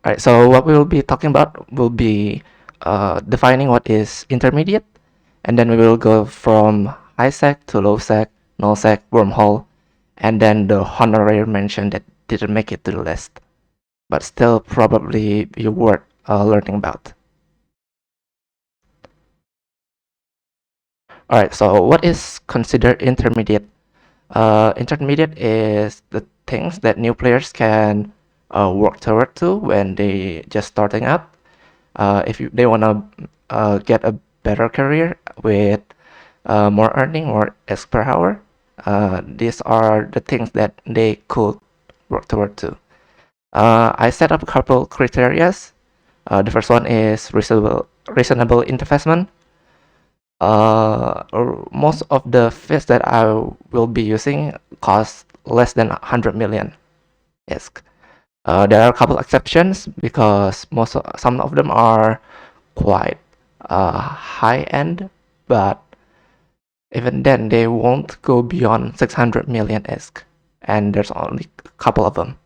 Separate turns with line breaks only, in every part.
Alright, so what we will be talking about will be defining what is intermediate, and then we will go from high sec to low sec, null sec, wormhole, and then the honorary mention that didn't make it to the list, but still probably be worth learning about. Alright, so what is considered intermediate? Intermediate is the things that new players can work toward to when they just starting out. If they want to get a better career with more earning, more X per hour, these are the things that they could work toward to. I set up a couple criterias. The first one is reasonable investment. Most of the fish that I will be using cost less than 100 million ISK. There are a couple exceptions because some of them are quite high end, but even then they won't go beyond 600 million ISK, and there's only a couple of them.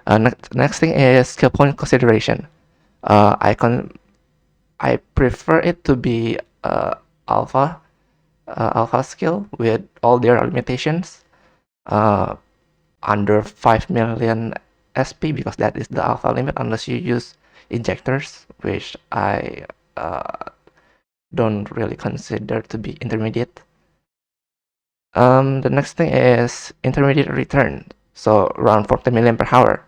Next thing is skill point consideration. I prefer it to be alpha skill with all their limitations, under 5 million SP, because that is the alpha limit unless you use injectors, which I don't really consider to be intermediate. The next thing is intermediate return, so around 40 million per hour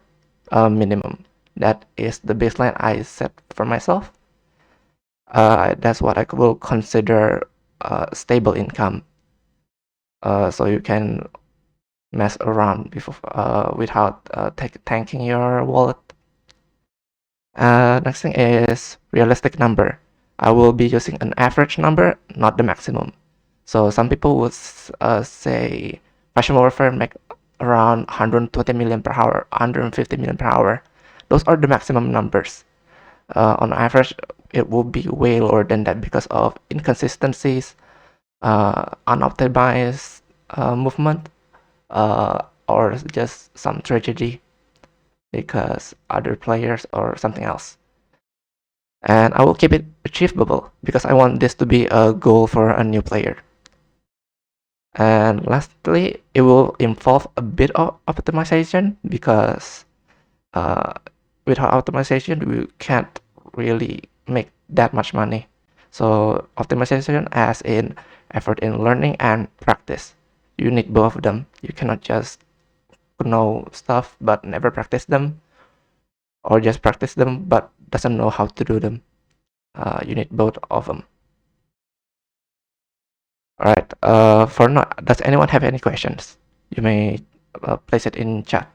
minimum. That is the baseline I set for myself. That's what I will consider stable income. So you can mess around without tanking your wallet. Next thing is realistic number. I will be using an average number, not the maximum. So some people would say Fashion Warfare make around 120 million per hour, 150 million per hour. Those are the maximum numbers. On average, it will be way lower than that because of inconsistencies, unoptimized movement, or just some tragedy because other players or something else. And I will keep it achievable because I want this to be a goal for a new player. And lastly, it will involve a bit of optimization because without optimization, we can't really make that much money. So optimization as in effort in learning and practice. You need both of them. You cannot just know stuff but never practice them, or just practice them but doesn't know how to do them. You need both of them. Alright, for now, does anyone have any questions? You may place it in chat.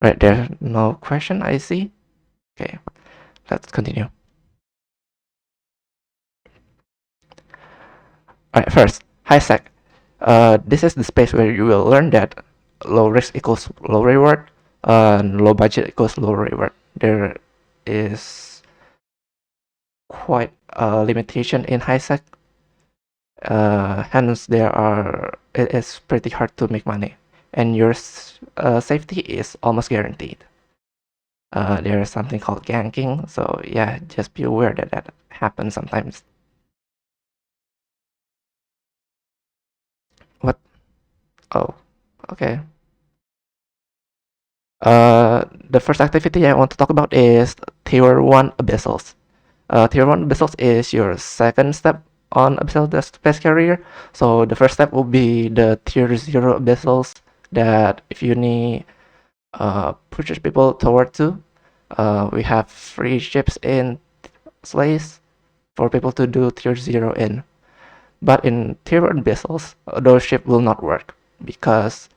Right, there's no question, I see. Okay, let's continue. Alright, first, high sec. This is the space where you will learn that low risk equals low reward, and low budget equals low reward. There is quite a limitation in high sec. Hence, it is pretty hard to make money, and your safety is almost guaranteed. There is something called ganking, so yeah, just be aware that that happens sometimes. What? Oh, okay. The first activity I want to talk about is Tier 1 Abyssals. Tier 1 Abyssals is your second step on Abyssal Space Carrier. So the first step will be the Tier 0 Abyssals that if you need push people toward to. We have free ships in Slays for people to do Tier 0 in. But in Tier 1 Abyssals, those ships will not work because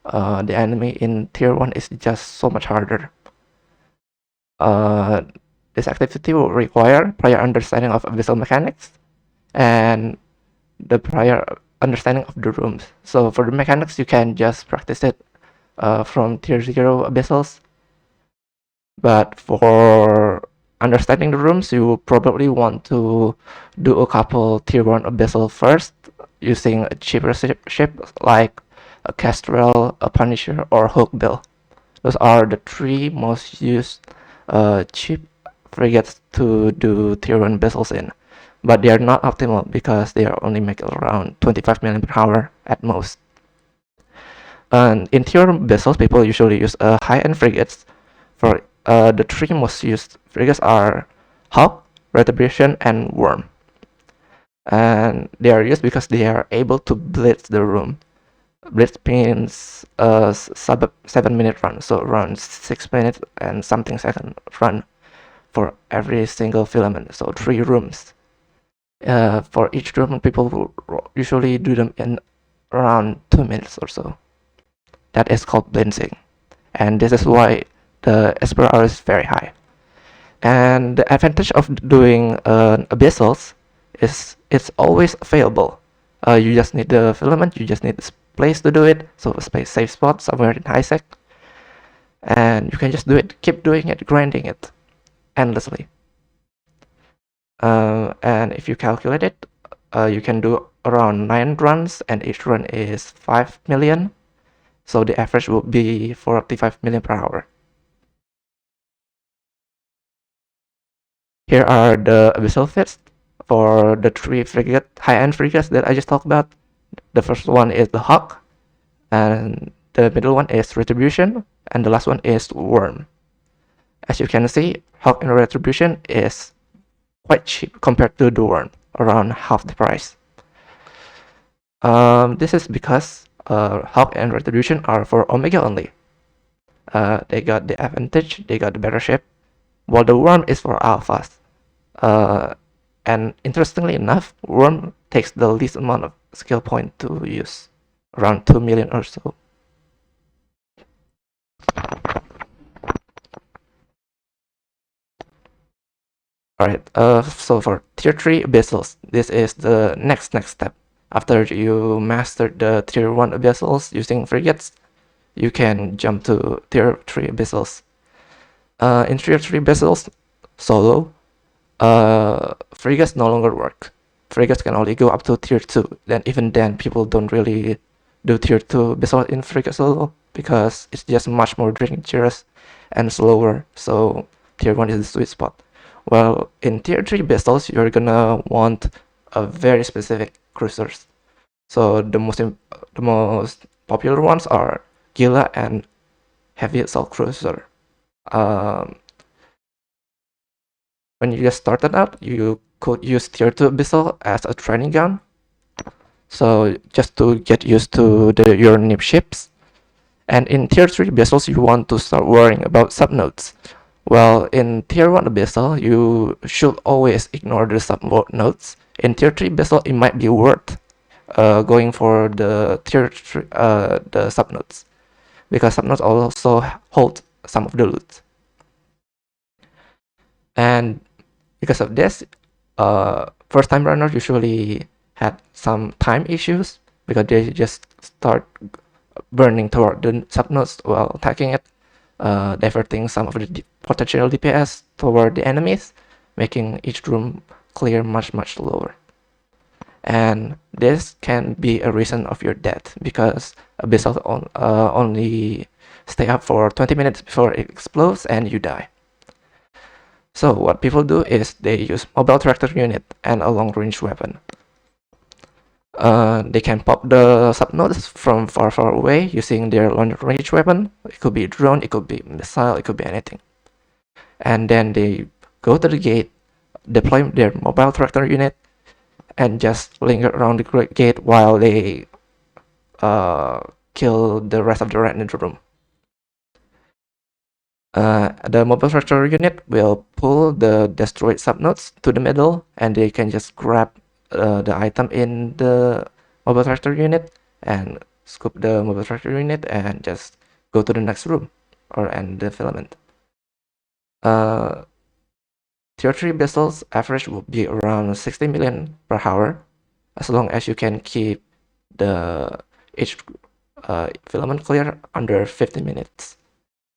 the enemy in Tier 1 is just so much harder. This activity will require prior understanding of abyssal mechanics and the prior understanding of the rooms. So for the mechanics, you can just practice it from Tier 0 abyssals. But for understanding the rooms, you will probably want to do a couple tier 1 abyssal first using a cheaper ship like a Kestrel, a Punisher, or Hookbill. Those are the 3 most used cheap frigates to do tier 1 abyssals in. But they are not optimal because they are only make around 25 million per hour at most. And in tier 1 abyssals, people usually use high-end frigates. For the 3 most used frigates are Hawk, Retribution, and Worm. And they are used because they are able to blitz the room. Blitz means a sub 7-minute run, so around 6 minutes and something second run for every single filament, so 3 rooms. For each room, people will usually do them in around 2 minutes or so. That is called blitzing, and this is why the SPR is very high. And the advantage of doing abyssals is it's always available. You just need the filament, you just need a place to do it, so a safe spot somewhere in high sec, and you can just do it, keep doing it, grinding it endlessly. And if you calculate it, you can do around 9 runs, and each run is 5 million, so the average will be 45 million per hour. Here are the abyssal fits for the 3 high-end frigates that I just talked about. The first one is the Hawk, and the middle one is Retribution, and the last one is Worm. As you can see, Hawk and Retribution is quite cheap compared to the Worm, around half the price. This is because Hawk and Retribution are for Omega only. They got the advantage, they got the better ship, while the Worm is for Alphas. And interestingly enough, Worm takes the least amount of skill point to use, around 2 million or so. Alright, so for tier 3 abyssals, this is the next step. After you master the tier 1 abyssals using frigates, you can jump to tier 3 abyssals. In tier 3 abyssals, solo, frigates no longer work. Frigates can only go up to tier 2. Then even then, people don't really do tier 2 abyssal in frigate solo because it's just much more dangerous and slower. So tier 1 is the sweet spot. Well, in tier 3 abyssals, you're gonna want a very specific cruisers. So the most popular ones are Gila and Heavy Assault Cruiser. When you just started out, you could use tier 2 abyssal as a training gun. So just to get used to your new ships. And in tier 3 abyssals, you want to start worrying about subnodes. Well, in tier 1 abyssal, you should always ignore the subnodes. In tier 3 abyssal, it might be worth going for the tier 3, the subnodes, because subnodes also hold some of the loot. And because of this, first time runners usually had some time issues because they just start burning toward the subnodes while attacking it, diverting some of the potential DPS toward the enemies, making each room clear much lower. And this can be a reason of your death because abyssal only stay up for 20 minutes before it explodes and you die. So what people do is they use mobile tractor unit and a long-range weapon. They can pop the subnodes from far away using their long-range weapon. It could be a drone, it could be a missile, it could be anything. And then they go to the gate, deploy their mobile tractor unit, and just linger around the gate while they kill the rest of the rat in the room. The mobile tractor unit will pull the destroyed subnodes to the middle, and they can just grab the item in the mobile tractor unit and scoop the mobile tractor unit and just go to the next room or end the filament. Tier 3 abyssals average will be around 60 million per hour, as long as you can keep the each filament clear under 50 minutes.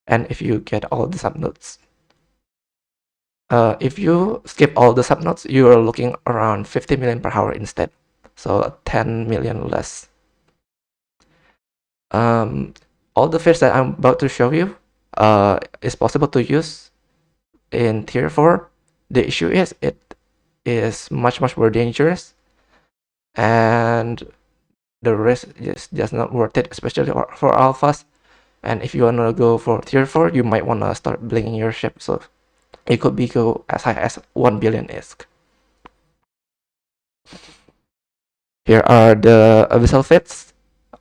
And if you get all the subnodes. If you skip all the subnodes, you are looking around 50 million per hour instead, so 10 million less. All the fish that I'm about to show you is possible to use in tier 4. The issue is it is much more dangerous, and the risk is just not worth it, especially for alphas. And if you wanna go for tier 4, you might wanna start blinging your ship, so it could be go as high as 1 billion ISK. Here are the abyssal fits.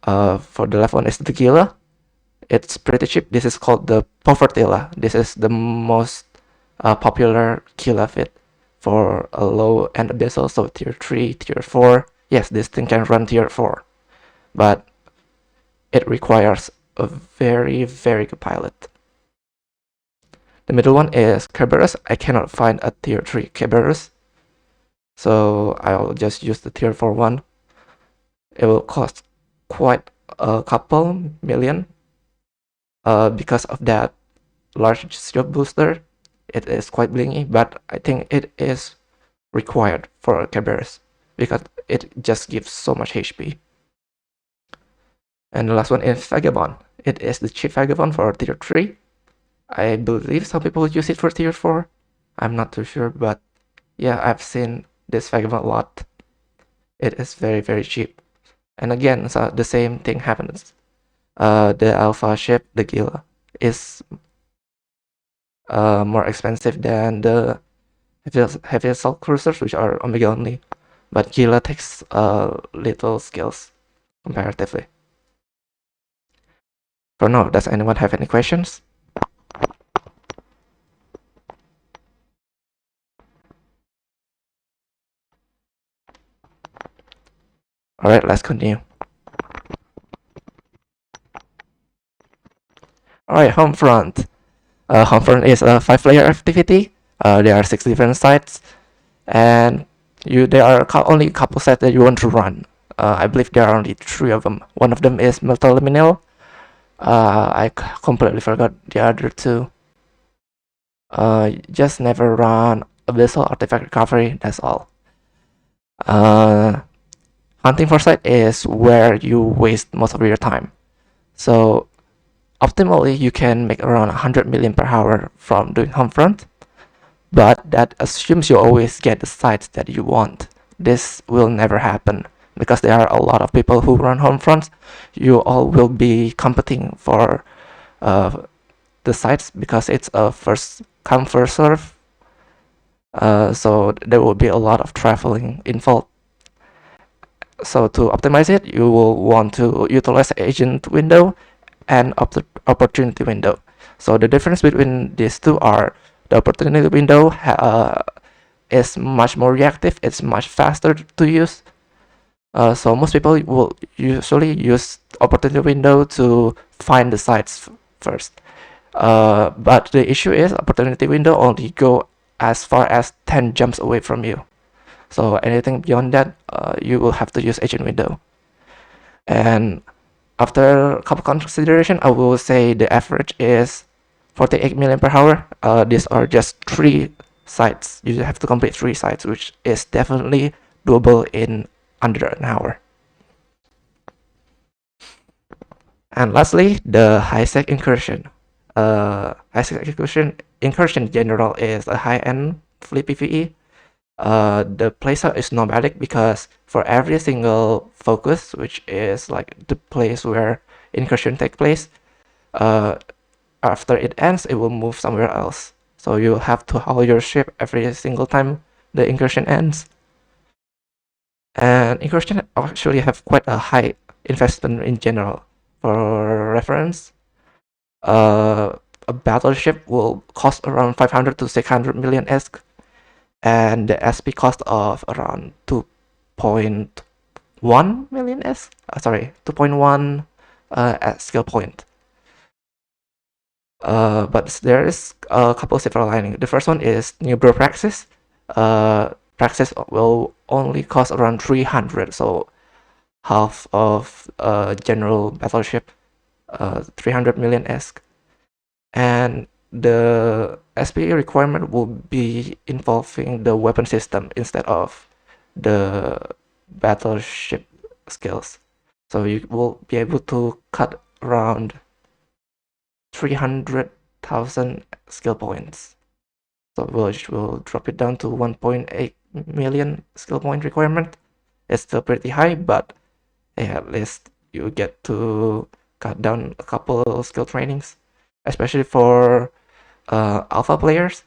For the left one is the Gila. It's pretty cheap. This is called the Povertilla. This is the most popular Gila fit for a low-end abyssal, so tier 3, tier 4. Yes, this thing can run tier 4, but it requires a very good pilot. The middle one is Kerberos. I cannot find a tier 3 Kerberos, so I'll just use the tier 4 one. It will cost quite a couple million because of that large shield booster. It is quite blingy, but I think it is required for Kerberos because it just gives so much HP. And the last one is Vagabond. It is the cheap Vagabond for tier 3. I believe some people use it for tier 4. I'm not too sure, but yeah, I've seen this Vagabond a lot. It is very cheap. And again, so the same thing happens. The alpha ship, the Gila, is more expensive than the heavy assault cruisers, which are Omega only. But Gila takes little skills comparatively. For now, does anyone have any questions? Alright, let's continue. Alright, Homefront. Homefront is a 5-player activity. There are 6 different sites, and there are only a couple sites that you want to run. I believe there are only 3 of them. One of them is Multiliminal. I completely forgot the other 2. Just never run Abyssal Artifact Recovery, that's all. Hunting for site is where you waste most of your time. So optimally, you can make around 100 million per hour from doing Homefront, but that assumes you always get the sites that you want. This will never happen because there are a lot of people who run Homefronts. You all will be competing for the sites because it's a first come first serve. So there will be a lot of traveling involved. So to optimize it, you will want to utilize agent window and opportunity window. So the difference between these two are the opportunity window is much more reactive. It's much faster to use. So most people will usually use opportunity window to find the sites first. But the issue is opportunity window only go as far as 10 jumps away from you. So anything beyond that, you will have to use agent window. And after a couple consideration, I will say the average is 48 million per hour. These are just 3 sites. You have to complete 3 sites, which is definitely doable in under an hour. And lastly, the high-sec incursion. High-sec incursion in general is a high-end fleet PvE. The playstyle is nomadic because for every single focus, which is like the place where incursion take place, after it ends, it will move somewhere else. So you have to haul your ship every single time the incursion ends. And incursion actually have quite a high investment in general. For reference, a battleship will cost around 500 to 600 million ESK, and the SP cost of around 2.1 million ESK. 2.1 skill point. But there is a couple silver lining. The first one is new bro praxis. Praxis will only cost around 300, so half of general battleship, 300 million ESK. And the SPE requirement will be involving the weapon system instead of the battleship skills. So you will be able to cut around 300,000 skill points. So which will drop it down to 1.8 million skill point requirement. It's still pretty high, but yeah, at least you get to cut down a couple skill trainings, especially for alpha players,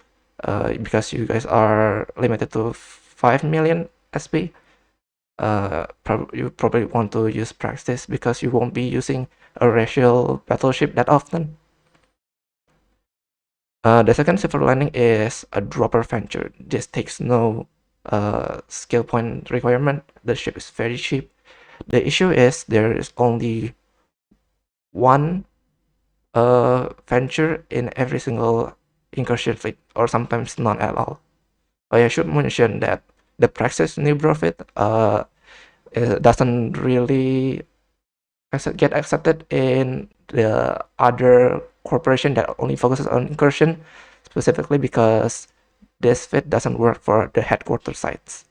because you guys are limited to 5 million SP. You probably want to use practice because you won't be using a racial battleship that often. The second silver lining is a dropper venture. This takes no skill point requirement. The ship is very cheap. The issue is there is only one venture in every single incursion fleet, or sometimes none at all. I should mention that the Praxis New Profit doesn't really get accepted in the other corporation that only focuses on incursion, specifically because this fit doesn't work for the headquarter sites.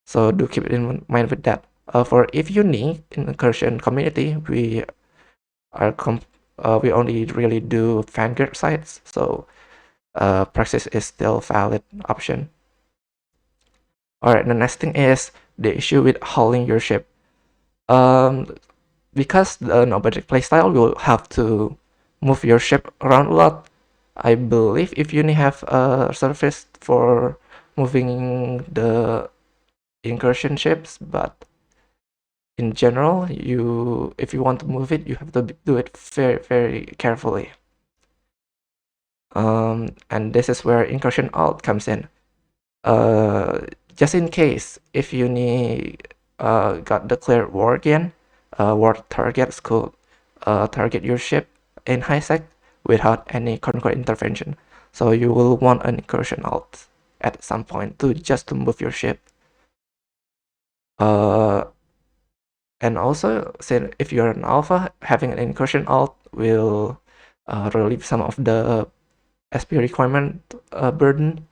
So do keep it in mind with that. For if you need in incursion community, we only really do Vanguard sites, so Praxis is still valid option. Alright, the next thing is the issue with hauling your ship. Because the nomadic playstyle, you'll have to move your ship around a lot. I believe if you have a service for moving the incursion ships, but in general, if you want to move it, you have to do it very, very carefully. And this is where incursion alt comes in. Just in case, if you got declared war again, war targets could target your ship in high sec without any concurrent intervention. So you will want an incursion alt at some point just to move your ship. And also, if you're an alpha, having an incursion alt will relieve some of the SP requirement burden.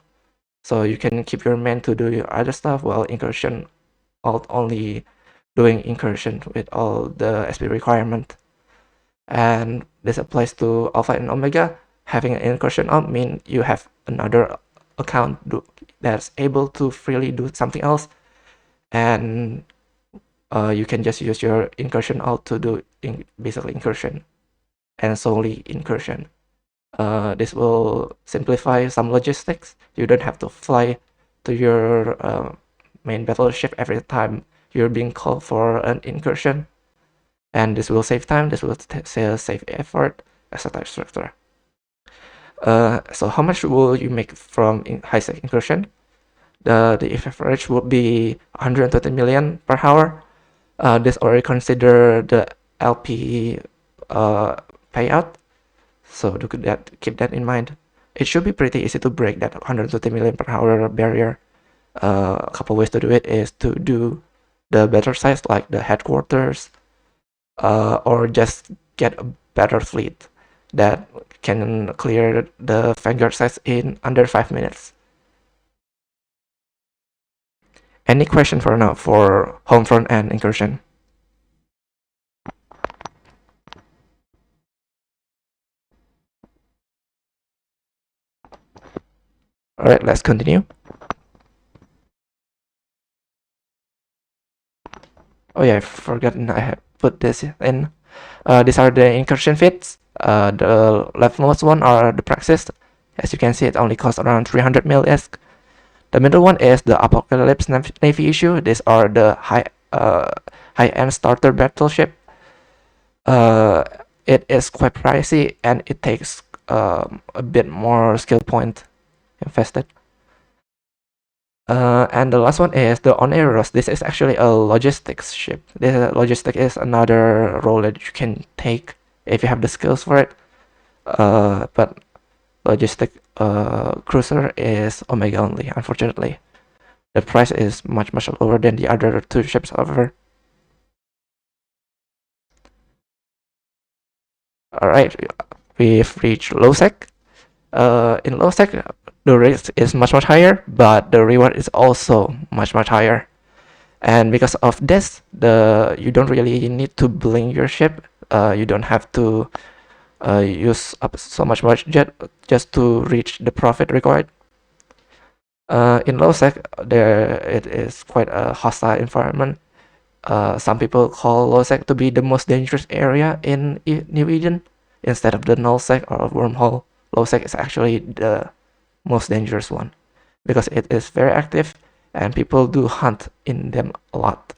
So you can keep your men to do your other stuff while incursion alt only doing incursion with all the SP requirement. And this applies to alpha and omega. Having an incursion alt means you have another account that's able to freely do something else, and you can just use your incursion alt to do basically incursion and solely incursion. This will simplify some logistics. You don't have to fly to your main battleship every time you're being called for an incursion, and this will save time, this will save effort, etc. etc. So how much will you make from high sec incursion? The average would be 120 million per hour. This already consider the LP payout, so keep that in mind. It should be pretty easy to break that 120 million per hour barrier. A couple ways to do it is to do the better size like the headquarters, or just get a better fleet that can clear the Vanguard size in under 5 minutes. Any question for now for Homefront and Incursion? Alright, let's continue. Oh yeah, I forgot I have put this in. These are the incursion fits. The leftmost one are the Praxis. As you can see, it only costs around 300 mil ESC. The middle one is the Apocalypse Navy issue. These are the high-end starter battleship. It is quite pricey and it takes a bit more skill point invested. And the last one is the Oneros. This is actually a logistics ship. This logistic is another role that you can take if you have the skills for it. But logistic cruiser is Omega only, unfortunately. The price is much lower than the other two ships, however. Alright, we've reached low sec. In low sec, the risk is much higher, but the reward is also much higher. And because of this, you don't really need to blink your ship. You don't have to use up so much budget just to reach the profit required. In low sec, it is quite a hostile environment. Some people call low sec to be the most dangerous area in New Eden. Instead of the null sec or wormhole, low sec is actually the most dangerous one because it is very active and people do hunt in them a lot.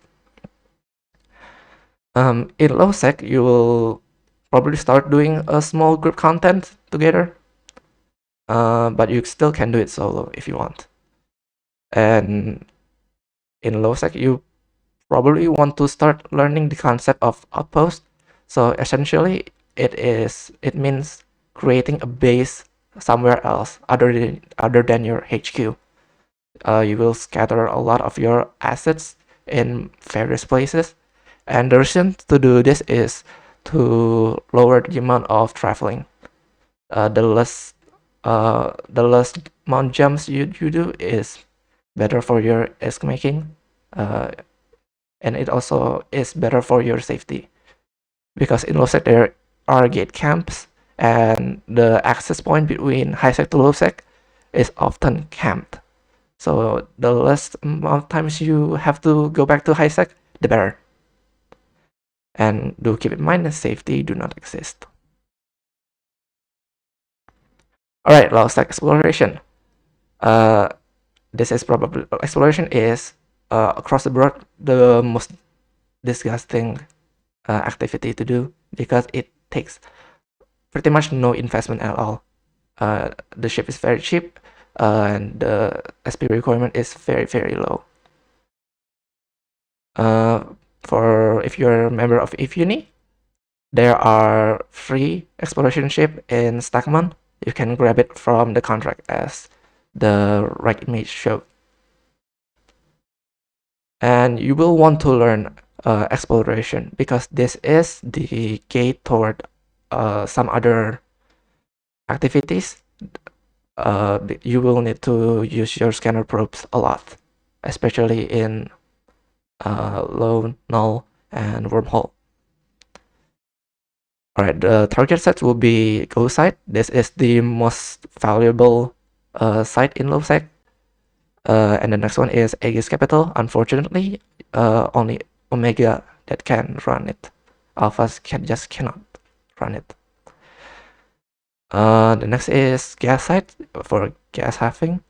In low sec, you will probably start doing a small group content together, but you still can do it solo if you want. And in low sec, you probably want to start learning the concept of outpost. So essentially, it means creating a base somewhere else other than your HQ. You will scatter a lot of your assets in various places, and the reason to do this is to lower the amount of traveling. The less amount jumps you do is better for your risk making, and it also is better for your safety because in low sec there are gate camps, and the access point between high sec to low sec is often camped. So the less amount of times you have to go back to high sec, the better. And do keep in mind that safety do not exist. Alright, low sec exploration. This is probably exploration is across the board the most disgusting activity to do because it takes pretty much no investment at all. The ship is very cheap, and the SP requirement is very low. For if you're a member of Ifuni, there are free exploration ship in Stagmon. You can grab it from the contract as the right image show. And you will want to learn exploration because this is the gate toward some other activities. You will need to use your scanner probes a lot, especially in low, null, and wormhole. Alright, the target site will be Go site. This is the most valuable site in low sec. And the next one is Aegis Capital. Unfortunately, only Omega that can run it. Alphas just cannot run it. The next is Gas site for gas huffing.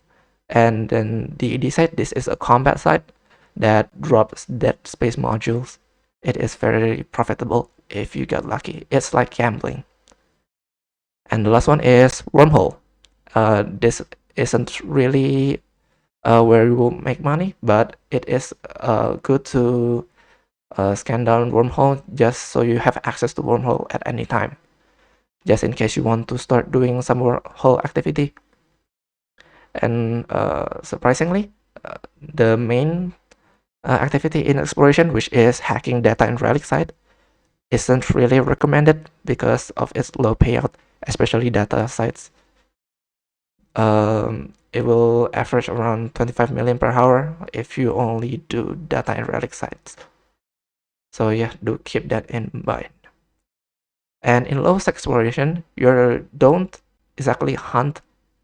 And then the ED site, this is a combat site that drops dead space modules. It is very profitable if you get lucky. It's like gambling. And the last one is Wormhole. This isn't really where you will make money, but it is good to scan down Wormhole just so you have access to Wormhole at any time, just in case you want to start doing some Wormhole activity. And surprisingly, the main activity in exploration, which is hacking data in relic site, isn't really recommended because of its low payout, especially data sites. It will average around 25 million per hour if you only do data in relic sites. So yeah, do keep that in mind. And in low sec exploration, you don't exactly hunt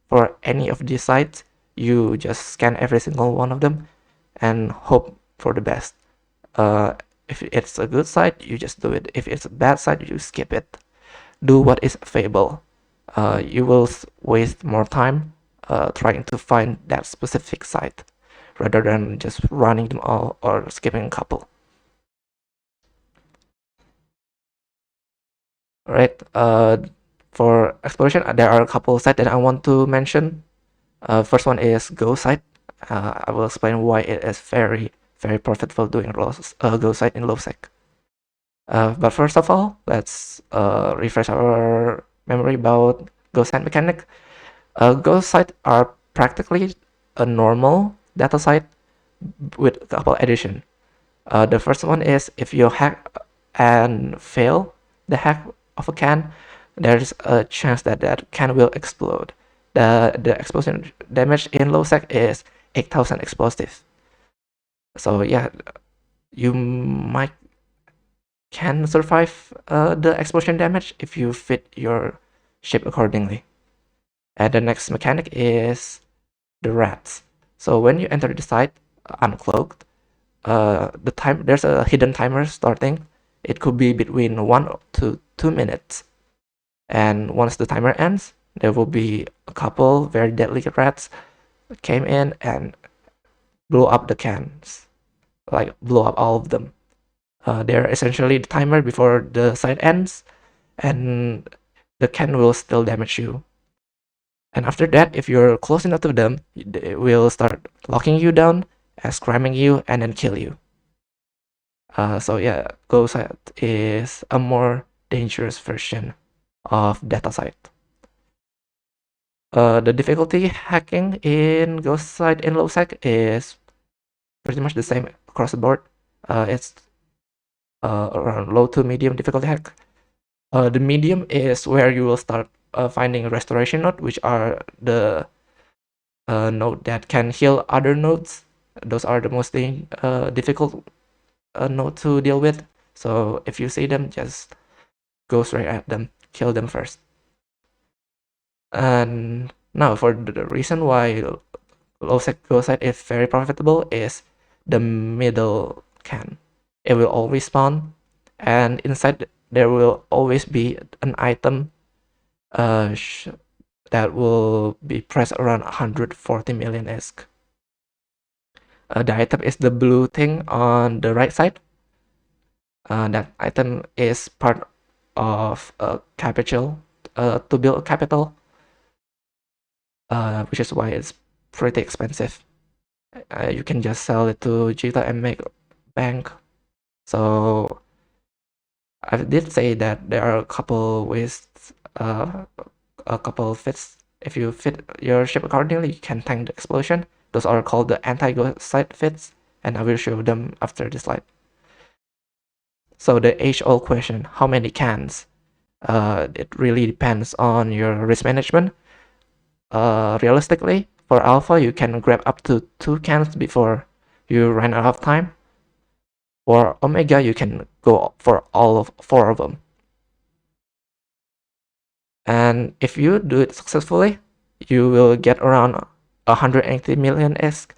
for any of these sites. You just scan every single one of them and hope for the best. If it's a good site, you just do it. If it's a bad site, you skip it. Do what is available. You will waste more time trying to find that specific site rather than just running them all or skipping a couple. Alright, for exploration, there are a couple sites that I want to mention. First one is Go site. I will explain why it is very profitable doing Go site in low sec. But first of all, let's refresh our memory about Go site mechanic. Go sites are practically a normal data site with a couple addition. The first one is if you hack and fail the hack of a can, there's a chance that that can will explode. The explosion damage in low sec is 8,000 explosive. So yeah, you might can survive the explosion damage if you fit your ship accordingly. And the next mechanic is the rats. So when you enter the site uncloaked, there's a hidden timer starting. It could be between 1 to 2 minutes. And once the timer ends, there will be a couple very deadly rats came in and blew up the cans, like blow up all of them. They're essentially the timer before the site ends, and the can will still damage you. And after that, if you're close enough to them, they will start locking you down, scamming you, and then kill you. So yeah, Ghost Site is a more dangerous version of Data Site. The difficulty hacking in Ghost Site in low sec is pretty much the same across the board. It's around low to medium difficulty hack. The medium is where you will start finding restoration node, which are the node that can heal other nodes. Those are the most difficult node to deal with. So if you see them, just go straight at them, kill them first. And now for the reason why low sec go site is very profitable is the middle can. It will always spawn, and inside there will always be an item that will be priced around 140 million ESC. The item is the blue thing on the right side. That item is part of a capital, to build a capital, which is why it's pretty expensive. You can just sell it to Jita and make bank. So I did say that there are a couple ways, a couple fits. If you fit your ship accordingly, you can tank the explosion. Those are called the anti-ghost site fits, and I will show them after this slide. So the age-old question, how many cans? It really depends on your risk management. Realistically, for alpha, you can grab up to 2 cans before you run out of time. For omega, you can go for all of 4 of them. And if you do it successfully, you will get around 180 million ESC.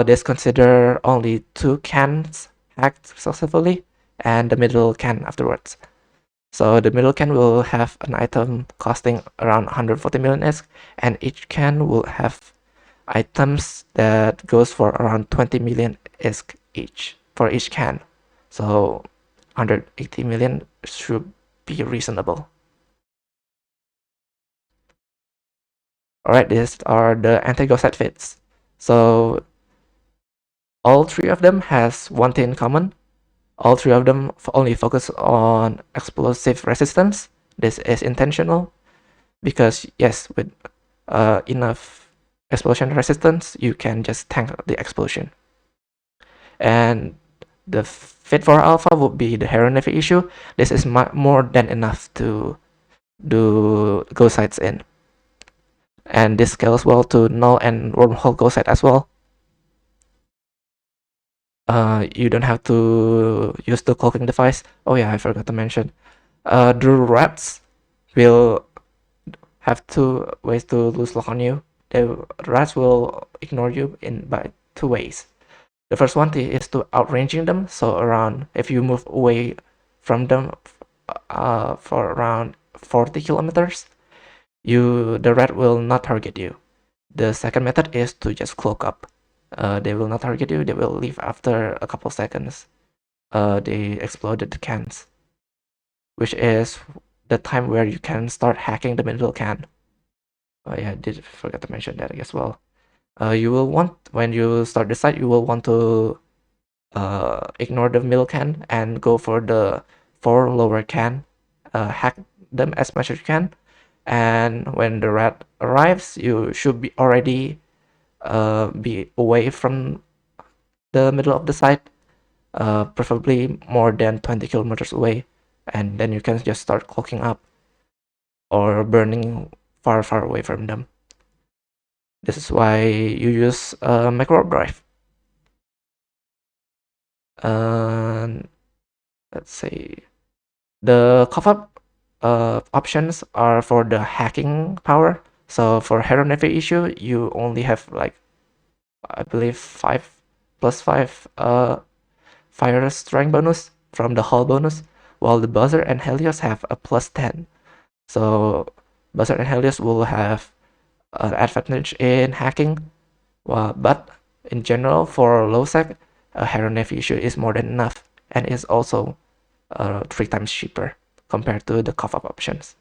This consider only 2 cans hacked successfully and the middle can afterwards. So the middle can will have an item costing around 140 million ESC, and each can will have items that goes for around 20 million ESC each for each can. So 180 million should be reasonable. Alright, these are the anti-ghost set fits. So all 3 of them has one thing in common. All 3 of them only focus on explosive resistance. This is intentional because yes, with enough explosion resistance, you can just tank the explosion. And the fit for alpha would be the hero navy issue. This is more than enough to do ghost sites in. And this scales well to null and wormhole ghost site as well. You don't have to use the cloaking device. Oh yeah, I forgot to mention. The rats will have 2 ways to lose lock on you. The rats will ignore you by 2 ways. The first one is to outranging them. So around, if you move away from them for around 40 kilometers, the rat will not target you. The second method is to just cloak up. They will not target you. They will leave after a couple seconds. They exploded the cans, which is the time where you can start hacking the middle can. Oh yeah, I did forget to mention that as well. You will want, when you start the site, you will want to ignore the middle can and go for the 4 lower can. Hack them as much as you can. And when the rat arrives, you should be already be away from the middle of the site, preferably more than 20 kilometers away, and then you can just start cloaking up or burning far, far away from them. This is why you use micro drive. Let's see. The cover-up options are for the hacking power. So for hero navy issue, you only have like, I believe 5+5 fire strength bonus from the hull bonus, while the buzzer and Helios have a +10. So buzzer and Helios will have an advantage in hacking, but in general for low sec, a hero navy issue is more than enough and is also 3 times cheaper compared to the cover-up options.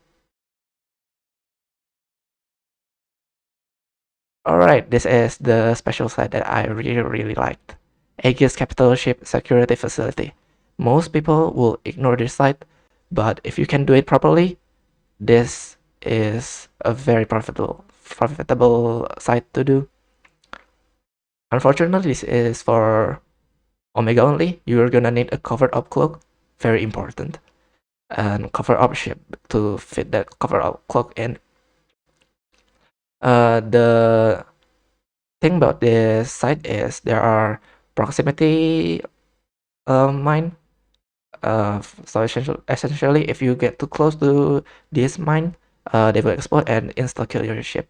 Alright, this is the special site that I really liked. Aegis Capital Ship Security Facility. Most people will ignore this site, but if you can do it properly, this is a very profitable site to do. Unfortunately, this is for Omega only. You're gonna need a covered up cloak, very important, and cover up ship to fit that cover up cloak in. The thing about this site is there are proximity mine. So essentially, if you get too close to this mine, they will explode and insta-kill your ship.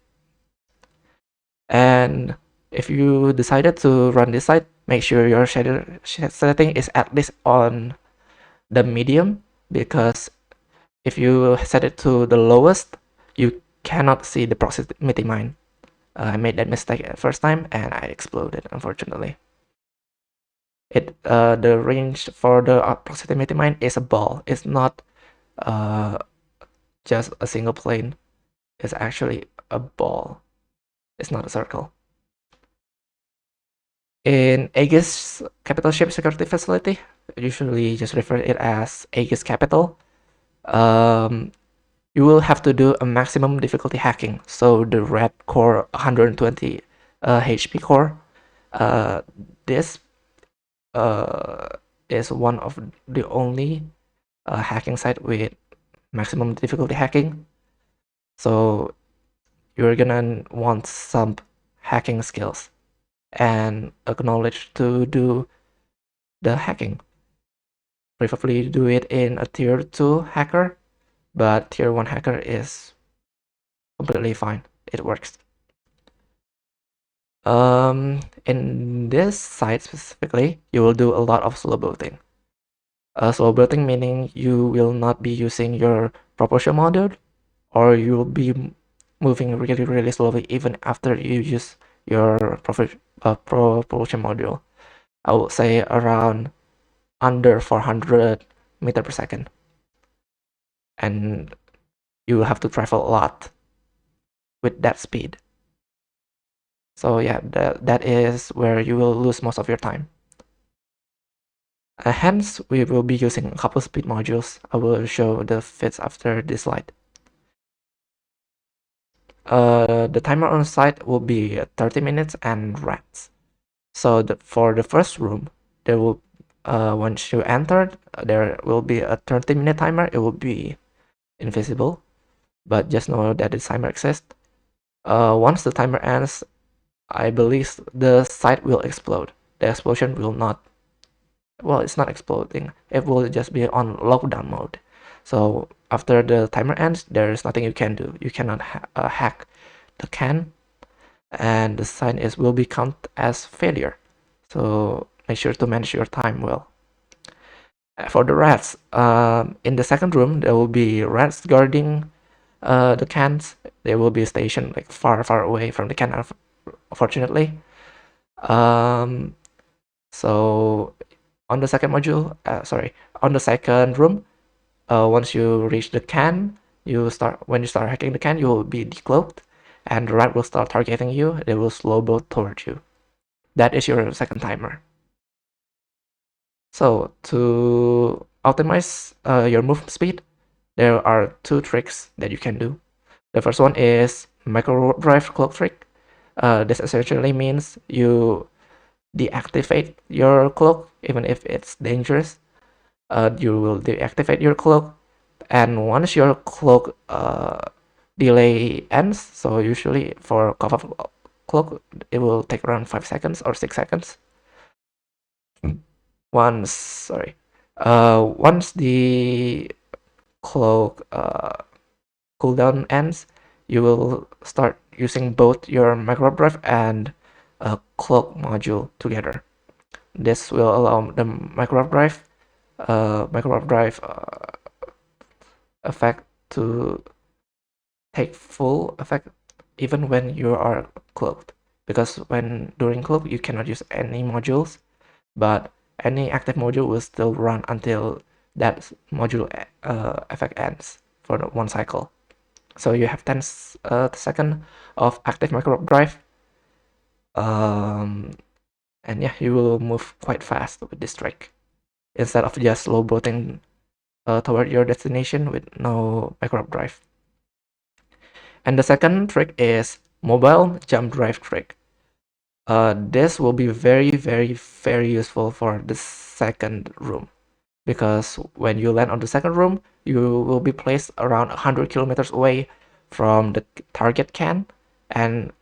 And if you decided to run this site, make sure your setting is at least on the medium, because if you set it to the lowest, you cannot see the proximity mine. I made that mistake at first time and I exploded, unfortunately. The range for the proximity mine is a ball. It's not just a single plane. It's actually a ball. It's not a circle. In Aegis Capital Ship Security Facility, I usually just refer it as Aegis Capital. You will have to do a maximum difficulty hacking. So the red core 120 HP core, this is one of the only hacking site with maximum difficulty hacking. So you're gonna want some hacking skills and acknowledge to do the hacking. Preferably do it in a tier 2 hacker, but tier 1 hacker is completely fine. It works. In this site specifically, you will do a lot of slow boating. Slow boating meaning you will not be using your propulsion module, or you will be moving really slowly even after you use your propulsion module. I would say around under 400 meter per second, and you will have to travel a lot with that speed. So yeah, that is where you will lose most of your time. Hence, we will be using a couple speed modules. I will show the fits after this slide. The timer on site will be 30 minutes and rats. So for the first room, there will once you enter, there will be a 30-minute timer. It will be invisible, but just know that the timer exists. Once the timer ends, I believe the site will explode. The explosion will not, well, it's not exploding. It will just be on lockdown mode. So after the timer ends, there is nothing you can do. You cannot hack the can, and the sign will be counted as failure. So make sure to manage your time well. For the rats, in the second room, there will be rats guarding the cans. They will be stationed like far away from the can, unfortunately. So on the second module, on the second room, once you reach the can, when you start hacking the can, you will be decloaked, and the rat will start targeting you. They will slow boat towards you. That is your second timer. So to optimize your movement speed, there are 2 tricks that you can do. The first one is micro drive cloak trick. This essentially means you deactivate your cloak even if it's dangerous. You will deactivate your cloak, and once your cloak delay ends. So usually for cough cloak, it will take around 5 seconds or 6 seconds. Once the cloak cooldown ends, you will start using both your micro drive and cloak module together. This will allow the micro drive effect to take full effect even when you are cloaked, because when during cloak you cannot use any modules, but any active module will still run until that module effect ends for the one cycle. So you have 10 seconds of active micro drive, and yeah, you will move quite fast with this trick instead of just slow boating toward your destination with no micro drive. And the second trick is mobile jump drive trick. This will be very, very, very useful for the second room, because when you land on the second room, you will be placed around 100 kilometers away from the target can, and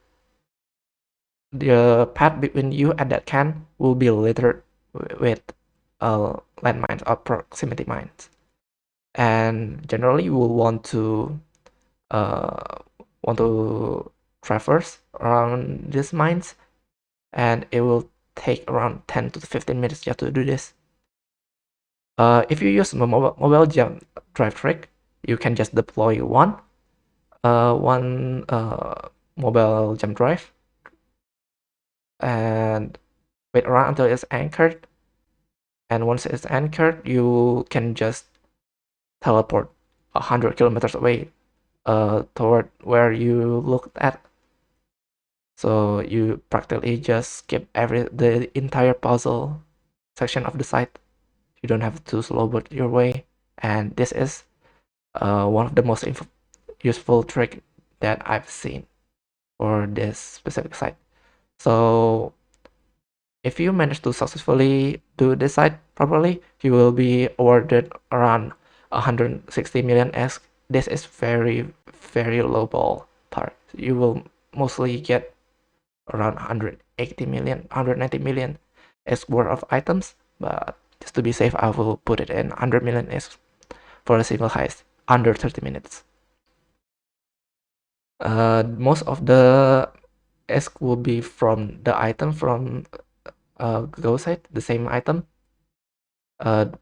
the path between you and that can will be littered with landmines or proximity mines. And generally, you will uh, want to traverse around these mines, and it will take around 10 to 15 minutes just to do this. If you use mobile jump drive trick, you can just deploy one mobile jump drive and wait around until it's anchored. And once it's anchored, you can just teleport 100 kilometers away toward where you looked at. So you practically just skip the entire puzzle section of the site. You don't have to slow boat your way, and this is one of the most useful trick that I've seen for this specific site. So if you manage to successfully do this site properly, you will be awarded around 160 million ESC. This is very, very low ball part. You will mostly get around 180 million, 190 million ESC worth of items, but just to be safe, I will put it in 100 million ESC for a single heist under 30 minutes. Most of the ESC will be from the item from Go site, the same item. The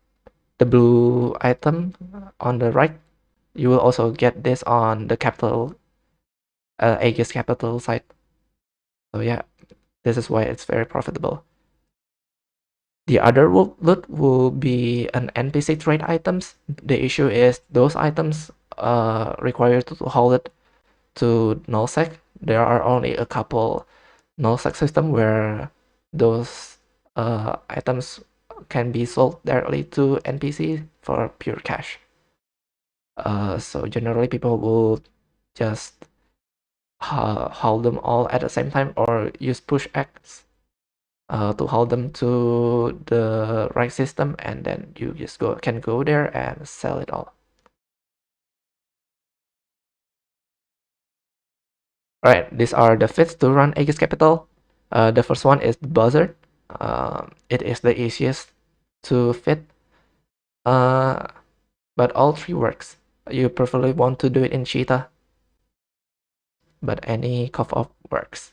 blue item on the right, you will also get this on the capital, Aegis capital site. So yeah, this is why it's very profitable. The other loot will be an NPC trade items. The issue is those items require to haul it to nullsec. There are only a couple nullsec system where those items can be sold directly to NPC for pure cash. So generally people will just haul them all at the same time or use push X to haul them to the right system, and then you just can go there and sell it all. Alright, these are the fits to run Aegis Capital. The first one is the Buzzard. It is the easiest to fit, but all three works. You preferably want to do it in Cheetah, but any cough-off works.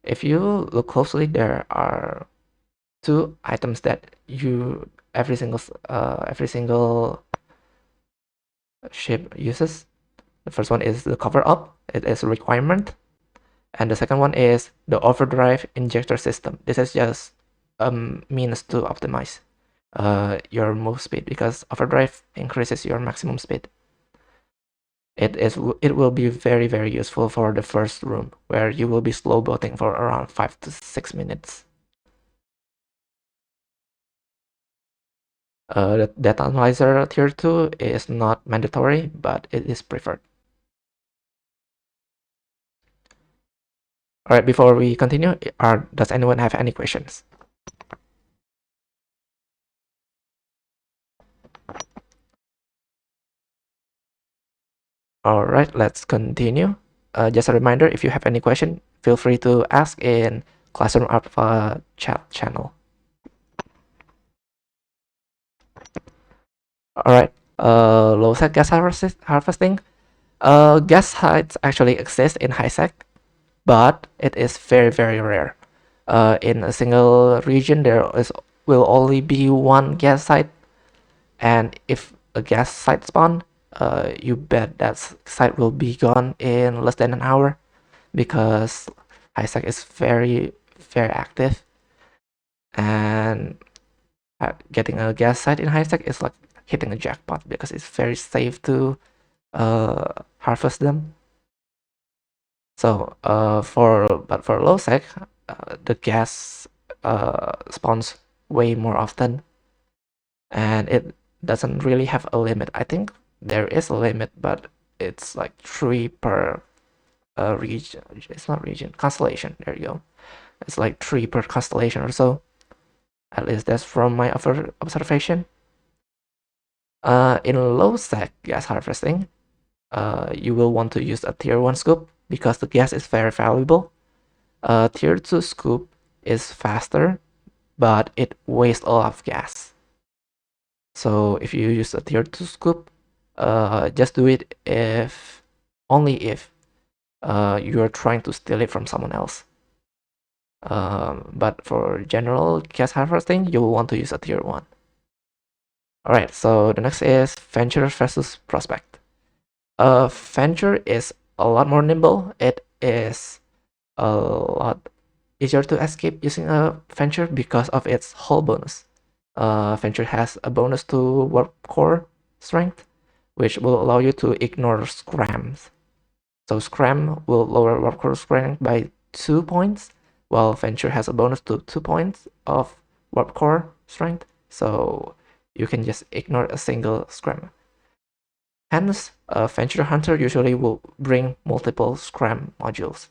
If you look closely, there are two items that every single ship uses. The first one is the cover up. It is a requirement. And the second one is the overdrive injector system. This is just a means to optimize your move speed, because overdrive increases your maximum speed. It will be very, very useful for the first room, where you will be slow boating for around 5 to 6 minutes. The data analyzer tier 2 is not mandatory, but it is preferred. Alright, before we continue, does anyone have any questions? All right, let's continue. Just a reminder, if you have any question, feel free to ask in Classroom Alpha chat channel. All right, low-sec gas harvesting. Gas sites actually exist in high-sec, but it is very, very rare. In a single region, will only be one gas site, and if a gas site spawn, you bet that site will be gone in less than an hour, because high-sec is very, very active, and getting a gas site in high-sec is like hitting a jackpot because it's very safe to harvest them. So for low sec, the gas spawns way more often, and it doesn't really have a limit. I think there is a limit, but it's like 3 per region. It's not region, constellation. There you go. It's like 3 per constellation or so. At least that's from my observation. In low sec gas harvesting, you will want to use a tier 1 scoop because the gas is very valuable. Tier 2 scoop is faster, but it wastes a lot of gas. So if you use a tier 2 scoop, just do it only if you are trying to steal it from someone else. But for general gas harvesting, you will want to use a tier 1. Alright, so the next is Venture versus Prospect. Venture is a lot more nimble. It is a lot easier to escape using a Venture because of its hull bonus. Venture has a bonus to warp core strength, which will allow you to ignore scrams. So scram will lower warp core strength by 2 points, while Venture has a bonus to 2 points of warp core strength. So you can just ignore a single scram. Hence, a Venture Hunter usually will bring multiple scram modules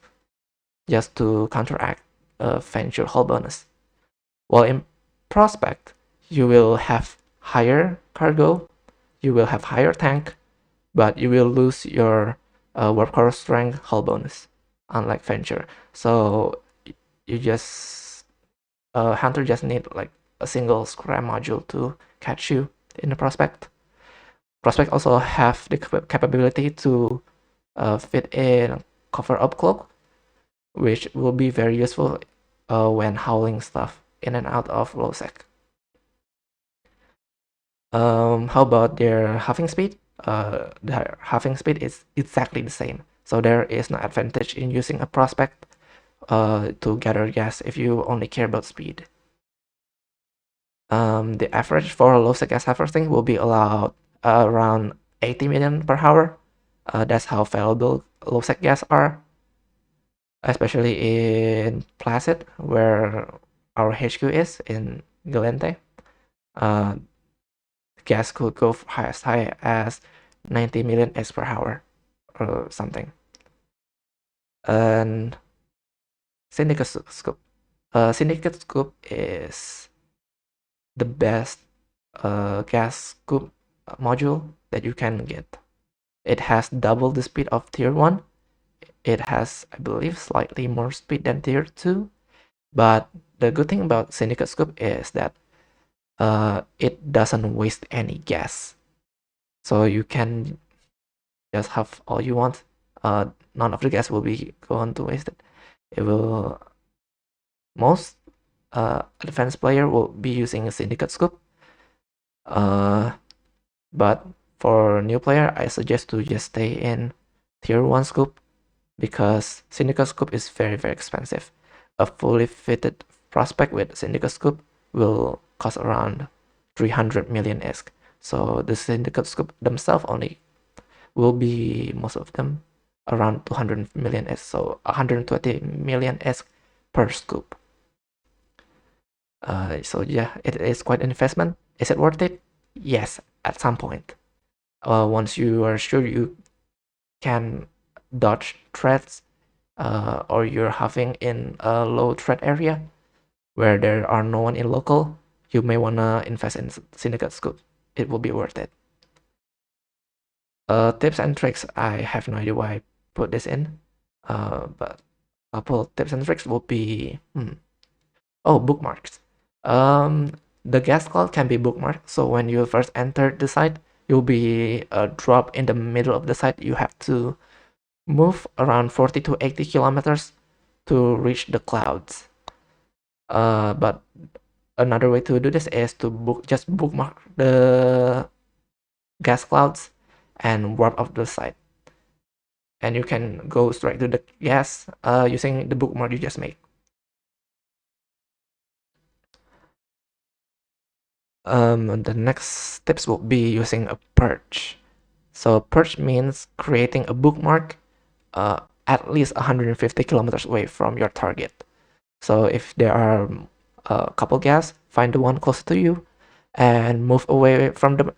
just to counteract a Venture hull bonus. While in Prospect, you will have higher cargo, you will have higher tank, but you will lose your warp core strength hull bonus, unlike Venture. So you just Hunter just need like a single scram module to catch you in the Prospect. Prospect also have the capability to fit in cover up cloak, which will be very useful when hauling stuff in and out of low sec. How about their huffing speed? Their huffing speed is exactly the same, so there is no advantage in using a Prospect to gather gas if you only care about speed. The average for low sec gas harvesting will be around 80 million per hour. That's how valuable low sec gas are, especially in Placid, where our HQ is in Galente. Gas could go as high as 90 million S per hour or something. And Syndicate Scoop. Syndicate Scoop is the best gas scoop module that you can get. It has double the speed of tier 1. It has, I believe, slightly more speed than tier 2. But the good thing about Syndicate Scoop is that it doesn't waste any gas. So you can just have all you want. None of the gas will be going to waste it. It will most advanced player will be using a Syndicate Scoop. But for new player, I suggest to just stay in tier 1 scoop because Syndicate Scoop is very, very expensive. A fully fitted Prospect with Syndicate Scoop will cost around 300 million ESC. So the Syndicate Scoop themselves only will be, most of them, around 200 million ESC. So 120 million ESC per scoop. So yeah, it is quite an investment. Is it worth it? Yes, at some point. Once you are sure you can dodge threats, or you're huffing in a low threat area where there are no one in local, you may wanna invest in Syndicate Scoop. It will be worth it. Tips and tricks. I have no idea why I put this in. But a couple tips and tricks will be oh, bookmarks. The gas cloud can be bookmarked. So when you first enter the site, you'll be dropped in the middle of the site. You have to move around 40 to 80 kilometers to reach the clouds. But another way to do this is to just bookmark the gas clouds and warp off the site. And you can go straight to the gas using the bookmark you just made. The next tips will be using a purge. So purge means creating a bookmark at least 150 kilometers away from your target. So if there are a couple gas, find the one closer to you and move away from them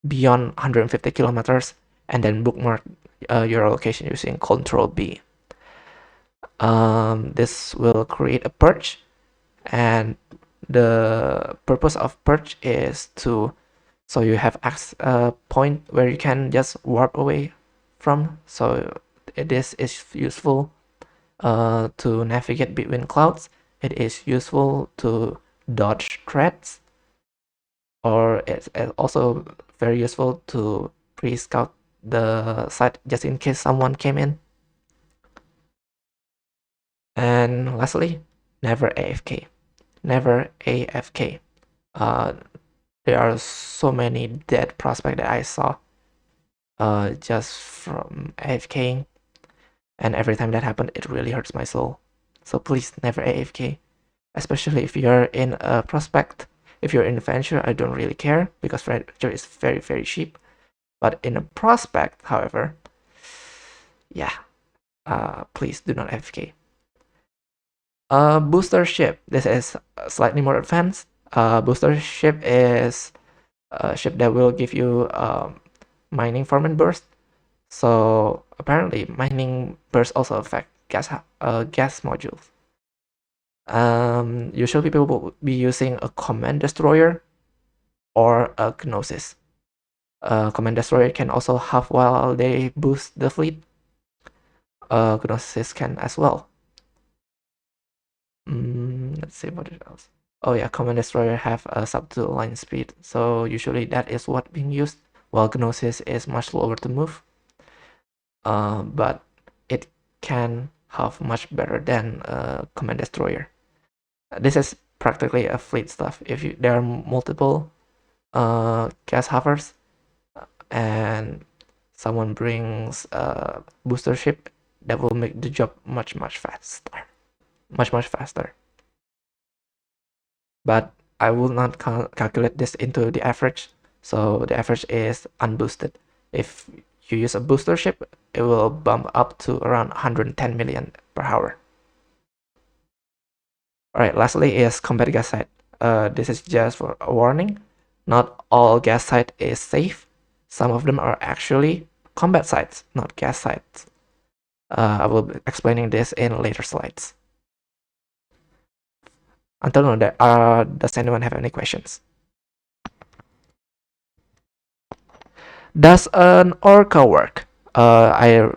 beyond 150 kilometers and then bookmark your location using Control B. This will create a purge, and the purpose of purge is so you have a point where you can just warp away from. So this is useful to navigate between clouds. It is useful to dodge threats, or it's also very useful to pre-scout the site just in case someone came in. And lastly, never AFK. Never AFK. There are so many dead prospects that I saw just from AFKing, and every time that happened, it really hurts my soul. So please never AFK, especially if you're in a prospect. If you're in a venture, I don't really care because venture is very, very cheap. But in a prospect, however, yeah, please do not AFK. Booster ship. This is slightly more advanced. Booster ship is a ship that will give you mining farming burst. So apparently, mining burst also affect gas modules. Usually people will be using a command destroyer or a gnosis. Command destroyer can also huff while they boost the fleet. Gnosis can as well. Let's see what else. Oh yeah, command destroyer have a sub 2 line speed, so usually that is what being used, while Gnosis is much slower to move. But it can have much better than command destroyer. This is practically a fleet stuff. If there are multiple gas hovers and someone brings a booster ship, that will make the job much faster. Much faster. But I will not calculate this into the average, so the average is unboosted. If you use a booster ship, it will bump up to around 110 million per hour. Alright, lastly is combat gas site. This is just for a warning. Not all gas site is safe. Some of them are actually combat sites, not gas sites. I will be explaining this in later slides. Until now, does anyone have any questions? Does an orca work? I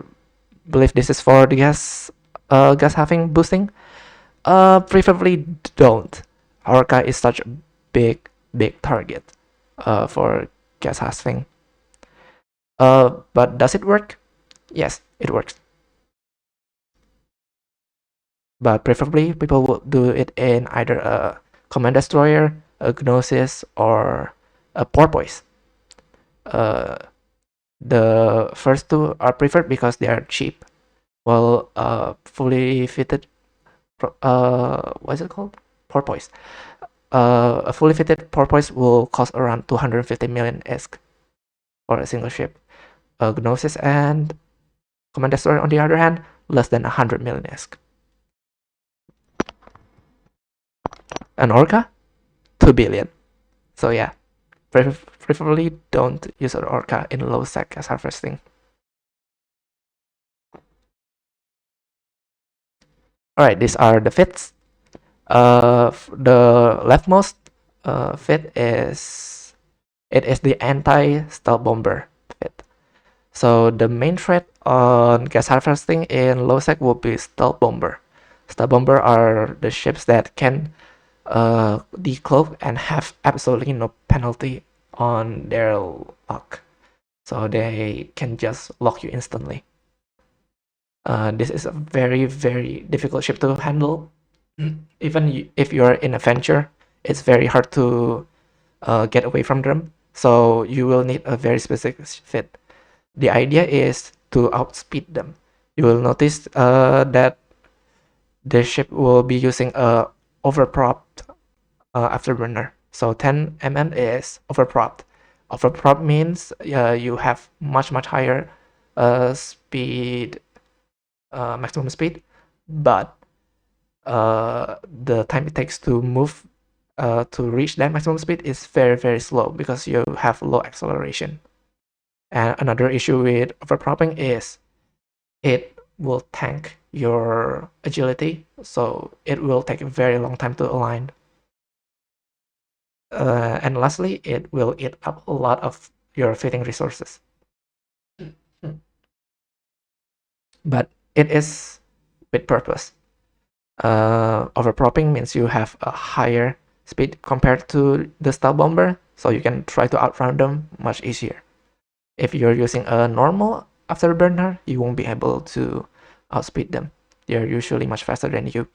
believe this is for the gas huffing boosting. Preferably don't. Orca is such a big target for gas huffing. But does it work? Yes, it works. But preferably people will do it in either a command destroyer, a gnosis, or a porpoise. The first two are preferred because they are cheap, while fully fitted what is it called? Porpoise. A fully fitted porpoise will cost around 250 million ESC for a single ship. Gnosis and command destroyer, on the other hand, less than 100 million ESC. An orca, 2 billion. So yeah, preferably don't use an orca in low sec gas harvesting. Alright, these are the fits. The leftmost fit is the anti-stealth bomber fit. So the main threat on gas harvesting in low sec will be stealth bomber. Stealth bomber are the ships that can decloak and have absolutely no penalty on their lock. So they can just lock you instantly. This is a very, very difficult ship to handle. Even if you're in a venture, it's very hard to get away from them. So you will need a very specific fit. The idea is to outspeed them. You will notice that the ship will be using a overpropped afterburner. So 10 mm is overpropped. Overprop means you have much higher speed, maximum speed, but the time it takes to move to reach that maximum speed is very slow because you have low acceleration. And another issue with overpropping is it will tank your agility, so it will take a very long time to align. And lastly, it will eat up a lot of your fitting resources. But it is with purpose. Overpropping means you have a higher speed compared to the stealth bomber, so you can try to outrun them much easier. If you're using a normal afterburner, you won't be able to outspeed them. They're usually much faster than you.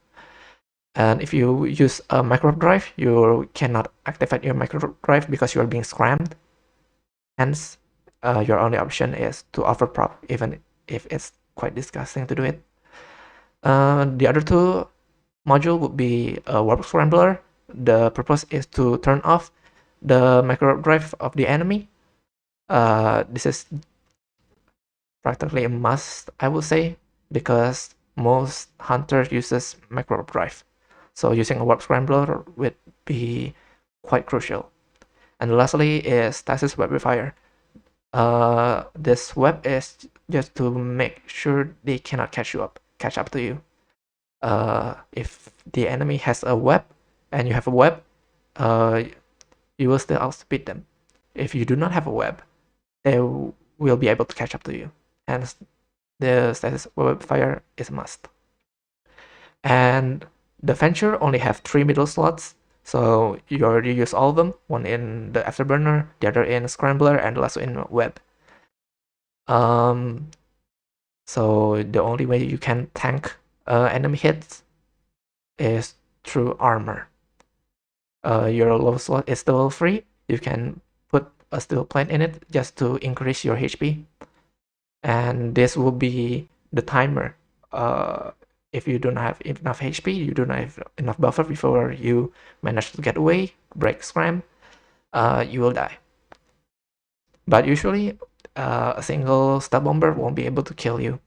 And if you use a micro drive, you cannot activate your micro drive because you are being scrammed. Hence, your only option is to overprop, even if it's quite disgusting to do it. The other two module would be a warp scrambler. The purpose is to turn off the micro drive of the enemy. This is practically a must, I would say, because most hunters uses micro drive. So using a warp scrambler would be quite crucial. And lastly is stasis webifier. This web is just to make sure they cannot catch up to you. If the enemy has a web and you have a web, you will still outspeed them. If you do not have a web, they will be able to catch up to you. And the stasis webifier is a must. And the venture only have 3 middle slots, so you already use all of them. One in the afterburner, the other in scrambler, and the last one in web. So the only way you can tank enemy hits is through armor. Your low slot is still free. You can put a steel plate in it just to increase your HP. And this will be the timer. If you don't have enough HP, you don't have enough buffer before you manage to get away, break scram, you will die. But usually, a single stealth bomber won't be able to kill you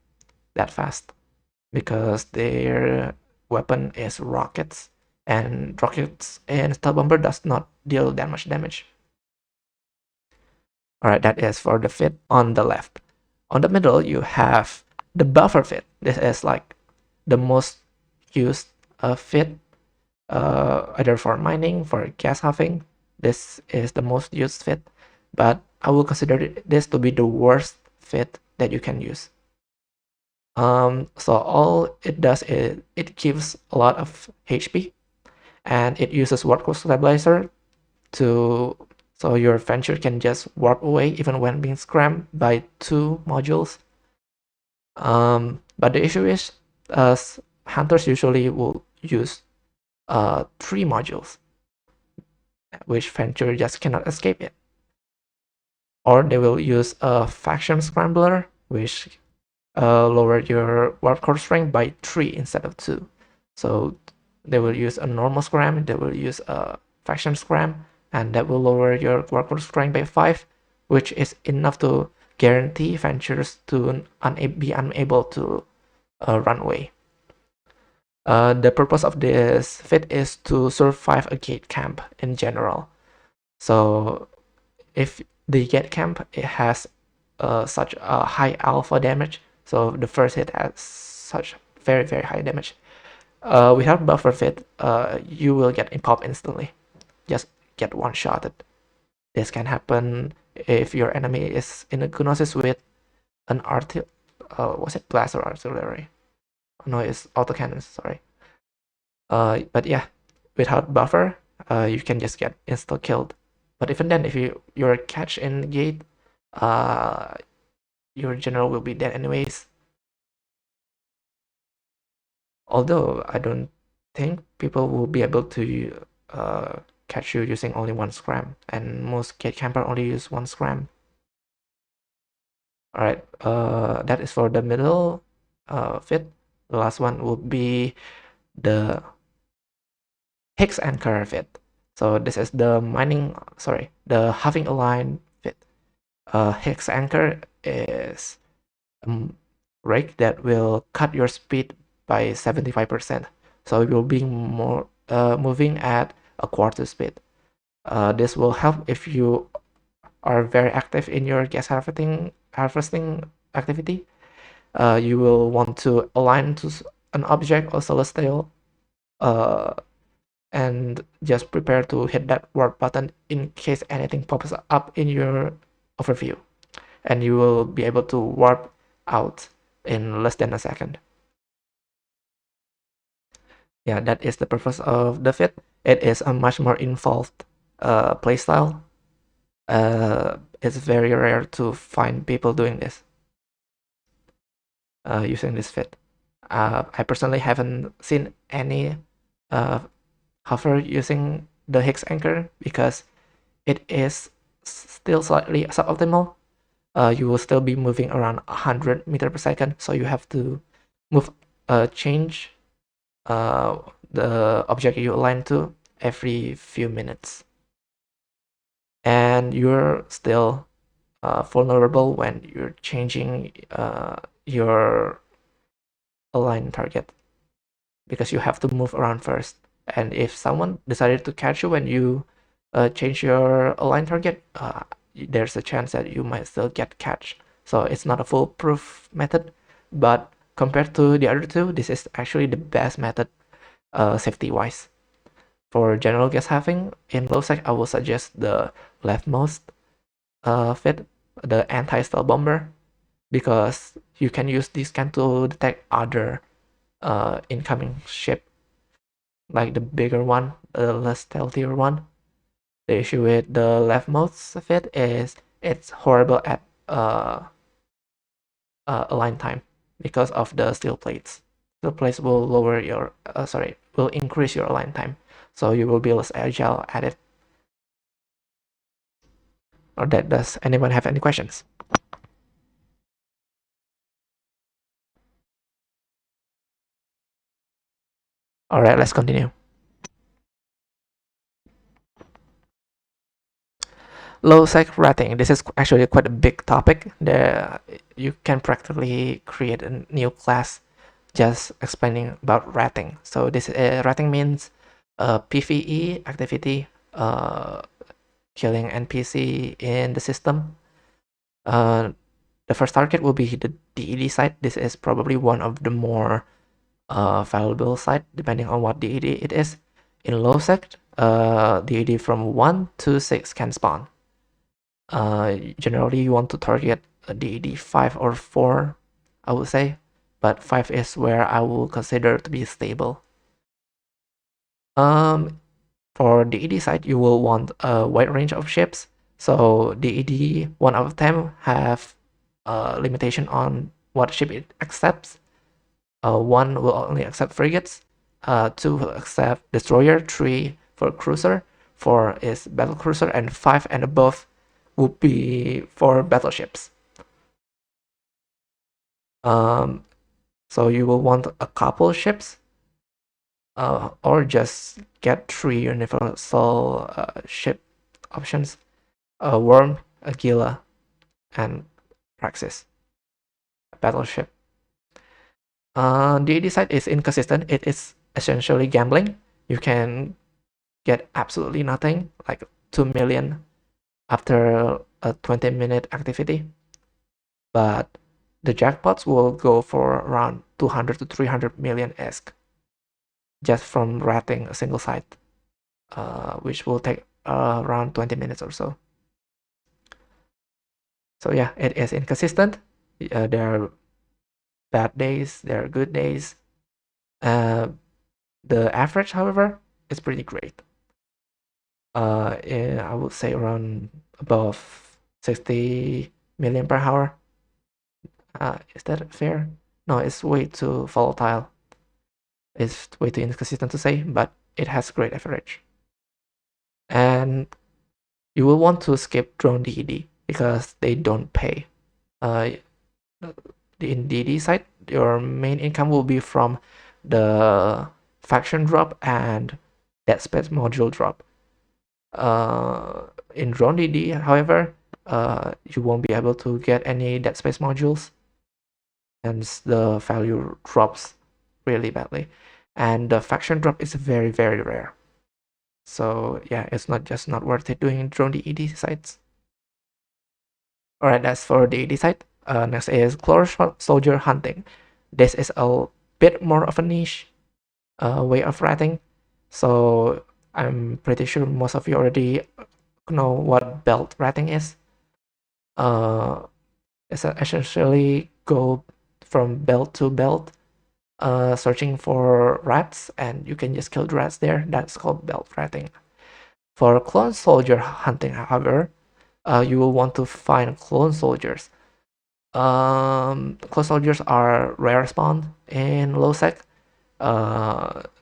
that fast because their weapon is rockets, and rockets and stealth bomber does not deal that much damage. Alright, that is for the fit on the left. On the middle, you have the buffer fit. This is like the most used fit, either for mining, for gas huffing. This is the most used fit, but I will consider this to be the worst fit that you can use. So all it does is it gives a lot of HP, and it uses warp core stabilizer so your venture can just warp away even when being scrammed by 2 modules. But the issue is, hunters usually will use 3 modules, which venture just cannot escape it. Or they will use a faction scrambler, which lower your warp core strength by 3 instead of 2. So they will use a normal scram, they will use a faction scram, and that will lower your warp core strength by 5, which is enough to guarantee ventures to be unable to run away. The purpose of this fit is to survive a gate camp in general. So if the gate camp it has such a high alpha damage, so the first hit has such very high damage. Without buffer fit, you will get impop instantly. Just get one-shotted. This can happen if your enemy is in a Gnosis with an was it blast or artillery? No, it's autocannon, sorry. But yeah, without buffer, you can just get insta killed. But even then, if you're catch in gate, your general will be dead anyways. Although I don't think people will be able to catch you using only one scram, and most gate camper only use one scram. All right, that is for the middle fit. The last one will be the Higgs anchor fit. So this is the the huffing align fit. Higgs anchor is a rig that will cut your speed by 75%. So you will be moving at a quarter speed. This will help if you are very active in your gas harvesting activity. You will want to align to an object or celestial, and just prepare to hit that warp button in case anything pops up in your overview, and you will be able to warp out in less than a second. Yeah, that is the purpose of the fit. It is a much more involved playstyle. It's very rare to find people doing this, using this fit. I personally haven't seen any hover using the Higgs anchor because it is still slightly suboptimal. You will still be moving around 100 meters per second, so you have to change the object you align to every few minutes. And you're still vulnerable when you're changing your align target, because you have to move around first. And if someone decided to catch you when you change your align target, there's a chance that you might still get catch. So it's not a foolproof method, but compared to the other two, this is actually the best method safety-wise. For general gas halving in low sec, I will suggest the leftmost fit, the anti-stealth bomber, because you can use this scan to detect other incoming ship, like the bigger one, the less stealthier one. The issue with the leftmost fit is it's horrible at align time because of the steel plates. Steel plates will will increase your align time, so you will be less agile at it. Or that does anyone have any questions? All right, let's continue. Low sec rating. This is actually quite a big topic. You can practically create a new class just explaining about rating. So this rating means PvE activity, killing NPC in the system. The first target will be the DED site. This is probably one of the more valuable site depending on what DED it is. In low sec, DED from 1 to 6 can spawn. Generally you want to target a DED 5 or 4, I would say, but 5 is where I will consider to be stable. For DED side, you will want a wide range of ships. So DED 1 out of 10 have a limitation on what ship it accepts. 1 will only accept frigates, 2 will accept destroyer, 3 for cruiser, 4 is battle cruiser, and 5 and above would be for battleships. So you will want a couple ships, or just get 3 universal ship options: a Worm, a Gila, and Praxis, a battleship. The AD side is inconsistent. It is essentially gambling. You can get absolutely nothing, like 2 million after a 20-minute activity, but the jackpots will go for around 200 to 300 million ESC just from rating a single site, which will take around 20 minutes or so. So yeah, it is inconsistent. There are bad days, there are good days. The average, however, is pretty great. I would say around above 60 million per hour. Is that fair? No, it's way too volatile. It's way too inconsistent to say, but it has great average. And you will want to skip drone DED because they don't pay. In DD side, your main income will be from the faction drop and dead space module drop. In drone DD, however, you won't be able to get any dead space modules, hence the value drops really badly. And the faction drop is very, very rare. So yeah, it's not worth it doing drone DED sites. Alright, that's for the side. Next is close soldier hunting. This is a bit more of a niche way of writing. So I'm pretty sure most of you already know what belt writing is. It's essentially go from belt to belt, searching for rats, and you can just kill the rats there. That's called belt writing. For clone soldier hunting, however, you will want to find clone soldiers. Clone soldiers are rare spawn in low sec.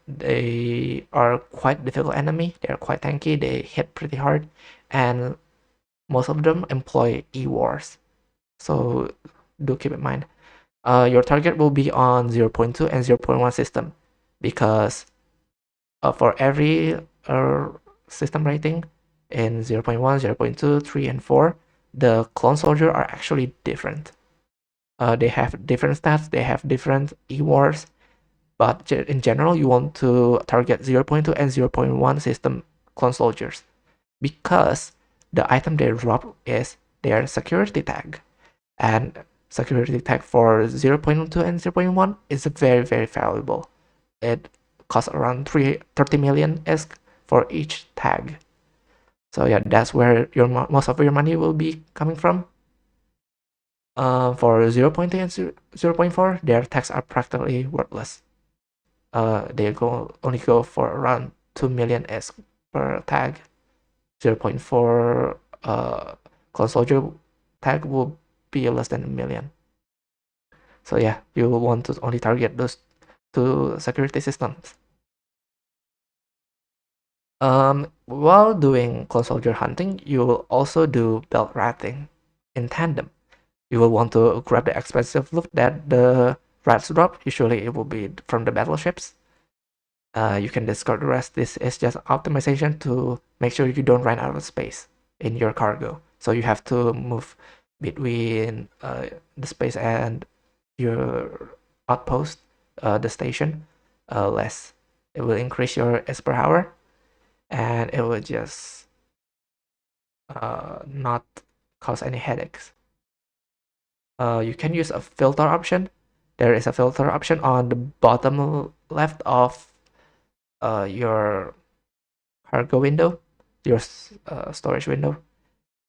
They are quite difficult enemy. They are quite tanky. They hit pretty hard, and most of them employ E-wars. So do keep in mind. Your target will be on 0.2 and 0.1 system, because for every system rating in 0.1, 0.2, 3, and 4, the clone soldier are actually different. They have different stats, they have different E-wars, but in general, you want to target 0.2 and 0.1 system clone soldiers, because the item they drop is their security tag, and security tag for 0.2 and 0.1 is very, very valuable. It costs around 30 million ESC for each tag. So yeah, that's where most of your money will be coming from. For 0.2 and 0.4, their tags are practically worthless. They only go for around 2 million ESC per tag. 0.4 clone soldier tag will be less than a million. So yeah, you will want to only target those two security systems. While doing clone soldier hunting, you will also do belt ratting in tandem. You will want to grab the expensive loot that the rats drop. Usually it will be from the battleships. You can discard the rest. This is just optimization to make sure you don't run out of space in your cargo. So you have to move between the space and your outpost, the station, less. It will increase your S per hour, and it will just not cause any headaches. You can use a filter option. There is a filter option on the bottom left of your cargo window, your storage window.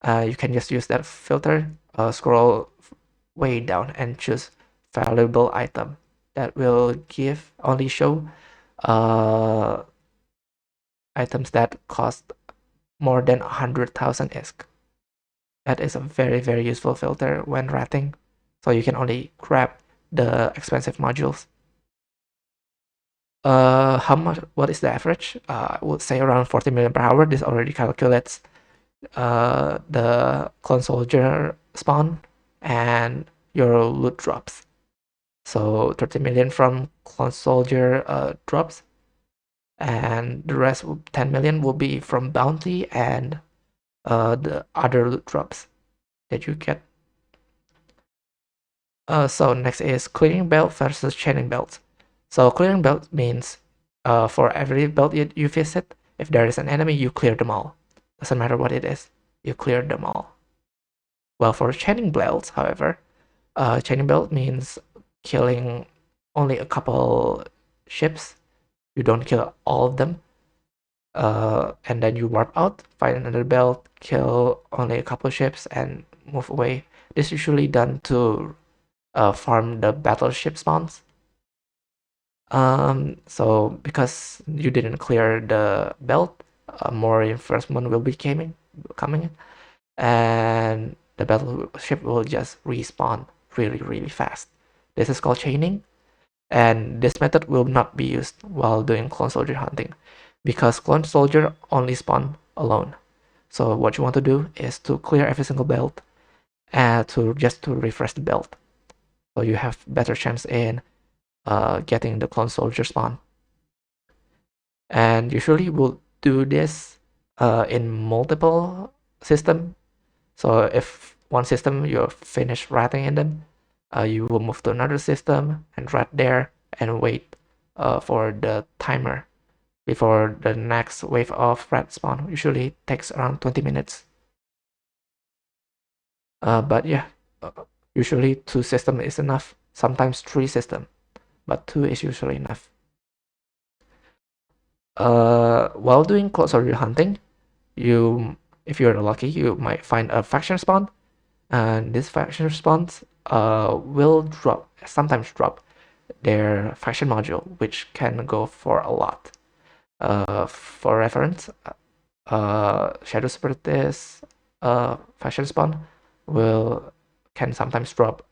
You can just use that filter, scroll way down and choose valuable item. That will only show items that cost more than 100,000 ESC. That is a very, very useful filter when ratting, so you can only grab the expensive modules. How much? What is the average? I would say around 40 million per hour. This already calculates the clone soldier spawn and your loot drops. So 30 million from clone soldier drops, and the rest 10 million will be from bounty and the other loot drops that you get. So next is clearing belt versus chaining belt. So clearing belt means for every belt you visit, if there is an enemy, you clear them all. Doesn't matter what it is, you clear them all. Well, for chaining belts, however, chaining belt means killing only a couple ships. You don't kill all of them. And then you warp out, find another belt, kill only a couple ships, and move away. This is usually done to farm the battleship spawns. So because you didn't clear the belt, more reinforcement will be coming, and the battleship will just respawn really fast. This is called chaining, and this method will not be used while doing clone soldier hunting, because clone soldier only spawn alone. So what you want to do is to clear every single belt and to refresh the belt, so you have better chance in getting the clone soldier spawn. And usually we'll do this in multiple system. So if one system you're finished ratting in them, you will move to another system and rat there and wait for the timer before the next wave of rat spawn. Usually takes around 20 minutes. But yeah, usually 2 system is enough. Sometimes 3 system, but 2 is usually enough. While doing close order hunting, if you're lucky, you might find a faction spawn, and this faction spawns will sometimes drop their faction module, which can go for a lot. For reference, Shadow Separatist faction spawn can sometimes drop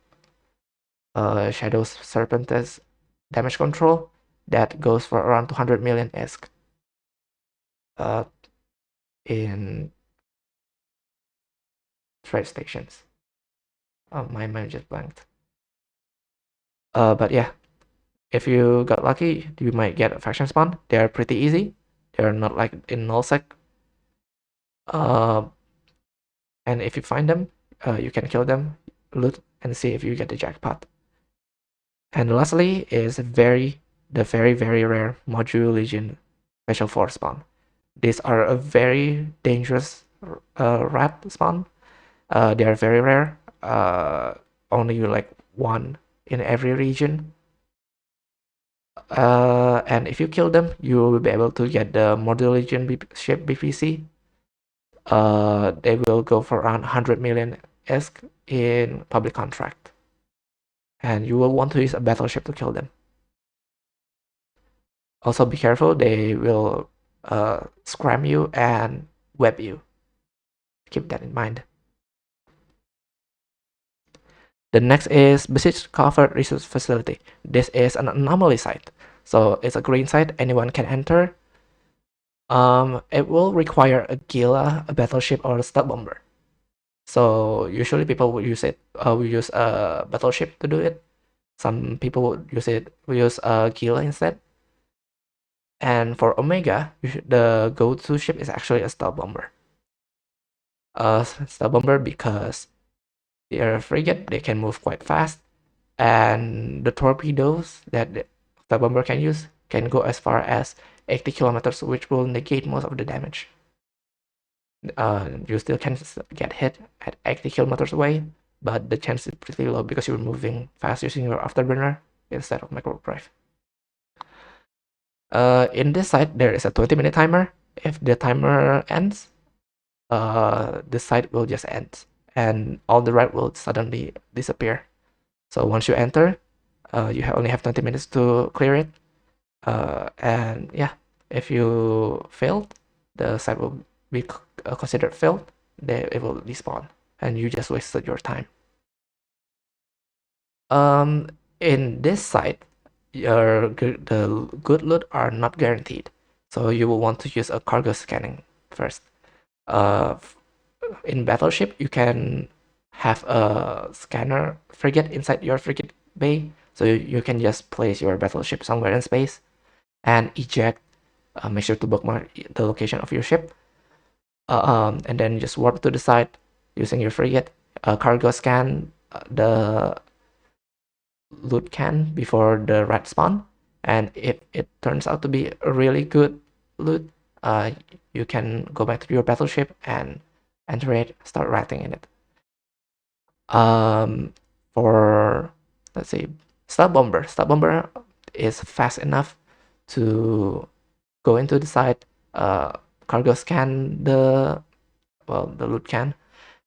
Shadow Serpentist damage control that goes for around 200 million ESC. In trade stations. Oh, my mind just blanked. But yeah, if you got lucky, you might get a faction spawn. They're pretty easy. They're not like in nullsec. And if you find them, you can kill them, loot, and see if you get the jackpot. And lastly is the very rare Module Legion Special Force spawn. These are a very dangerous rat spawn. They are very rare. Only like 1 in every region. And if you kill them, you will be able to get the Model Legion ship BPC. They will go for around 100 million ESC in public contract. And you will want to use a battleship to kill them. Also be careful, they will scram you and web you. Keep that in mind. The next is Besieged Covered Resource Facility. This is an anomaly site. So it's a green site, anyone can enter. It will require a Gila, a battleship, or a stealth bomber. So usually people will use a battleship to do it. Some people will use a Gila instead. And for Omega, the go-to ship is actually a stealth bomber. Stealth bomber because they're a frigate, they can move quite fast, and the torpedoes that the stealth bomber can use can go as far as 80 kilometers, which will negate most of the damage. You still can get hit at 80 kilometers away, but the chance is pretty low because you're moving fast using your afterburner instead of microdrive. In this site, there is a 20-minute timer. If the timer ends, the site will just end, and all the rat will suddenly disappear. So once you enter, you only have 20 minutes to clear it. And yeah, if you failed, the site will be considered failed. It will despawn, and you just wasted your time. In this site, the good loot are not guaranteed, so you will want to use a cargo scanning first. In battleship, you can have a scanner frigate inside your frigate bay, so you can just place your battleship somewhere in space and eject. Make sure to bookmark the location of your ship, and then just warp to the site using your frigate. Cargo scan the loot can before the rat spawn, and if it turns out to be a really good loot, you can go back to your battleship and enter it, start ratting in it. For let's see, stealth bomber is fast enough to go into the site, cargo scan the loot can,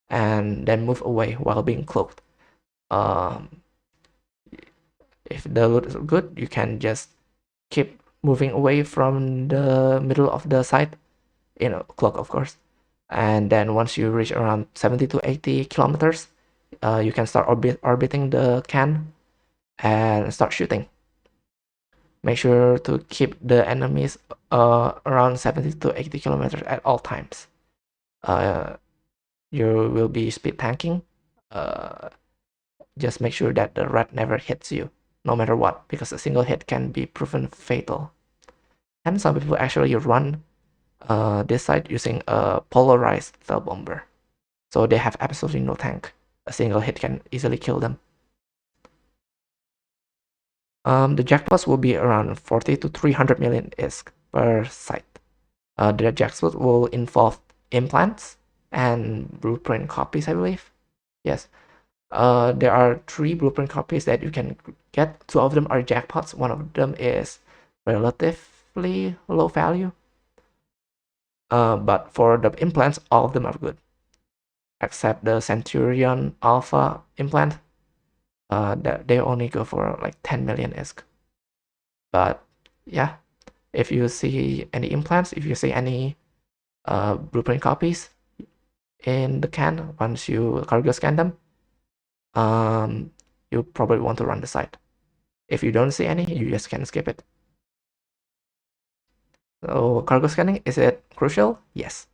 and then move away while being cloaked. If the loot is good, you can just keep moving away from the middle of the site, clock of course. And then once you reach around 70 to 80 kilometers, you can start orbiting the can and start shooting. Make sure to keep the enemies around 70 to 80 kilometers at all times. You will be speed tanking. Just make sure that the rat never hits you, no matter what, because a single hit can be proven fatal. And some people actually run this site using a polarized stealth bomber. So they have absolutely no tank. A single hit can easily kill them. The jackpots will be around 40 to 300 million ISK per site. The jackpot will involve implants and blueprint copies, I believe. Yes. There are 3 blueprint copies that you can get. 2 of them are jackpots. One of them is relatively low value. But for the implants, all of them are good, except the Centurion Alpha implant. That they only go for like 10 million ISK. But yeah, if you see any implants, if you see any blueprint copies in the can, once you cargo scan them, you probably want to run the site. If you don't see any, you just can skip it. So cargo scanning, is it crucial? Yes.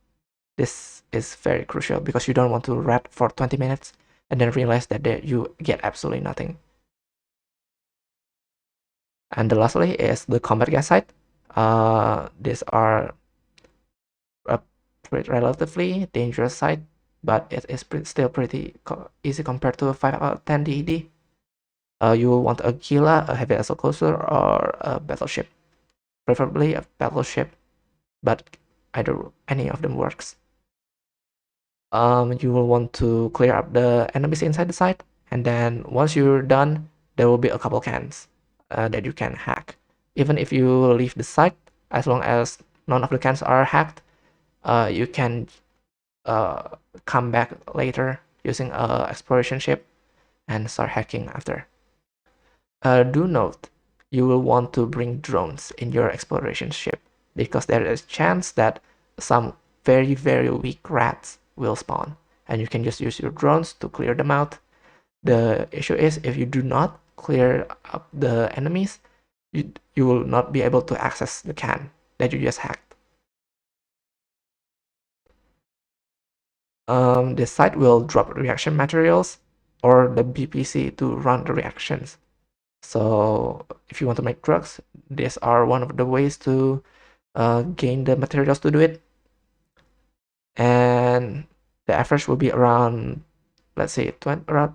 This is very crucial because you don't want to rat for 20 minutes and then realize that you get absolutely nothing. And lastly is the combat gas site. These are a relatively dangerous site, but it is still pretty easy compared to a 5 out of 10 DED. You will want a Gila, a heavy assault cruiser, or a battleship. Preferably a battleship, but any of them works. You will want to clear up the enemies inside the site, and then once you're done, there will be a couple cans that you can hack. Even if you leave the site, as long as none of the cans are hacked, you can come back later using a exploration ship and start hacking after. Do note, you will want to bring drones in your exploration ship because there is a chance that some very, very weak rats will spawn, and you can just use your drones to clear them out. The issue is if you do not clear up the enemies, you will not be able to access the can that you just hacked. The site will drop reaction materials or the BPC to run the reactions. So if you want to make drugs, these are one of the ways to gain the materials to do it. And the average will be around, let's say, around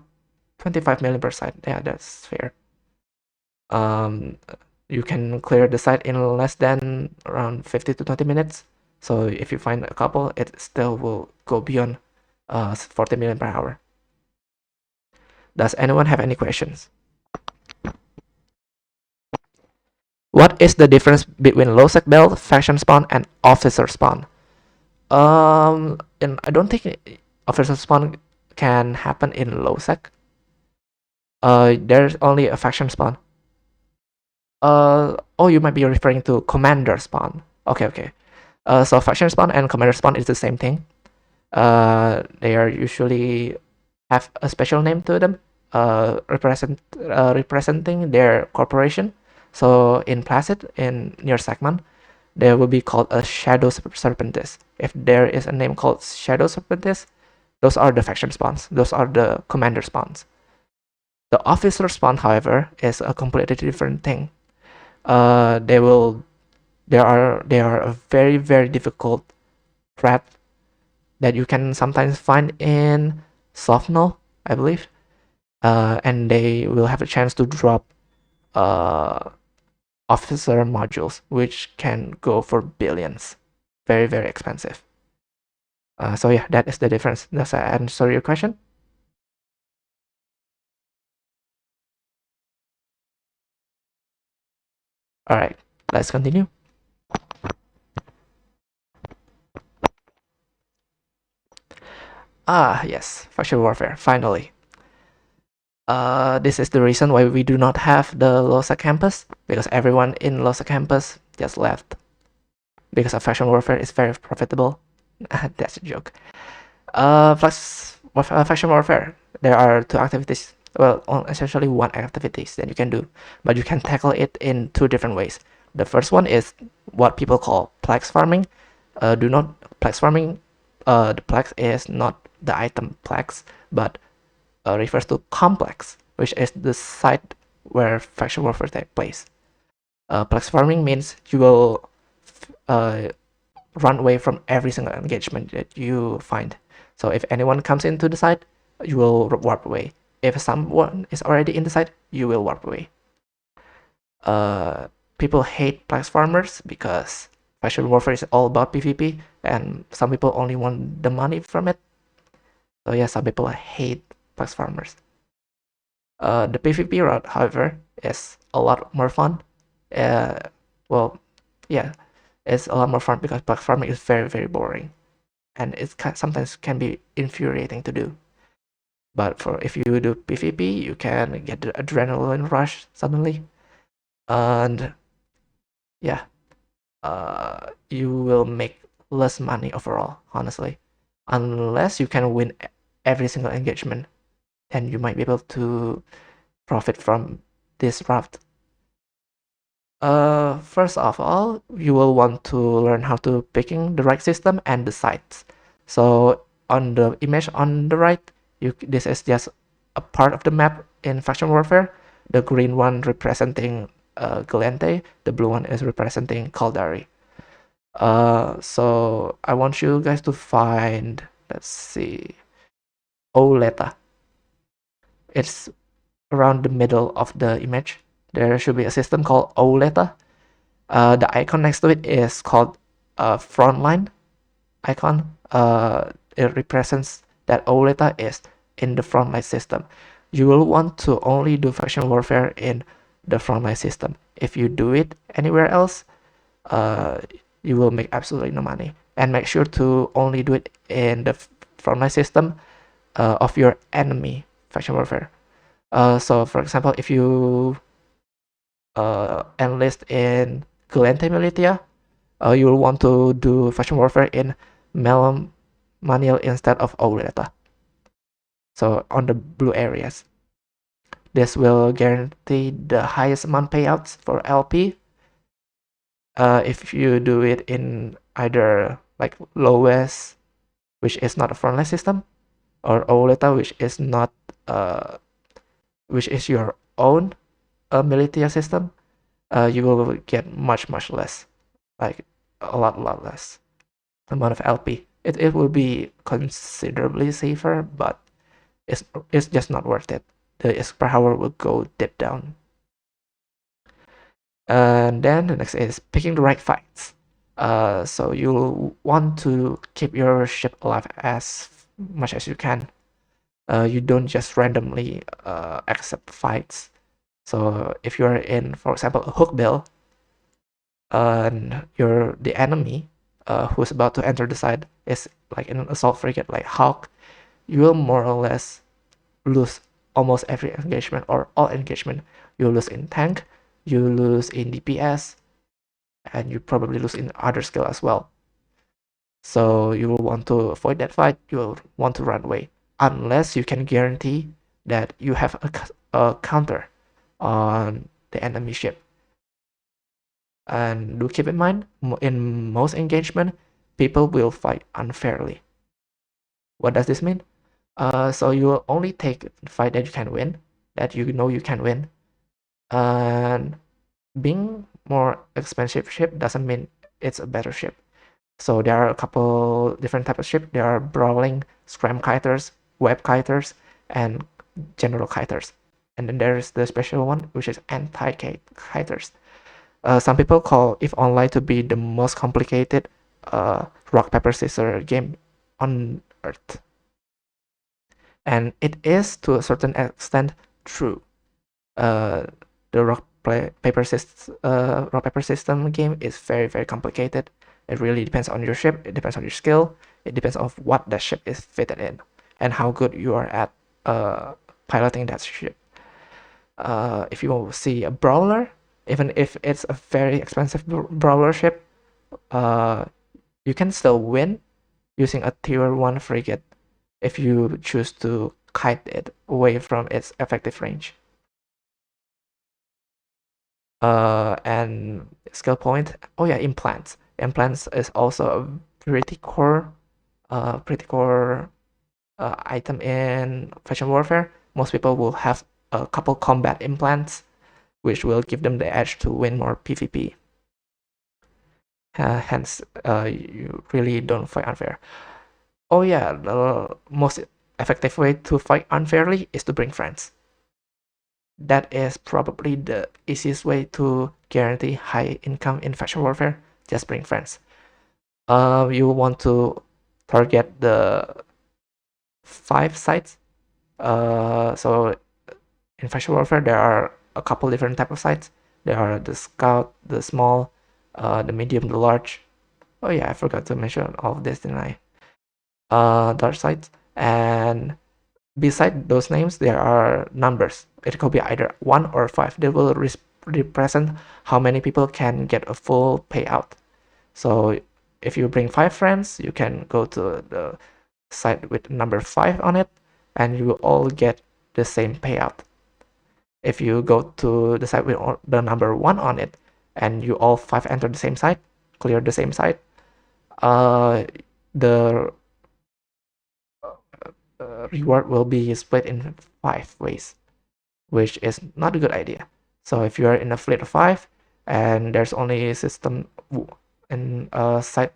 25 million per site. Yeah, that's fair. You can clear the site in less than around 50 to 20 minutes. So if you find a couple, it still will go beyond 40 million per hour. Does anyone have any questions? What is the difference between low sec build, faction spawn, and officer spawn? And I don't think officer spawn can happen in low sec. There's only a faction spawn. Oh, you might be referring to commander spawn. Okay. So faction spawn and commander spawn is the same thing. They are usually have a special name to them, representing their corporation. So in Placid, in near Segment, there will be called a Shadow Serpentis. If there is a name called Shadow Serpentis, those are the faction spawns. Those are the commander spawns. The officer spawn, however, is a completely different thing. They are a very, very difficult threat that you can sometimes find in soft null, I believe. And they will have a chance to drop officer modules, which can go for billions. Very, very expensive. So yeah, that is the difference. Does that answer your question? All right, let's continue. Yes, faction warfare, finally. This is the reason why we do not have the Losa campus, because everyone in Losa campus just left. Because of faction warfare is very profitable. That's a joke. Faction warfare. There are two activities. Well, essentially one activities that you can do, but you can tackle it in two different ways. The first one is what people call plex farming. Do not plex farming. The plex is not the item plex, but refers to complex, which is the site where faction warfare takes place. Plex farming means you will run away from every single engagement that you find. So if anyone comes into the site, you will warp away. If someone is already in the site, you will warp away. People hate plex farmers because faction warfare is all about PvP, and some people only want the money from it. So yeah, some people hate plex farmers. The PvP route, however, is a lot more fun. Well, yeah, it's a lot more fun because plex farming is very, very boring, and it sometimes can be infuriating to do. But if you do PvP, you can get the adrenaline rush suddenly, and yeah, you will make less money overall, honestly, unless you can win every single engagement, and you might be able to profit from this route. First of all, you will want to learn how to picking the right system and the sites. So on the image on the right, this is just a part of the map in faction warfare. The green one representing Galente, the blue one is representing Caldari. So I want you guys to find, let's see, Oleta. It's around the middle of the image. There should be a system called Oleta. The icon next to it is called frontline icon. It represents that Oleta is in the frontline system. You will want to only do faction warfare in the frontline system. If you do it anywhere else, you will make absolutely no money. And make sure to only do it in the frontline system of your enemy faction warfare. So for example, if you enlist in Galente Militia, you will want to do faction warfare in Melon Maniel instead of Oleta. So on the blue areas. This will guarantee the highest amount payouts for LP. If you do it in either like lowest, which is not a frontline system, or Oleta, which is not which is your own militia system, you will get much less, like a lot less amount of LP. It will be considerably safer, but it's just not worth it. The per hour will go deep down. And then the next is picking the right fights. So you'll want to keep your ship alive as much as you can. You don't just randomly accept fights. So if you're in, for example, a hook bill, and you're the enemy who's about to enter the side is like in an assault frigate like Hawk, you will more or less lose almost every engagement or all engagement. You lose in tank, you lose in DPS, and you probably lose in other skill as well. So you will want to avoid that fight. You will want to run away unless you can guarantee that you have a counter on the enemy ship. And do keep in mind, in most engagement, people will fight unfairly. What does this mean? So you will only take the fight that you can win, that you know you can win. And being more expensive ship doesn't mean it's a better ship. So there are a couple different types of ship. There are brawling, scram kiters, web kiters, and general kiters. And then there's the special one, which is anti-kiters. Some people call EVE Online to be the most complicated rock paper scissors game on Earth, and it is to a certain extent true. The rock paper system game is very complicated. It really depends on your ship. It depends on your skill. It depends on what that ship is fitted in and how good you are at piloting that ship. If you see a brawler, even if it's a very expensive brawler ship, you can still win using a tier 1 frigate if you choose to kite it away from its effective range. And skill point, oh yeah, implants. Implants is also a pretty core item in faction warfare. Most people will have a couple combat implants, which will give them the edge to win more PvP. Hence, you really don't fight unfair. Oh yeah, the most effective way to fight unfairly is to bring friends. That is probably the easiest way to guarantee high income in faction warfare. Just bring friends. You want to target the 5 sites. So in faction warfare, there are a couple different type of sites. There are the scout, the small, the medium, the large. Oh yeah, I forgot to mention all of this, didn't I? Dark sites. And beside those names, there are numbers. It could be either 1 or 5. They will represent how many people can get a full payout. So if you bring 5 friends, you can go to the site with number 5 on it, and you will all get the same payout. If you go to the site with the number 1 on it, and you all 5 enter the same site, clear the same site, the reward will be split in 5 ways, which is not a good idea. So if you are in a fleet of 5 and there's only a system in a site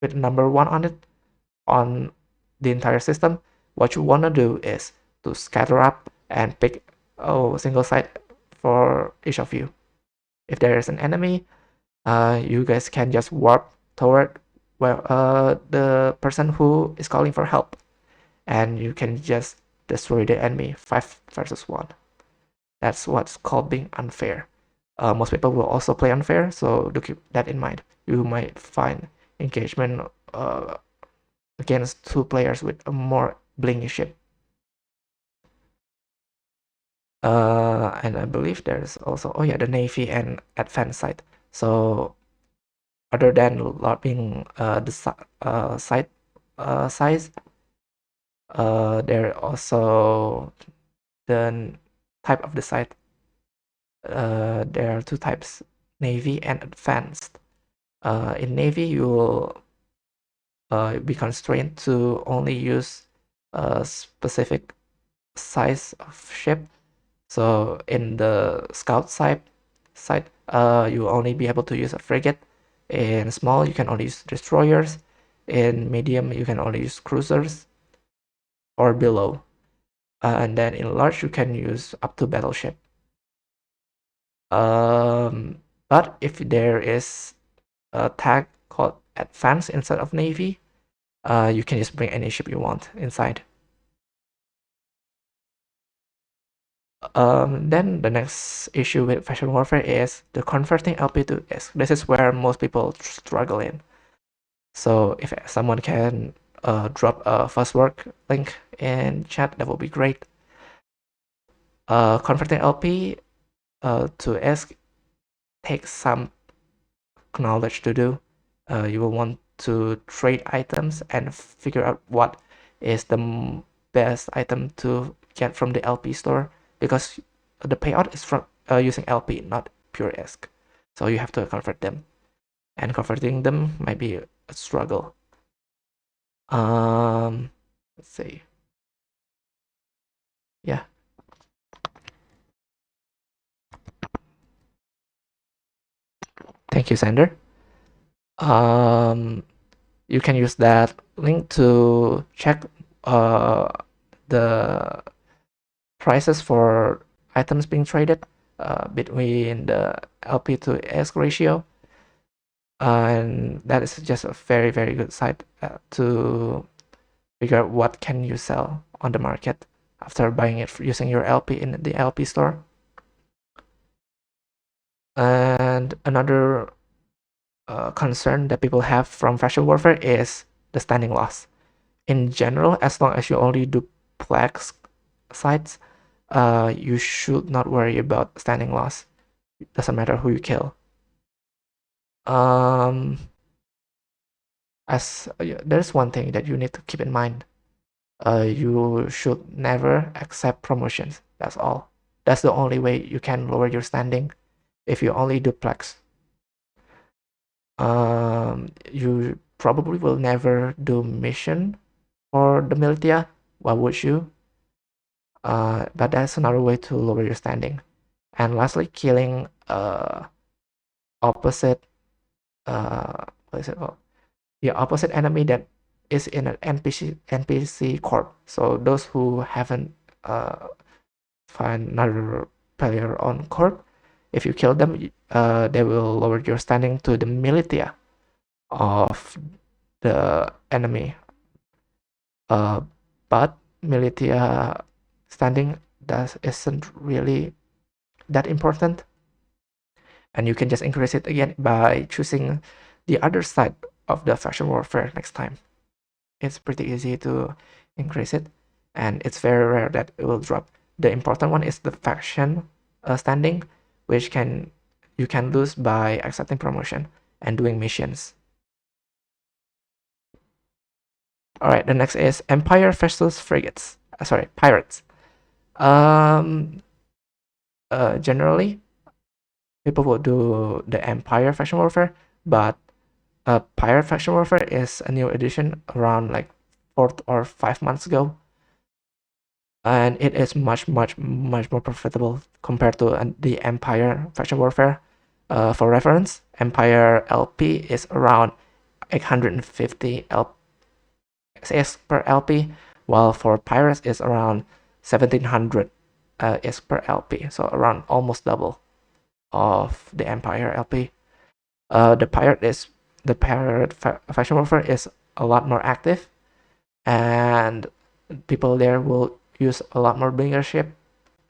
with number 1 on it on the entire system, what you want to do is to scatter up and pick a single site for each of you. If there is an enemy, you guys can just warp toward the person who is calling for help, and you can just destroy the enemy 5 versus 1. That's what's called being unfair. Most people will also play unfair, so do keep that in mind. You might find engagement against 2 players with a more blingy ship. And I believe there's also, oh yeah, the Navy and advanced site. So other than LARPing the site size, there are also the type of the site. There are 2 types, Navy and advanced. In Navy, you will be constrained to only use a specific size of ship. So in the scout site, you will only be able to use a frigate. In small, you can only use destroyers. In medium, you can only use cruisers or below. And then in large, you can use up to battleship. But if there is a tag called advanced instead of Navy, you can just bring any ship you want inside. Then the next issue with faction warfare is the converting LP to ISK. This is where most people struggle in. So if someone can drop a fast work link in chat, that would be great. Converting LP to ISK takes some knowledge to do. You will want to trade items and figure out what is the best item to get from the LP store, because the payout is from using LP, not pure ISK. So you have to convert them, and converting them might be a struggle. Let's see. Yeah. Thank you, Sander. You can use that link to check the prices for items being traded between the LP to ISK ratio. And that is just a very, very good site to figure out what can you sell on the market after buying it using your LP in the LP store. And another concern that people have from faction warfare is the standing loss. In general, as long as you only do plagues sides, you should not worry about standing loss. It doesn't matter who you kill. There's one thing that you need to keep in mind. You should never accept promotions. That's all. That's the only way you can lower your standing. If you only do plex, you probably will never do mission for the militia. Why would you? But that's another way to lower your standing. And lastly, killing opposite what is it called? The opposite enemy that is in an NPC corp. So those who haven't find another player on corp, if you kill them, they will lower your standing to the militia of the enemy. But militia standing isn't really that important, and you can just increase it again by choosing the other side of the faction warfare next time. It's pretty easy to increase it, and it's very rare that it will drop. The important one is the faction standing, which you can lose by accepting promotion and doing missions. All right, the next is Empire versus frigates. Pirates. Generally, people will do the Empire faction warfare, but Pirate faction warfare is a new edition around like 4 or 5 months ago, and it is much more profitable compared to the Empire faction warfare. For reference, Empire LP is around 850 XS per LP, while for Pirates is around 1700 X per LP, so around almost double of the Empire LP. The Pirate faction warfare is a lot more active, and people there will use a lot more bigger ship,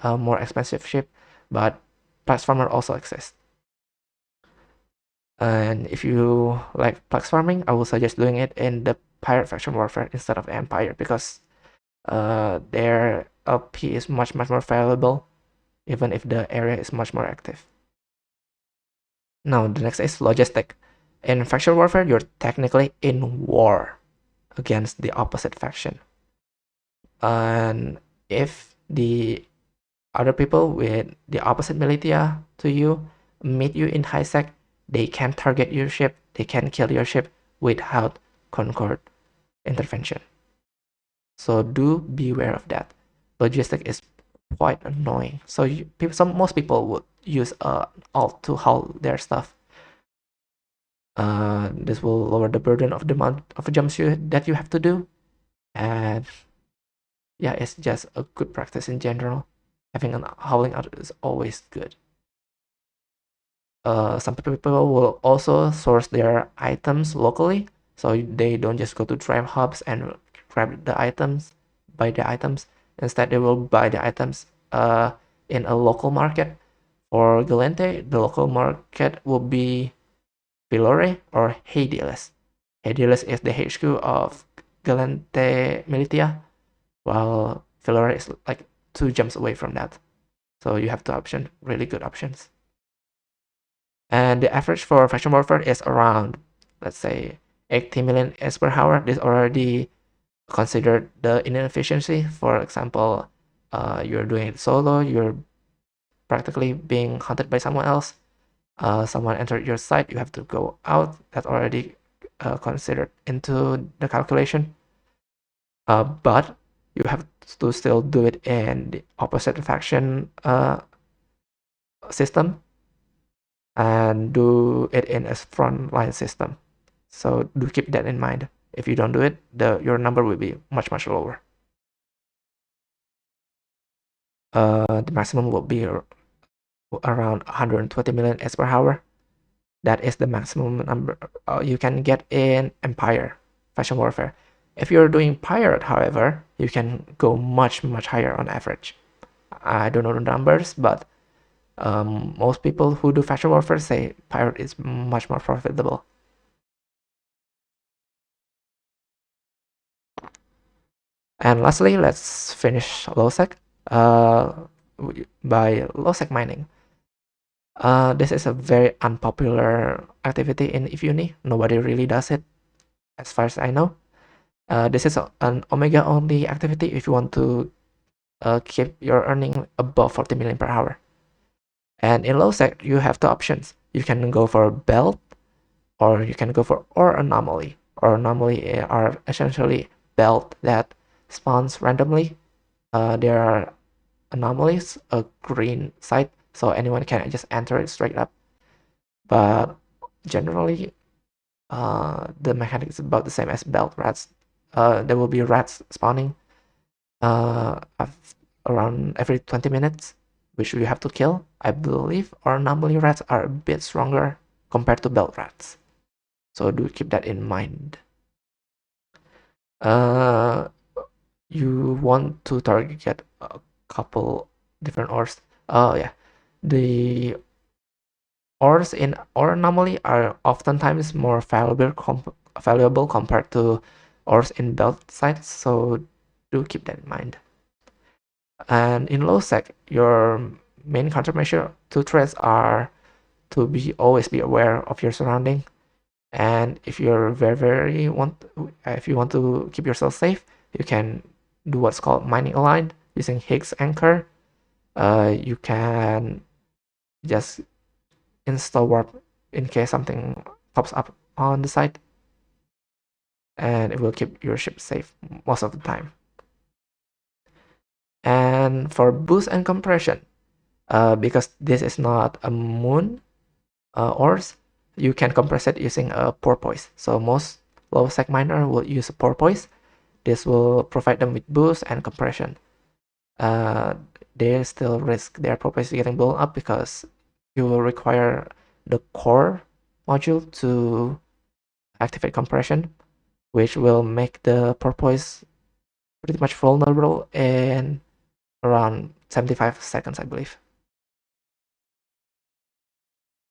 more expensive ship, but Plex Farmer also exists. And if you like Plex farming, I would suggest doing it in the Pirate faction warfare instead of Empire, because their LP is much more valuable, even if the area is much more active. Now the next is logistic. In faction warfare, you're technically in war against the opposite faction. And if the other people with the opposite militia to you meet you in high sec, they can target your ship, they can kill your ship without Concord intervention. So do beware of that. Logistic is quite annoying. So most people would use alt to haul their stuff. This will lower the burden of the amount of jumps that you have to do, and yeah, it's just a good practice in general. Having an hauling out is always good. Some people will also source their items locally, so they don't just go to drive hubs and grab the items, buy the items. Instead, they will buy the items in a local market. For Galente, the local market will be Pilore or Heidiles. Heidiles is the HQ of Galente Militia, while Pilore is like 2 jumps away from that. So you have 2 options, really good options. And the average for faction warfare is around, let's say, 80 million S per hour. This already considered the inefficiency. For example, you're doing it solo, you're practically being hunted by someone else. Someone entered your site, you have to go out. That's already considered into the calculation. But you have to still do it in the opposite faction system, and do it in a frontline system. So do keep that in mind. If you don't do it, your number will be much lower. The maximum will be around 120 million S per hour. That is the maximum number you can get in Empire faction warfare. If you're doing Pirate, however, you can go much higher on average. I don't know the numbers, but most people who do faction warfare say Pirate is much more profitable. And lastly, let's finish low sec. by low-sec mining. This is a very unpopular activity in Ifuni. Nobody really does it, as far as I know. This is an omega-only activity if you want to keep your earning above 40 million per hour. And in low-sec, you have two options. You can go for belt, or you can go for ore anomaly. Or anomaly are essentially belt that spawns randomly. There are anomalies, a green site, so anyone can just enter it straight up. But generally, the mechanic is about the same as belt rats. There will be rats spawning around every 20 minutes, which you have to kill, I believe. Or anomaly rats are a bit stronger compared to belt rats. So do keep that in mind. You want to target a couple different ores. Yeah, the ores in ore anomaly are oftentimes more valuable compared to ores in belt sites, so do keep that in mind. And in low sec, your main countermeasure to threats are to always be aware of your surrounding. And if you're if you want to keep yourself safe, you can do what's called mining aligned using Higgs anchor. You can just install warp in case something pops up on the site, and it will keep your ship safe most of the time. And for boost and compression, because this is not a moon ores, you can compress it using a porpoise. So most low sec miner will use a porpoise. This will provide them with boost and compression. They still risk their porpoise getting blown up because you will require the core module to activate compression, which will make the porpoise pretty much vulnerable in around 75 seconds, I believe.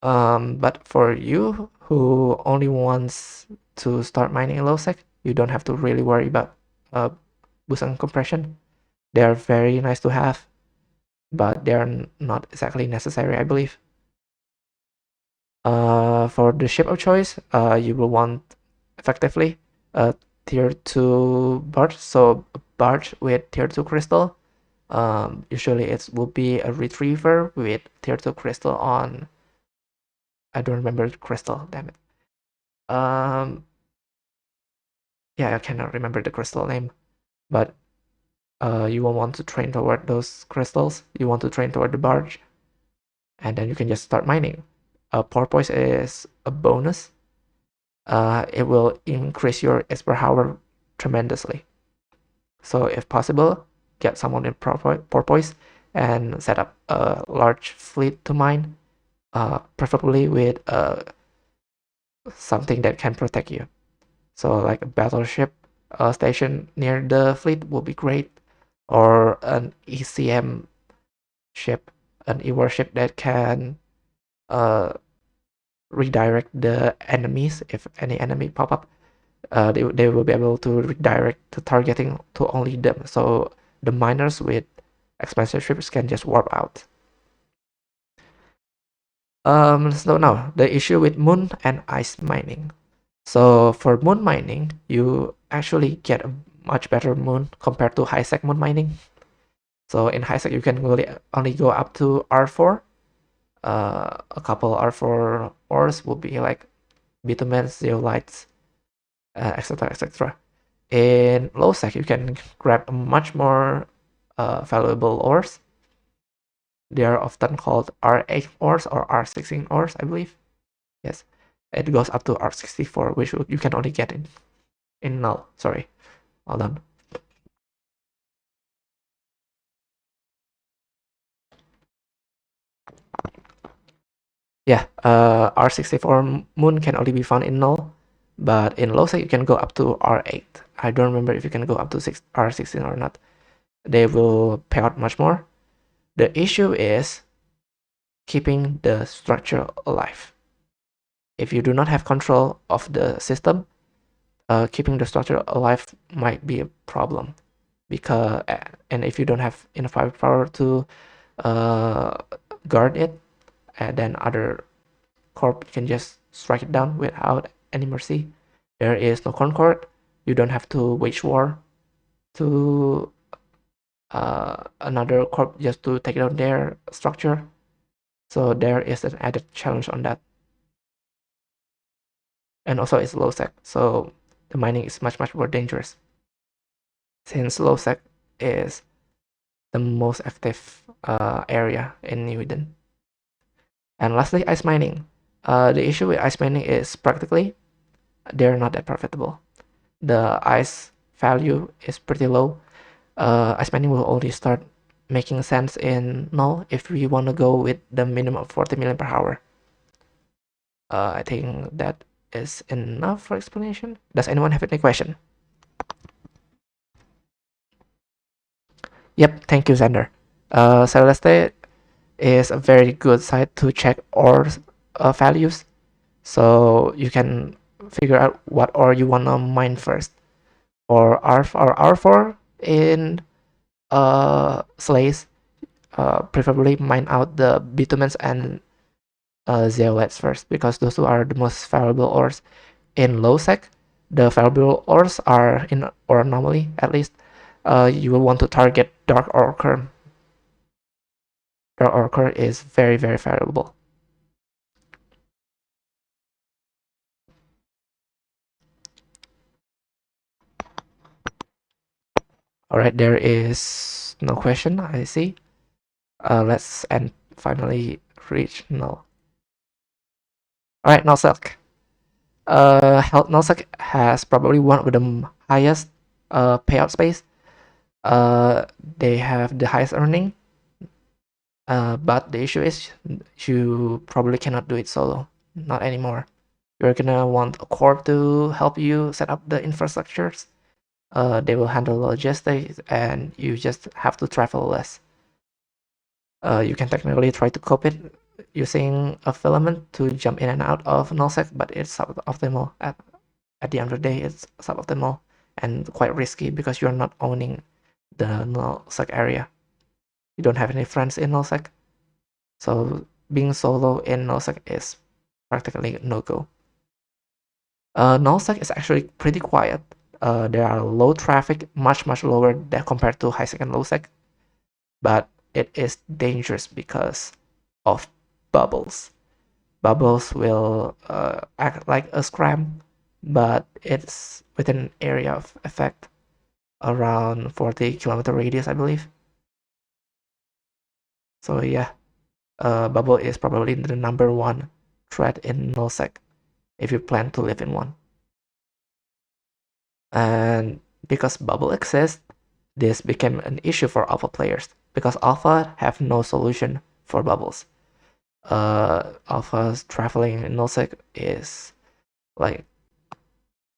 But for you who only wants to start mining in low sec, you don't have to really worry about boost and compression. They are very nice to have, but they are not exactly necessary, I believe. For the ship of choice, you will want effectively a tier 2 barge. So a barge with tier 2 crystal. Usually it will be a retriever with tier 2 crystal on. I don't remember the crystal, damn it. Yeah, I cannot remember the crystal name, but you will want to train toward those crystals. You want to train toward the barge, and then you can just start mining. Porpoise is a bonus. It will increase your expert hour tremendously. So if possible, get someone in porpoise and set up a large fleet to mine, preferably with something that can protect you. So like a battleship station near the fleet will be great, or an ECM ship, an E-war ship that can redirect the enemies if any enemy pop up. They will be able to redirect the targeting to only them, so the miners with expensive ships can just warp out. So now the issue with moon and ice mining. So for moon mining, you actually get a much better moon compared to high sec moon mining. So in high sec, you can really only go up to R4. A couple R4 ores will be like bitumen, zeolites, etc., etc. In low sec, you can grab much more valuable ores. They are often called R8 ores or R16 ores, I believe. Yes, it goes up to R64, which you can only get in null. Sorry, hold on. Yeah, R64 moon can only be found in null, but in low sec you can go up to R8. I don't remember if you can go up to R16 or not. They will pay out much more. The issue is keeping the structure alive. If you do not have control of the system, keeping the structure alive might be a problem. because and if you don't have enough firepower to guard it, and then other corp can just strike it down without any mercy. There is no concord. You don't have to wage war to another corp just to take down their structure. So there is an added challenge on that. And also it's low sec, so the mining is much more dangerous, since low sec is the most active area in New Eden. And lastly, ice mining. The issue with ice mining is practically they're not that profitable. The ice value is pretty low. Ice mining will only start making sense in null if we want to go with the minimum of 40 million per hour. I think that is enough for explanation. Does anyone have any question? Yep, thank you, Xander. Celeste is a very good site to check ore values, so you can figure out what ore you want to mine first. For R4 in slays, preferably mine out the bitumens and zeolites first, because those two are the most valuable ores. In low sec, the valuable ores are in ore anomaly, at least. You will want to target dark ochre. Dark ochre is very valuable. Alright, there is no question, I see. Let's and finally reach null. Alright, nullsec. Nullsec has probably one of the highest payout space. They have the highest earning, but the issue is you probably cannot do it solo, not anymore. You're gonna want a core to help you set up the infrastructures. They will handle logistics, and you just have to travel less. You can technically try to cope it using a filament to jump in and out of nullsec, but it's suboptimal. At the end of the day, it's suboptimal and quite risky because you're not owning the nullsec area. You don't have any friends in nullsec, so being solo in nullsec is practically no-go. Nullsec is actually pretty quiet. There are low traffic, much lower than compared to highsec and lowsec, but it is dangerous because of bubbles. Bubbles will act like a scram, but it's within an area of effect around 40-kilometer radius, I believe. So yeah, bubble is probably the number one threat in nullsec if you plan to live in one. And because bubble exists, this became an issue for alpha players, because alpha have no solution for bubbles. Alpha's traveling in nullsec is like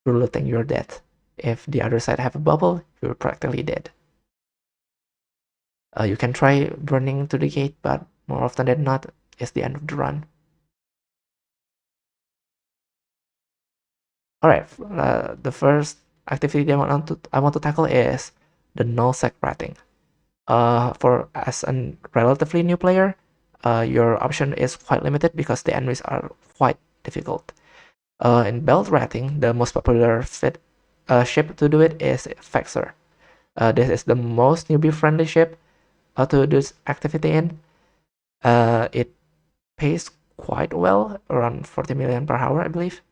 looting your death. If the other side have a bubble, you're practically dead. You can try running to the gate, but more often than not, it's the end of the run. Alright, the first activity I want to tackle is the nullsec ratting. As a relatively new player, your option is quite limited because the enemies are quite difficult. In belt ratting, the most popular ship to do it is Vexor. This is the most newbie-friendly ship to do this activity in. It pays quite well, around 40 million per hour, I believe.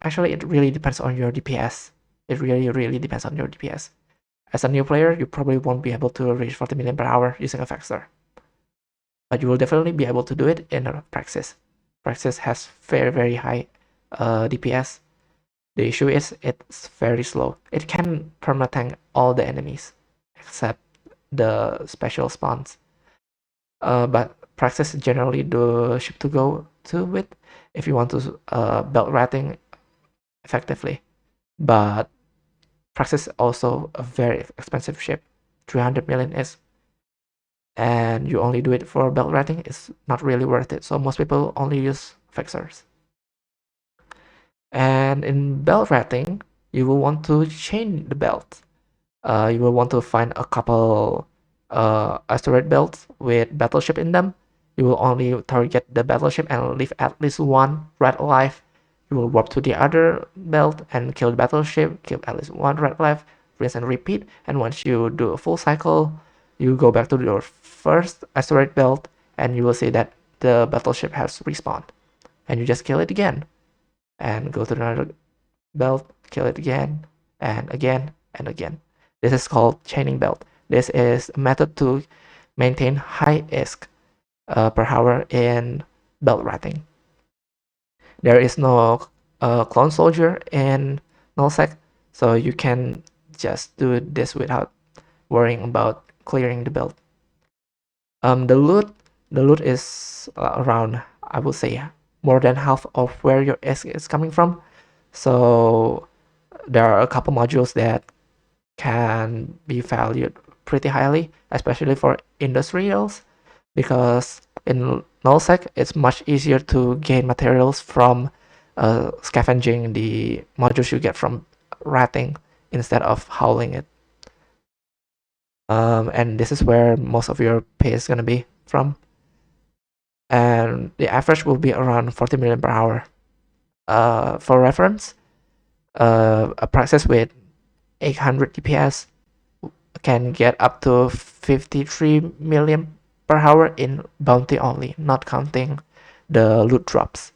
Actually, it really depends on your DPS. It really depends on your DPS. As a new player, you probably won't be able to reach 40 million per hour using a Vexor, but you will definitely be able to do it in a Praxis. Praxis has very high DPS. The issue is it's very slow. It can permatank all the enemies except the special spawns. But Praxis is generally the ship to go to with if you want to belt ratting effectively. But Praxis is also a very expensive ship. 300 million is, and you only do it for belt ratting, it's not really worth it. So most people only use Vexors. And in belt ratting, you will want to chain the belt. You will want to find a couple asteroid belts with battleship in them. You will only target the battleship and leave at least one red alive. You will warp to the other belt and kill the battleship, kill at least one red alive, rinse and repeat. And once you do a full cycle, you go back to your first asteroid belt and you will see that the battleship has respawned. And you just kill it again and go to another belt, kill it again and again and again. This is called chaining belt. This is a method to maintain high ISK per hour in belt ratting. There is no clone soldier in nullsec, so you can just do this without worrying about clearing the belt. The loot is around, I would say, more than half of where your ISK is coming from. So there are a couple modules that can be valued pretty highly, especially for industrials, because in nullsec it's much easier to gain materials from scavenging the modules you get from ratting instead of howling it. And this is where most of your pay is gonna be from. And the average will be around 40 million per hour. For reference, a process with 800 DPS can get up to 53 million per hour in bounty only, not counting the loot drops.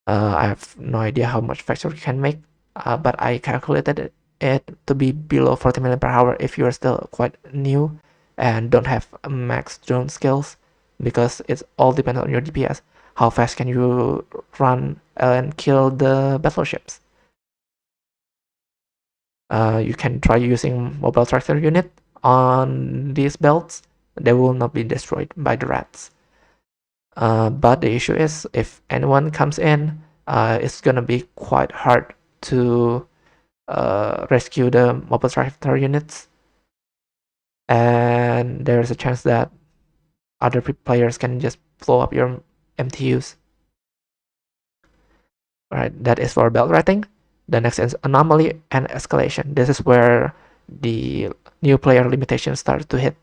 I have no idea how much factory can make, but I calculated it to be below 40 million per hour if you are still quite new and don't have max drone skills, because it's all depends on your DPS. How fast can you run and kill the battleships? You can try using mobile tractor unit on these belts. They will not be destroyed by the rats. But the issue is, if anyone comes in, it's gonna be quite hard to rescue the mobile tractor units, and there's a chance that other players can just blow up your MTUs. Alright, that is for belt rating. The next is anomaly and escalation. This is where the new player limitation starts to hit.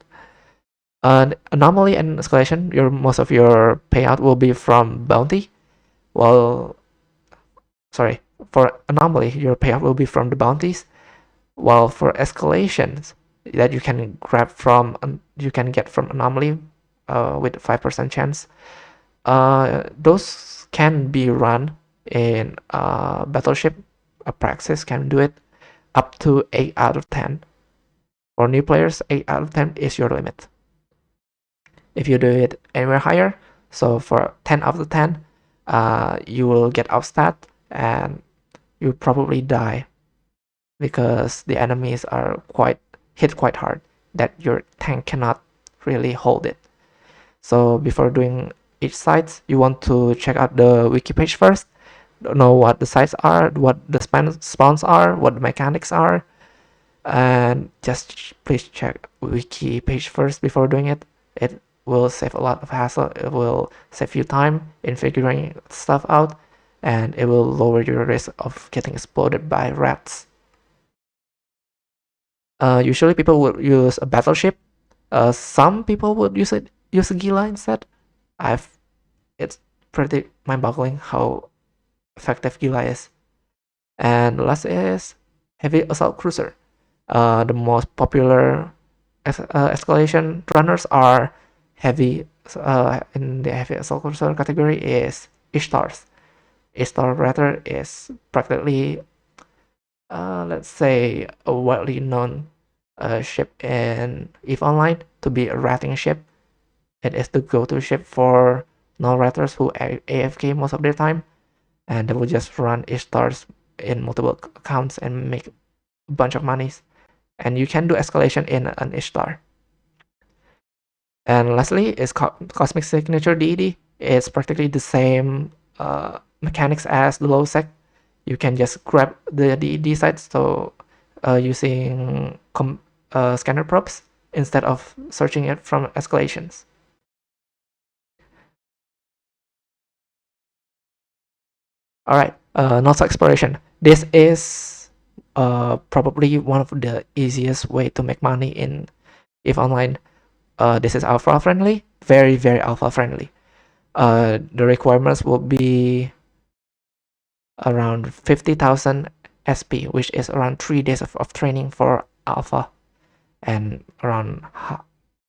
Anomaly and escalation, most of your payout will be from bounty. For anomaly, your payout will be from the bounties, while for escalations that you can get from anomaly with 5% chance, those can be run in battleship. A praxis can do it up to 8 out of 10. For new players, 8 out of 10 is your limit. If you do it anywhere higher, so for 10 out of 10, you will get outstat and you probably die because the enemies are hit quite hard that your tank cannot really hold it. So before doing each site, you want to check out the wiki page first, know what the sites are, what the spawns are, what the mechanics are, and just please check wiki page first before doing it. It will save a lot of hassle. It will save you time in figuring stuff out, and it will lower your risk of getting exploded by rats. Usually people would use a battleship. Some people would use a Gila instead. It's pretty mind-boggling how effective Gila is. And last is heavy assault cruiser. The most popular escalation runners are heavy in the heavy assault cruiser category is Ishtars. Ishtar rather is practically let's say a widely known ship in EVE Online to be a ratting ship. It is the go-to ship for null-ratters who AFK most of their time, and they will just run Ishtars in multiple accounts and make a bunch of monies. And you can do escalation in an Ishtar. And lastly is Cosmic Signature DED. It's practically the same mechanics as the low sec. You can just grab the DED sites, so using scanner probes instead of searching it from escalations. Alright, NOTS exploration. This is probably one of the easiest way to make money in EVE Online. This is alpha friendly, very alpha friendly. The requirements will be around 50,000 SP, which is around 3 days of training for alpha, and around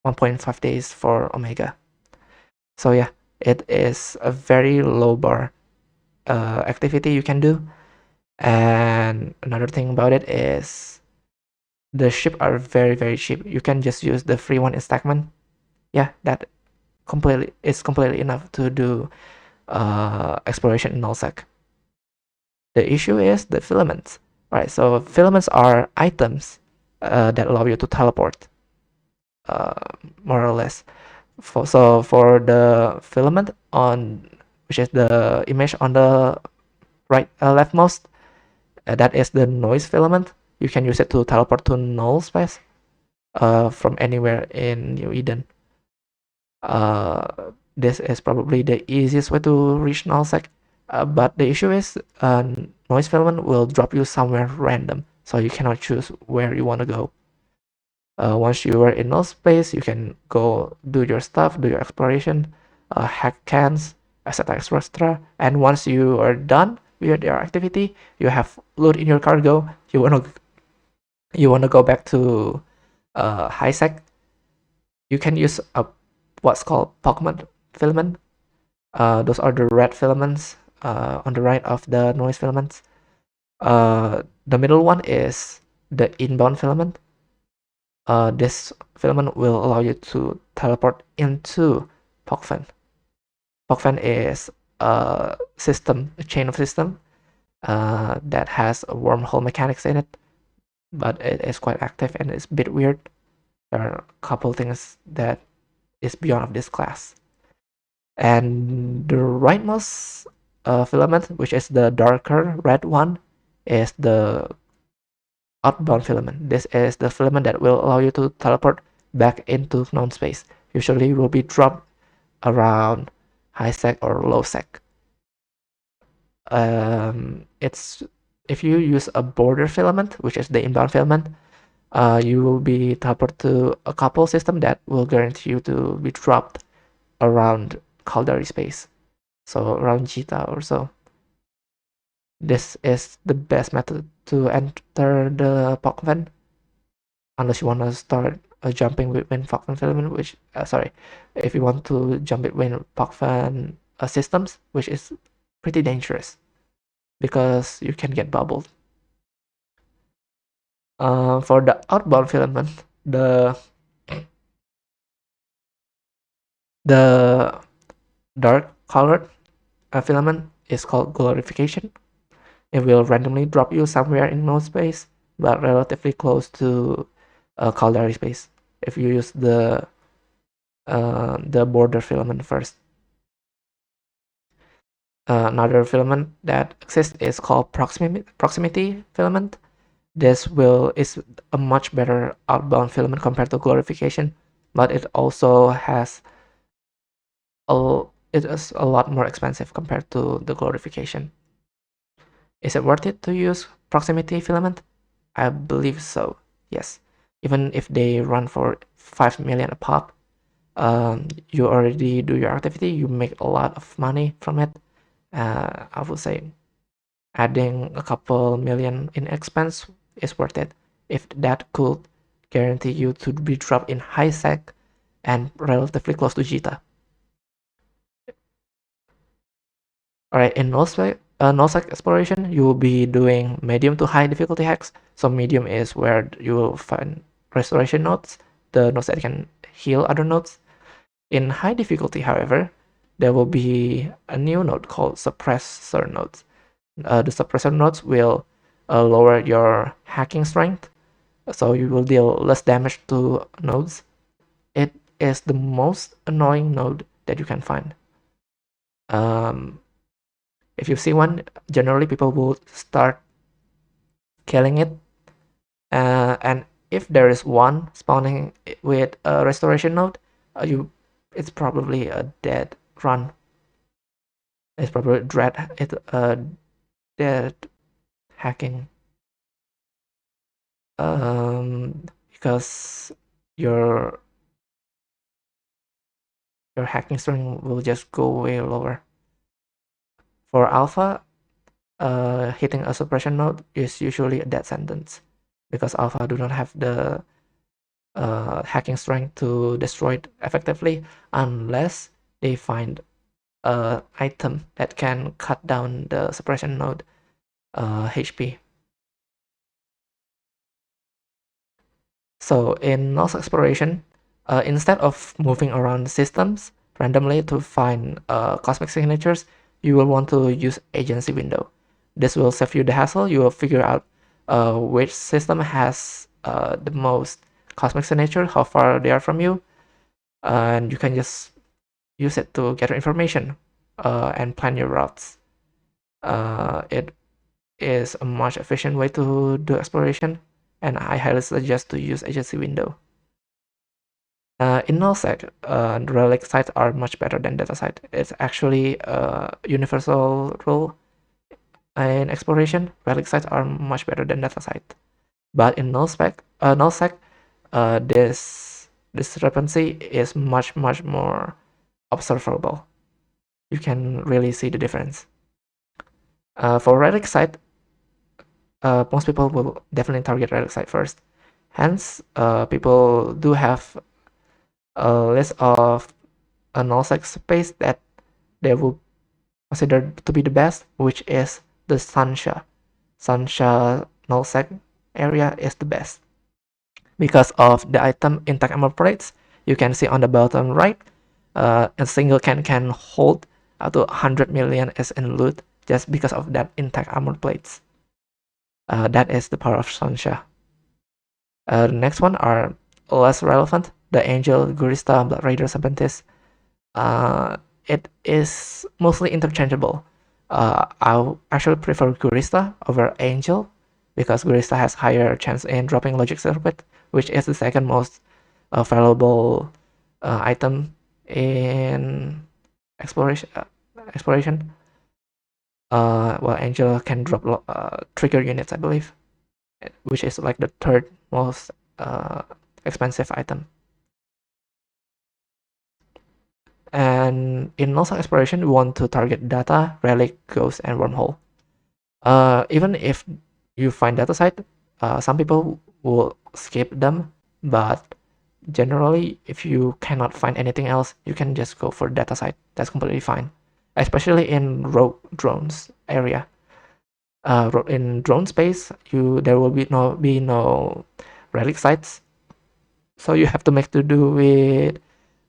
1.5 days for omega. So yeah, it is a very low bar activity you can do. And another thing about it is the ship are very cheap. You can just use the free one in Stackman. Yeah, that completely enough to do exploration in nullsec. The issue is the filaments. Right, so filaments are items that allow you to teleport, uh, more or less. So for the filament on, which is the image on the right leftmost, that is the noise filament. You can use it to teleport to null space from anywhere in New Eden. This is probably the easiest way to reach nullsec, but the issue is noise filament will drop you somewhere random, so you cannot choose where you want to go. Once you are in null space, you can go do your stuff, do your exploration, hack cans, etc. And once you are done with your activity, you have loot in your cargo. You wanna go back to high sec. You can use what's called Pokemon filament. Those are the red filaments on the right of the noise filaments. The middle one is the inbound filament. This filament will allow you to teleport into Pokfen. Pokfen is a chain of system that has a wormhole mechanics in it, but it is quite active and it's a bit weird. There are a couple things that is beyond of this class. And the rightmost filament, which is the darker red one, is the outbound filament. This is the filament that will allow you to teleport back into known space. Usually will be dropped around high sec or low sec. It's if you use a border filament, which is the inbound filament, you will be teleported to a couple system that will guarantee you to be dropped around Caldari space, so around Jita or so. This is the best method to enter the Pokemon, unless you want to start jumping between Pokemon filament, which if you want to jump between Pokemon systems, which is pretty dangerous because you can get bubbled. For the outbound filament, the dark colored filament is called glorification. It will randomly drop you somewhere in no space, but relatively close to Caldari space if you use the border filament first. Another filament that exists is called proximity filament. This is a much better outbound filament compared to glorification, but it also has it is a lot more expensive compared to the glorification. Is it worth it to use proximity filament? I believe so, yes. Even if they run for 5 million a pop, you already do your activity, you make a lot of money from it. I would say adding a couple million in expense is worth it if that could guarantee you to be dropped in high sec and relatively close to Jita. Alright, in nullsec exploration, you will be doing medium to high difficulty hacks. So medium is where you will find restoration nodes, the nodes that can heal other nodes. In high difficulty, however, there will be a new node called suppressor nodes. The suppressor nodes will lower your hacking strength, so you will deal less damage to nodes. It is the most annoying node that you can find. If you see one, generally people will start killing it, and if there is one spawning with a restoration node, it's probably a dead run. It's probably dead hacking. because your hacking strength will just go way lower. For alpha, hitting a suppression node is usually a death sentence because alpha do not have the hacking strength to destroy it effectively unless they find a item that can cut down the suppression node HP. So in node exploration, instead of moving around systems randomly to find cosmic signatures, you will want to use agency window. This will save you the hassle. You will figure out which system has the most cosmic signature, how far they are from you, and you can just use it to gather information and plan your routes. It is a much efficient way to do exploration, and I highly suggest to use agency window. In nullsec, relic sites are much better than data site. It's actually a universal rule in exploration. Relic sites are much better than data site. But in nullsec, this discrepancy is much more observable. You can really see the difference. For relic site, most people will definitely target relic site first. Hence, people do have a list of a nullsec space that they will consider to be the best, which is the Sansha. Sansha nullsec area is the best. Because of the item intact armor plates, you can see on the bottom right, a single can hold up to 100 million as in loot just because of that intact armor plates. That is the power of Sansha. The next one are less relevant. The Angel, Gurista, Blood Raider, Serpentis. It is mostly interchangeable. I actually prefer Gurista over Angel because Gurista has higher chance in dropping Logic Circuit, which is the second most valuable item in exploration. Well, Angel can drop trigger units, I believe, which is like the third most expensive item. And in nullsec exploration, we want to target data, relic, ghost, and wormhole. Even if you find data site, some people will skip them, but generally, if you cannot find anything else, you can just go for data site. That's completely fine, especially in rogue drones area. In drone space, there will be no relic sites, so you have to make to do with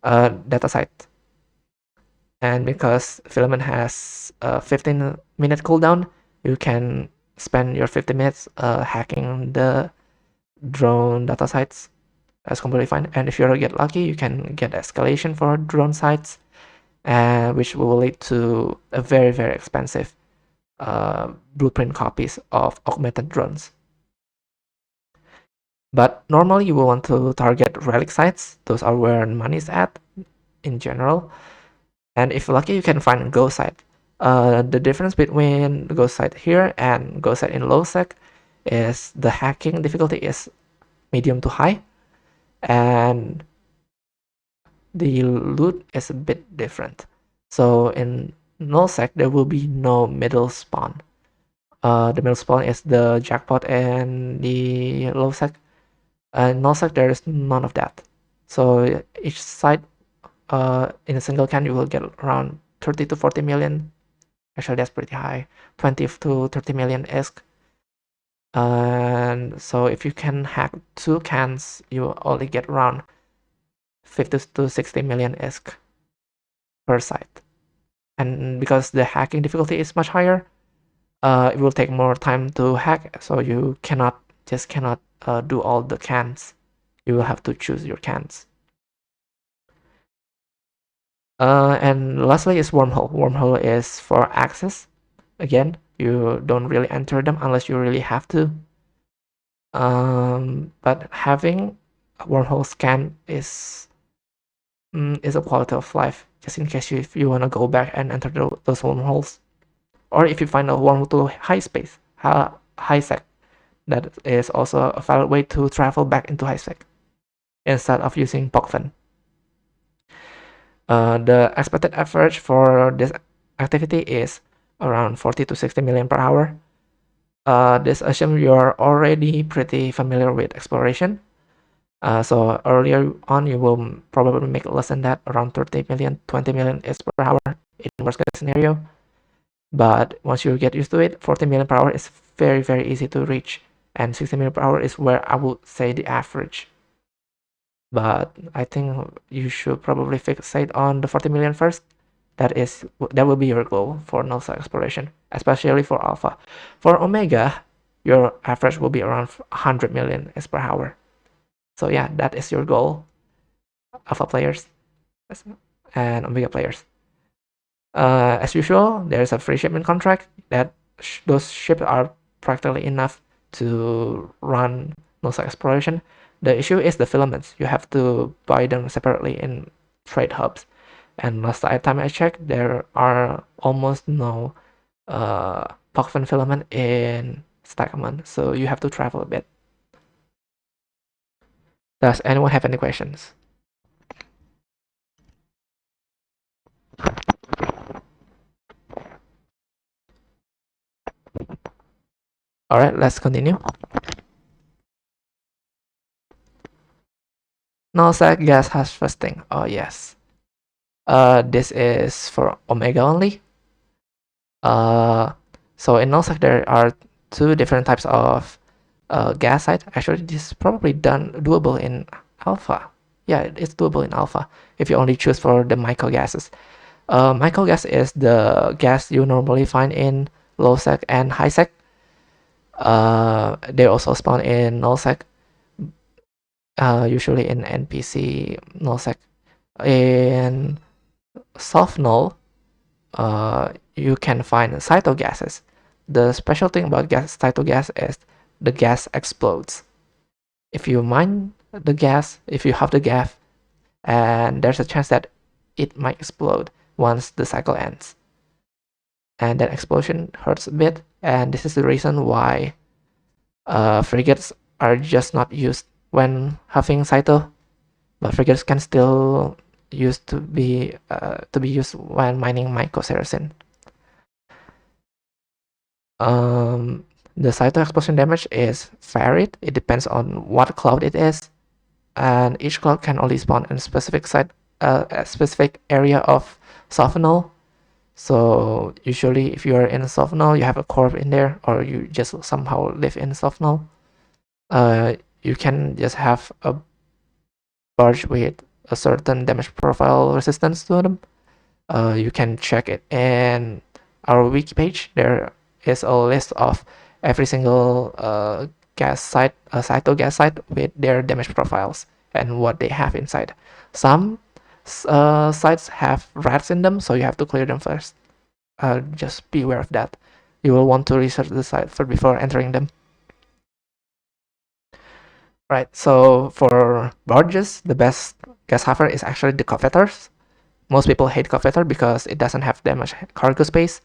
data site. And because filament has a 15-minute cooldown, you can spend your 50 minutes hacking the drone data sites. That's completely fine. And if you get lucky, you can get escalation for drone sites, which will lead to a very expensive blueprint copies of augmented drones. But normally you will want to target relic sites. Those are where money is at in general. And if lucky, you can find ghost site. The difference between ghost site here and ghost site in low sec is the hacking difficulty is medium to high, and the loot is a bit different. So in null sec, there will be no middle spawn. The middle spawn is the jackpot and the low sec. In null sec, there is none of that. So each site in a single can, you will get around 30 to 40 million. Actually, that's pretty high. 20 to 30 million ISK. And so if you can hack 2 cans, you only get around 50 to 60 million ISK per site. And because the hacking difficulty is much higher, it will take more time to hack, so you cannot do all the cans. You will have to choose your cans. And lastly is wormhole. Wormhole is for access. Again, you don't really enter them unless you really have to. But having a wormhole scan is a quality of life, just in case if you want to go back and enter those wormholes, or if you find a wormhole to high space, high sec, That is also a valid way to travel back into high sec instead of using Pokfen. The expected average for this activity is around 40 to 60 million per hour. This assumes you're already pretty familiar with exploration. So earlier on, you will probably make less than that, around 30 million, 20 million is per hour in worst case scenario. But once you get used to it, 40 million per hour is very, very easy to reach. And 60 million per hour is where I would say the average. But I think you should probably fixate on the 40 million first. That will be your goal for null exploration, especially for alpha. For omega, your average will be around 100 million is per hour. So yeah, that is your goal, alpha players and omega players. As usual, there is a free shipment contract that those ships are practically enough to run null exploration. The issue is the filaments. You have to buy them separately in trade hubs. And last time I checked, there are almost no Pokfen filament in Stagman, so you have to travel a bit. Does anyone have any questions? Alright, let's continue. Nullsec gas harvesting. Oh yes. This is for omega only. So in nullsec there are two different types of gas site. Actually, this is probably doable in alpha. Yeah, it's doable in alpha if you only choose for the myko gases. Myko gas is the gas you normally find in low sec and high sec. They also spawn in null sec, usually in NPC null sec. In soft null, you can find cytogases. The special thing about cytogas is the gas explodes. If you mine the gas, if you have the gas, and there's a chance that it might explode once the cycle ends. And that explosion hurts a bit, and this is the reason why frigates are just not used when having Saito, but frigates can still used to be used when mining myko. The Saito explosion damage is varied. It depends on what cloud it is, and each cloud can only spawn in a specific site, a specific area of Softenol. So usually if you're in Softenol, you have a corp in there, or you just somehow live in Softenol, you can just have a barge with a certain damage profile resistance to them. You can check it in our wiki page. There is a list of every single gas site, Saito gas site with their damage profiles and what they have inside. Some sites have rats in them, so you have to clear them first. Just be aware of that. You will want to research the site before entering them. Right, so for barges, the best gas huffer is actually the coveters. Most people hate coveter because it doesn't have that much cargo space.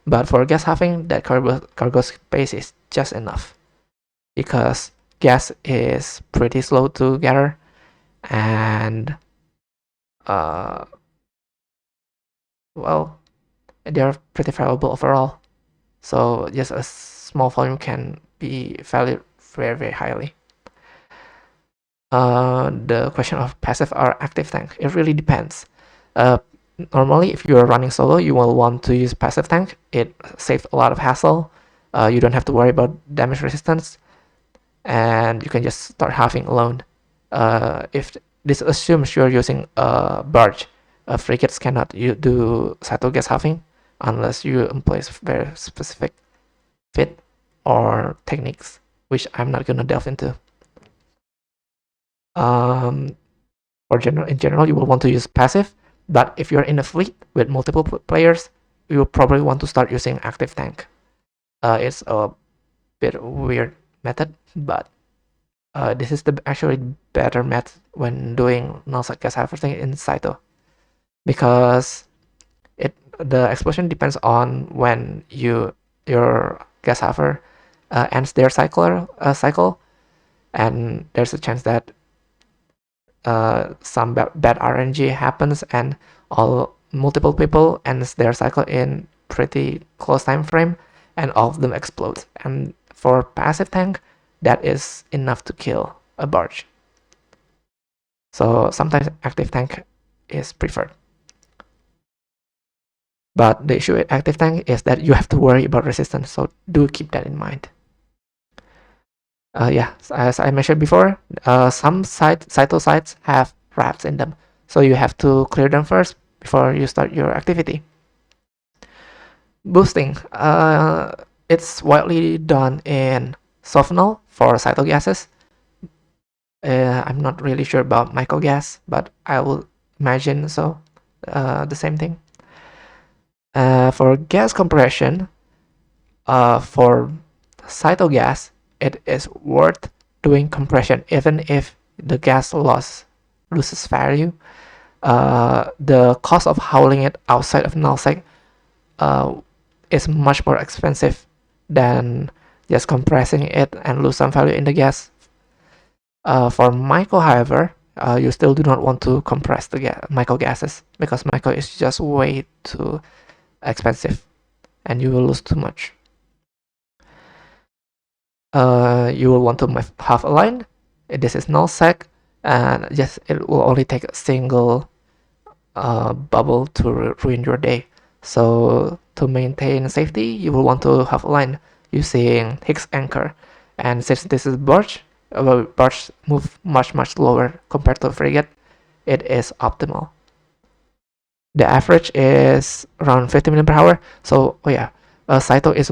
But for gas huffing, that cargo space is just enough. Because gas is pretty slow to gather, and well, they're pretty valuable overall. So just a small volume can be valued very, very highly. The question of passive or active tank, it really depends. Normally, if you're running solo, you will want to use passive tank. It saves a lot of hassle. You don't have to worry about damage resistance, and you can just start halving alone. If this assumes you're using a barge, frigates cannot do Saito gas halving unless you employ very specific fit or techniques, which I'm not gonna delve into. In general, you will want to use passive, but if you're in a fleet with multiple players, you will probably want to start using active tank. It's a bit weird method, but this is the actually better method when doing non-site gas harvesting in Saito, because the explosion depends on when your gas huffer ends their cycle, and there's a chance that some bad RNG happens and multiple people ends their cycle in pretty close time frame, and all of them explode. And for passive tank, that is enough to kill a barge. So sometimes active tank is preferred. But the issue with active tank is that you have to worry about resistance, so do keep that in mind. Yeah, as I mentioned before, some Cyto sites have rats in them, so you have to clear them first before you start your activity. Boosting, it's widely done in Sofnol for Cyto gases. I'm not really sure about myko gas, but I will imagine so, the same thing. For gas compression, for Cyto gas, it is worth doing compression even if the gas loses value. The cost of hauling it outside of nullsec is much more expensive than just compressing it and lose some value in the gas. For myko, however, you still do not want to compress the myko gases, because myko is just way too expensive and you will lose too much. You will want to half align. This is nullsec, and just it will only take a single bubble to ruin your day. So to maintain safety, you will want to half align using Higgs anchor. And since this is barge move much slower compared to frigate, it is optimal. The average is around 50 million per hour. So Cyto is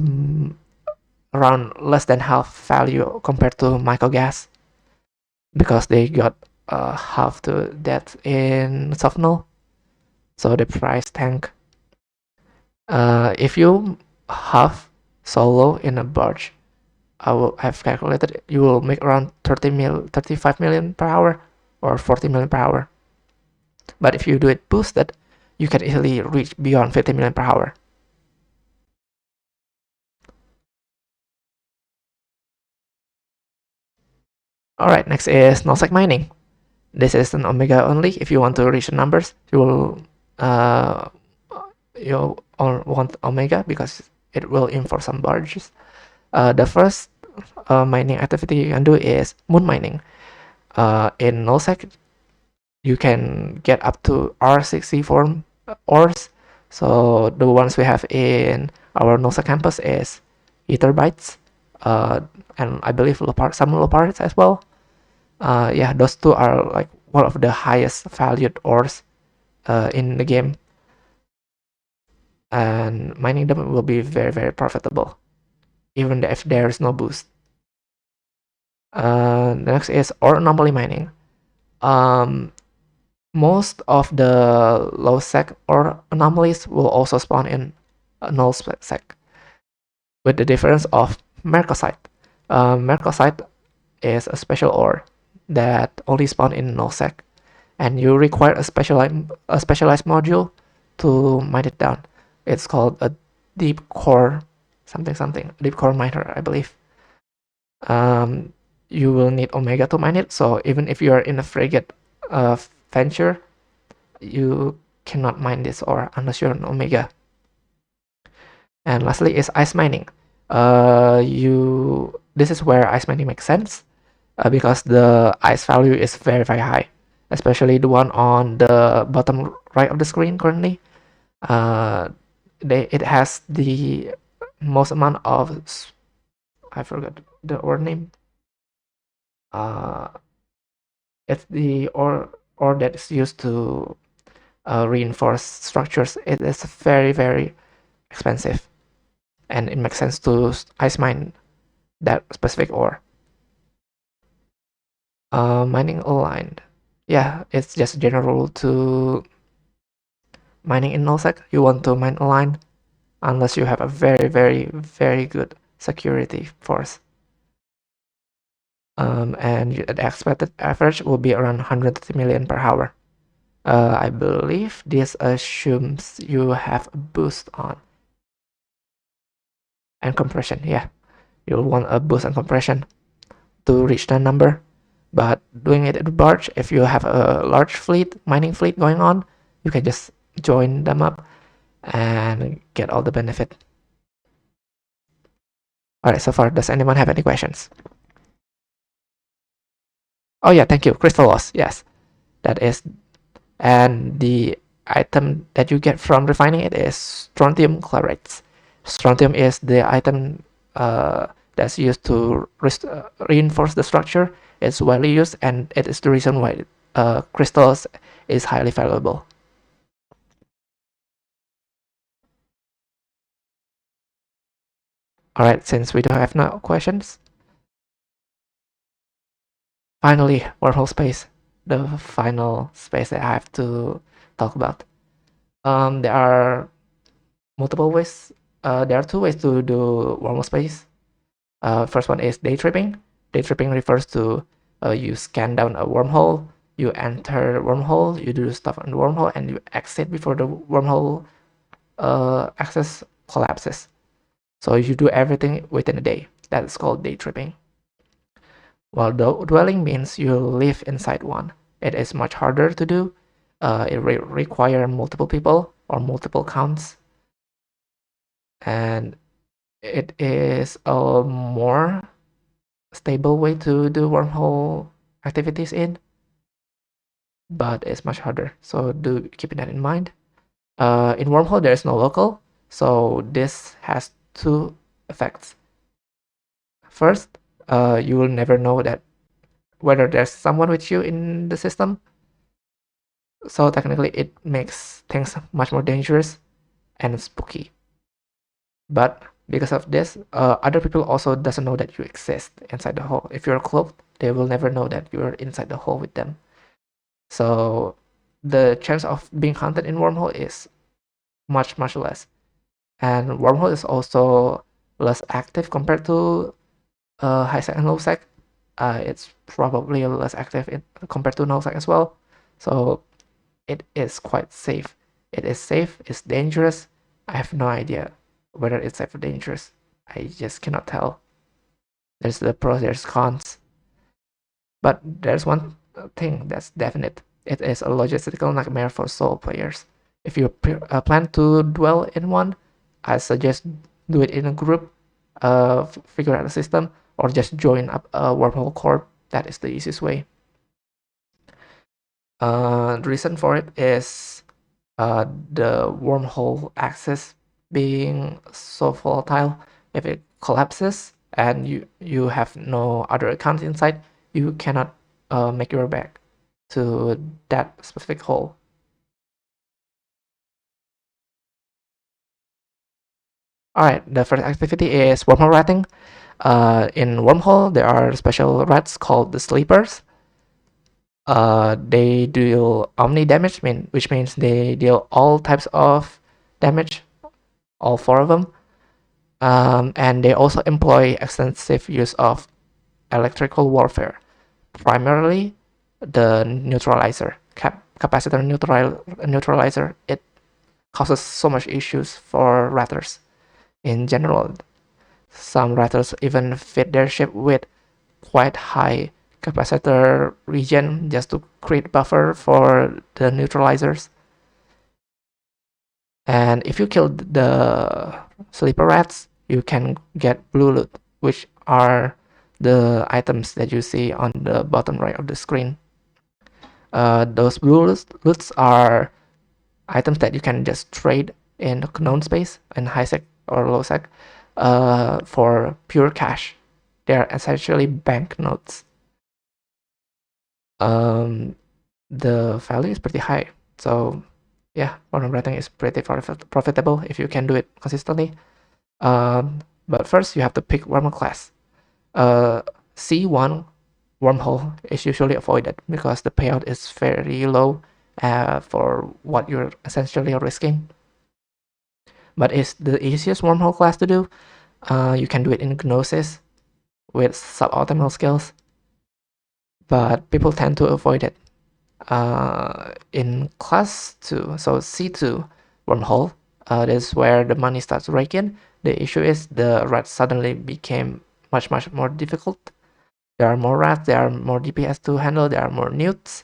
around less than half value compared to myko gas, because they got half the depth in Sofnol, so the price tank. If you half solo in a barge, I've calculated you will make around 35 million per hour or 40 million per hour. But if you do it boosted, you can easily reach beyond 50 million per hour. Alright, next is nullsec mining. This is an omega only. If you want to reach the numbers, you'll want omega because it will enforce some barges. The first mining activity you can do is moon mining. In nullsec, you can get up to R64 ores. So the ones we have in our nullsec campus is ether bytes, and I believe some loparids as well. Yeah, those two are like one of the highest valued ores in the game, and mining them will be very profitable, even if there is no boost. The next is ore anomaly mining. Most of the low sec or anomalies will also spawn in null sec, with the difference of mercosite. Mercosite is a special ore that only spawn in null sec, and you require a specialized module to mine it down. It's called a deep core deep core miner, I believe. You will need omega to mine it, so even if you are in a frigate venture, you cannot mine this ore unless you're an omega. And lastly is ice mining. This is where ice mining makes sense, because the ice value is very high, especially the one on the bottom right of the screen currently. It has the most amount of, I forgot the ore name. It's the ore that is used to reinforce structures. It is very expensive, and it makes sense to ice mine that specific ore. Mining aligned. Yeah, it's just a general rule to mining in nullsec. You want to mine aligned unless you have a very good security force. And the expected average will be around 130 million per hour. I believe this assumes you have a boost on and compression. Yeah, you'll want a boost and compression to reach that number. But doing it at barge, if you have a large fleet, mining fleet going on, you can just join them up and get all the benefit. All right, so far, does anyone have any questions? Oh yeah, thank you. Crystal loss, yes, that is, and the item that you get from refining it is strontium chlorides. Strontium is the item that's used to reinforce the structure. It's widely used, and it is the reason why crystals is highly valuable. All right, since we don't have no questions, finally, wormhole space, the final space that I have to talk about. There are multiple ways. There are two ways to do wormhole space. First one is day tripping. Day tripping refers to you scan down a wormhole, you enter wormhole, you do stuff on the wormhole, and you exit before the wormhole access collapses. So you do everything within a day. That's called day tripping. While dwelling means you live inside one. It is much harder to do. It requires multiple people or multiple counts, and it is a more stable way to do wormhole activities in, but it's much harder. So do keep that in mind. In wormhole, there is no local, so this has two effects. First, you will never know that whether there's someone with you in the system. So technically, it makes things much more dangerous and spooky. But because of this, other people also doesn't know that you exist inside the hole. If you're cloaked, they will never know that you're inside the hole with them. So the chance of being hunted in wormhole is much less. And wormhole is also less active compared to high sec and low sec. It's probably less active compared to null sec as well. So it is quite safe. It is safe, it's dangerous. I have no idea whether it's safe or dangerous. I just cannot tell. There's the pros, there's cons. But there's one thing that's definite. It is a logistical nightmare for solo players. If you plan to dwell in one, I suggest do it in a group, figure out a system, or just join up a wormhole corp. That is the easiest way. The reason for it is the wormhole access being so volatile. If it collapses and you have no other account inside, you cannot make your back to that specific hole. Alright, the first activity is wormhole ratting. In wormhole, there are special rats called the sleepers. They deal omni damage, which means they deal all types of damage, all four of them. And they also employ extensive use of electrical warfare, primarily the neutralizer, capacitor neutralizer. It causes so much issues for ratters in general. Some ratters even fit their ship with quite high capacitor regen just to create buffer for the neutralizers. And if you kill the sleeper rats, you can get blue loot, which are the items that you see on the bottom right of the screen. Those blue loots are items that you can just trade in known space in high sec or low sec for pure cash. They are essentially banknotes. The value is pretty high, so yeah, wormhole ratting is pretty profitable if you can do it consistently. But first you have to pick wormhole class. C1 wormhole is usually avoided because the payout is very low for what you're essentially risking. But it's the easiest wormhole class to do. You can do it in Gnosis with suboptimal skills, but people tend to avoid it. In class 2, so C2 wormhole, this is where the money starts raking. The issue is the rats suddenly became much more difficult. There are more rats, there are more DPS to handle, there are more newts,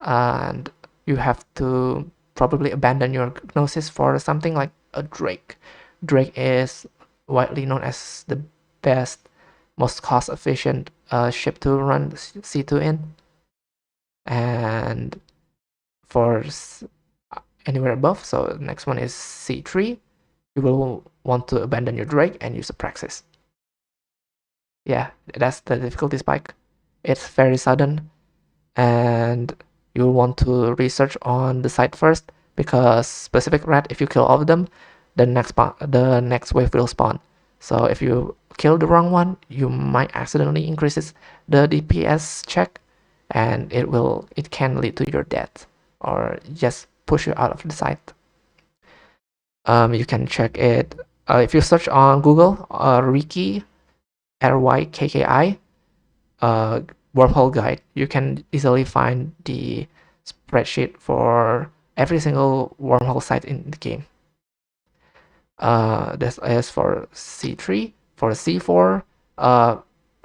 and you have to probably abandon your Gnosis for something like a Drake. Drake is widely known as the best, most cost-efficient ship to run C2 in, and for anywhere above, so the next one is C3, you will want to abandon your Drake and use a Praxis. Yeah, that's the difficulty spike. It's very sudden, and you'll want to research on the site first, because specific rat, if you kill all of them, the next wave will spawn. So if you kill the wrong one, you might accidentally increase the DPS check, and it can lead to your death or just push you out of the site. You can check it if you search on Google, Rykki, RYKKI, wormhole guide. You can easily find the spreadsheet for every single wormhole site in the game. This is for C3. For C4,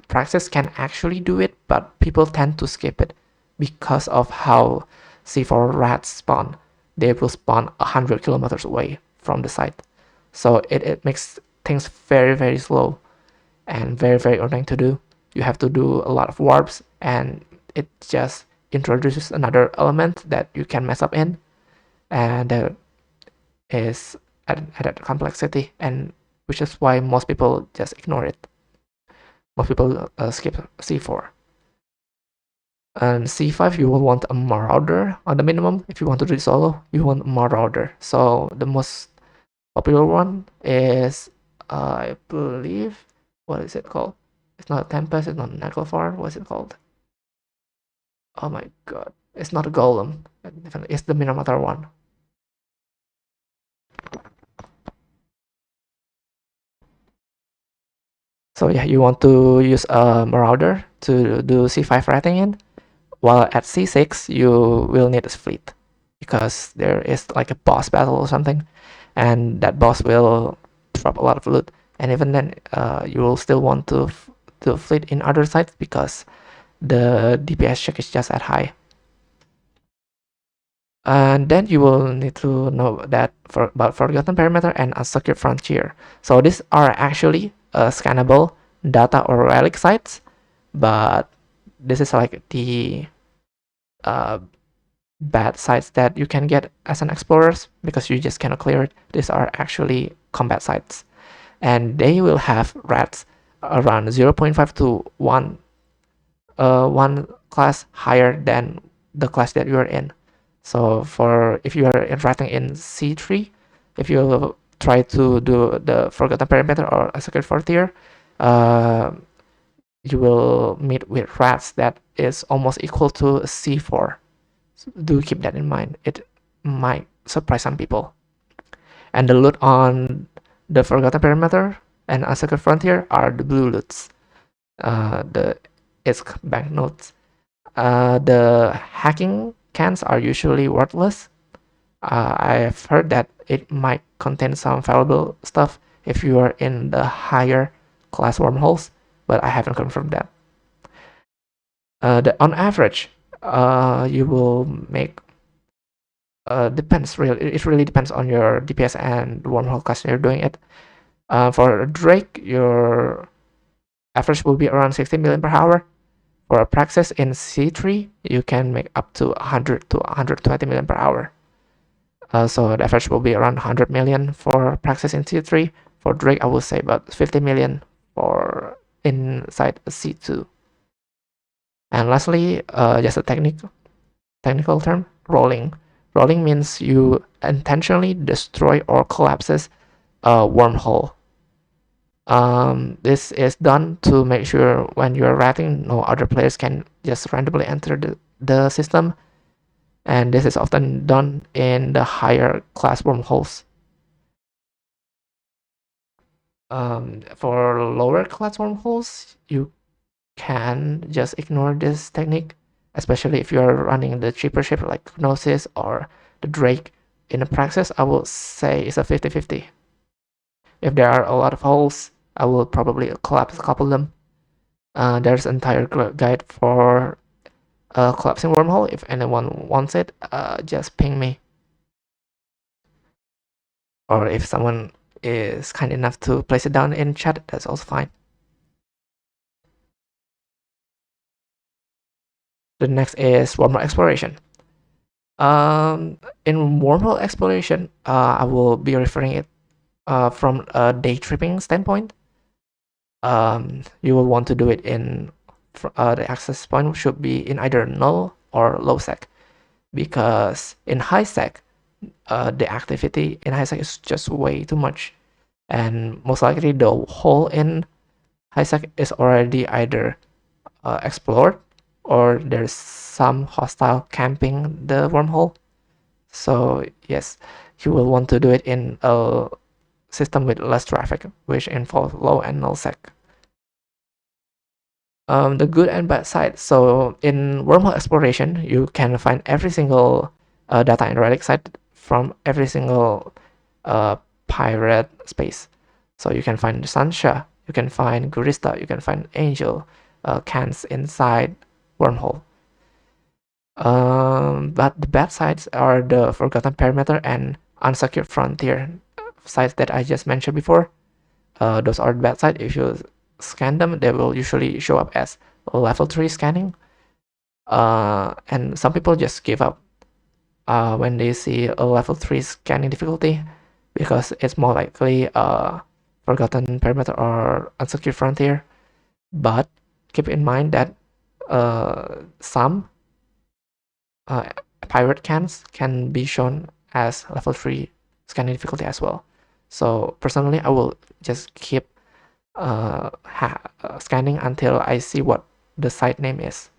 Praxis can actually do it, but people tend to skip it because of how C4 rats spawn. They will spawn 100 kilometers away from the site. So it makes things very slow and very annoying to do. You have to do a lot of warps, and it just introduces another element that you can mess up in, and that is added complexity, and which is why most people just ignore it. Most people skip C4. And C5, you will want a Marauder on the minimum. If you want to do solo, you want a Marauder. So the most popular one is, I believe, what is it called? It's not a Tempest, it's not a Necrophar, what is it called? Oh my god, it's not a Golem. It's the Minotaur one. So yeah, you want to use a Marauder to do C5 ratting in, while at C6 you will need a fleet, because there is like a boss battle or something, and that boss will drop a lot of loot, and even then you will still want to fleet in other sites because the DPS check is just that high. And then you will need to know that about Forgotten Perimeter and Unsecured Frontier. So these are actually scannable data or relic sites, but this is like the bad sites that you can get as an explorer because you just cannot clear it. These are actually combat sites, and they will have rats around 0.5 to 1 class higher than the class that you are in. So if you are interacting in C3, if you try to do the Forgotten Perimeter or a Secret Frontier, you will meet with rats that is almost equal to C4. So do keep that in mind. It might surprise some people. And the loot on the Forgotten Perimeter and a Secret Frontier are the blue loots, the ISK banknotes. The hacking cans are usually worthless. I've heard that it might contain some valuable stuff if you are in the higher class wormholes, but I haven't confirmed that. On average, you will make it really depends on your DPS and wormhole class you're doing it. For Drake, your average will be around 60 million per hour. For a Praxis in C3, you can make up to 100 to 120 million per hour. So the average will be around 100 million for Praxis in C3. For Drake, I would say about 50 million for inside C2. And lastly, just a technical term, rolling. Rolling means you intentionally destroy or collapses a wormhole. This is done to make sure when you're ratting, no other players can just randomly enter the system, and this is often done in the higher class wormholes. For lower class wormholes, you can just ignore this technique, especially if you're running the cheaper ship like Gnosis or the Drake. In a Praxis, I would say it's a 50-50. If there are a lot of holes, I will probably collapse a couple of them. There's an entire guide for collapsing wormhole. If anyone wants it, just ping me. Or if someone is kind enough to place it down in chat, that's also fine. The next is wormhole exploration. In wormhole exploration, I will be referring it from a day tripping standpoint. You will want to do it in the access point should be in either null or low sec, because in high sec, the activity in high sec is just way too much, and most likely the hole in high sec is already either explored or there's some hostile camping the wormhole. So yes, you will want to do it in a system with less traffic, which involves low and null sec. The good and bad side. So in wormhole exploration, you can find every single data and relic site from every single pirate space. So you can find Sansha, you can find Gurista, you can find Angel, cans inside wormhole. But the bad sides are the Forgotten Perimeter and Unsecured Frontier sites that I just mentioned before. Those are the bad sides. If you scan them, they will usually show up as level 3 scanning. And some people just give up when they see a level 3 scanning difficulty, because it's more likely Forgotten Perimeter or Unsecured Frontier. But keep in mind that some pirate cans can be shown as level 3 scanning difficulty as well. So personally, I will just keep scanning until I see what the site name is,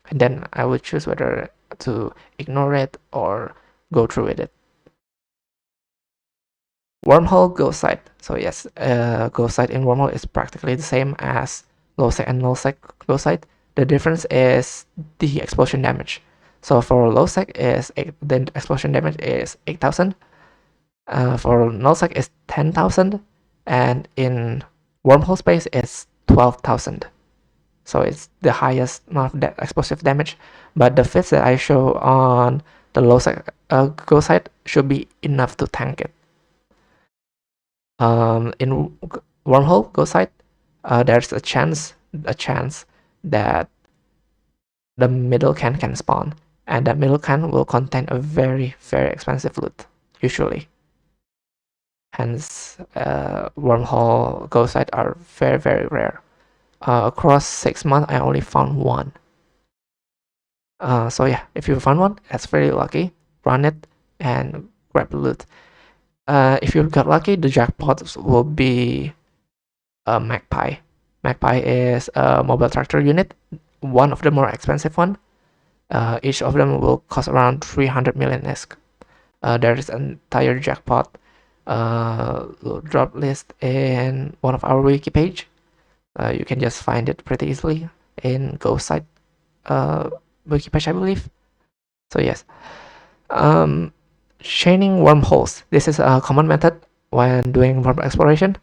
and then I will choose whether to ignore it or go through with it. Wormhole ghost site. So yes, ghost site in wormhole is practically the same as low sec and null sec ghost site. The difference is the explosion damage. So for low sec is the explosion damage is 8,000. For null sec is 10,000, and in wormhole space it's 12,000. So it's the highest amount of explosive damage. But the fits that I show on the low sec ghost site should be enough to tank it. In wormhole ghost site, there's a chance that the middle can spawn, and that middle can will contain a very expensive loot usually. Hence, wormhole ghost site are very rare. Across 6 months, I only found one. So yeah, if you found one, that's very lucky. Run it and grab the loot. If you got lucky, the jackpot will be a Magpie. Magpie is a mobile tractor unit, one of the more expensive one. Each of them will cost around 300 million ESC. There is an entire jackpot drop list in one of our wiki page. You can just find it pretty easily in Ghost site wiki page, I believe. So yes, chaining wormholes. This is a common method when doing wormhole exploration.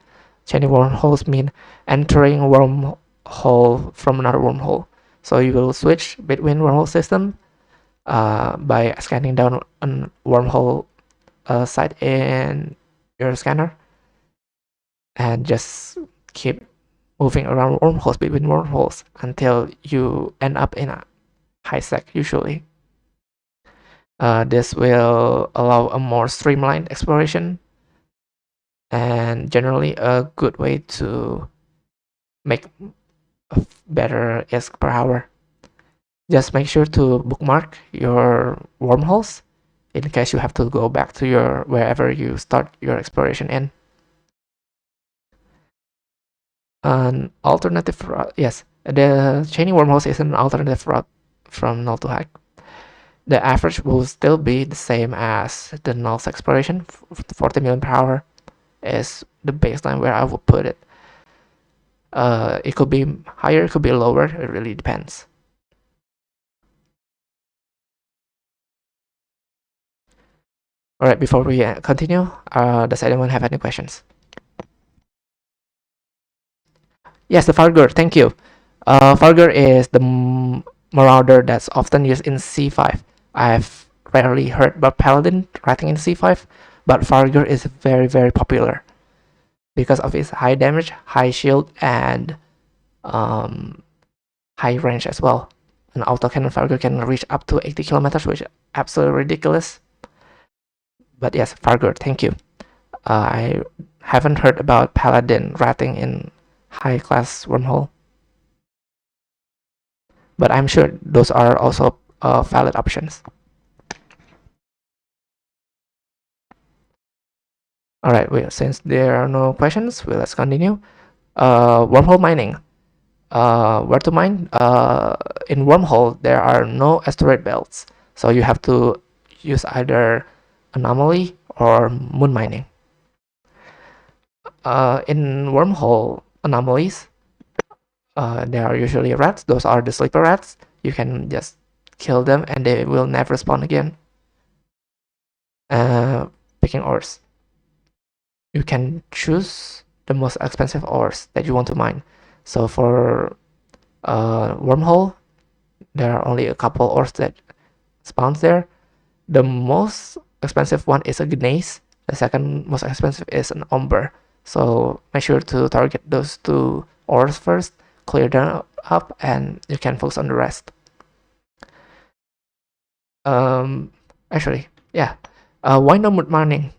Chaining wormholes mean entering a wormhole from another wormhole. So you will switch between wormhole system by scanning down a wormhole site in your scanner, and just keep moving around wormholes between wormholes until you end up in a high sec usually. This will allow a more streamlined exploration and generally a good way to make a better ESC per hour. Just make sure to bookmark your wormholes in case you have to go back to your wherever you start your exploration in. An alternative route, yes, the chaining wormholes is an alternative route from null to high. The average will still be the same as the null exploration. 40 million per hour is the baseline where I would put it. It could be higher, it could be lower, it really depends. Alright, before we continue, does anyone have any questions? Yes, the Fargur, thank you. Fargur is the marauder that's often used in C5. I've rarely heard about Paladin writing in C5, but Fargur is very, very popular because of its high damage, high shield, and um, high range as well. An autocannon Fargur can reach up to 80 kilometers, which is absolutely ridiculous. But yes, Fargur, thank you. I haven't heard about Paladin writing in high class wormhole, but I'm sure those are also valid options. Alright, well, since there are no questions, well, let's continue. Wormhole mining. Where to mine? In wormhole, there are no asteroid belts, so you have to use either anomaly or moon mining. In wormhole anomalies, there are usually rats. Those are the sleeper rats. You can just kill them and they will never spawn again. Picking ores. You can choose the most expensive ores that you want to mine. So for wormhole, there are only a couple ores that spawns there. The most expensive one is a gneiss. The second most expensive is an umber. So make sure to target those two ores first, clear them up, and you can focus on the rest. Actually, yeah. Why no moon mining?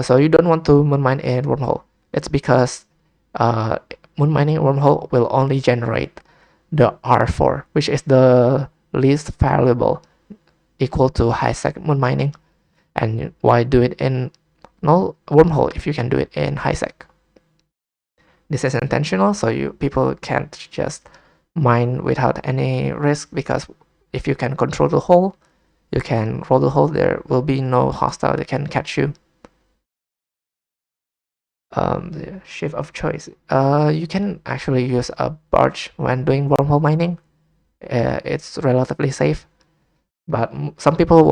So you don't want to moon mine in wormhole. It's because moon mining in wormhole will only generate the R4, which is the least valuable, equal to high sec moon mining. And why do it in no wormhole if you can do it in high sec? This is intentional, so people can't just mine without any risk, because if you can control the hole, you can roll the hole, there will be no hostile that can catch you. The shift of choice. You can actually use a barge when doing wormhole mining. It's relatively safe, but most people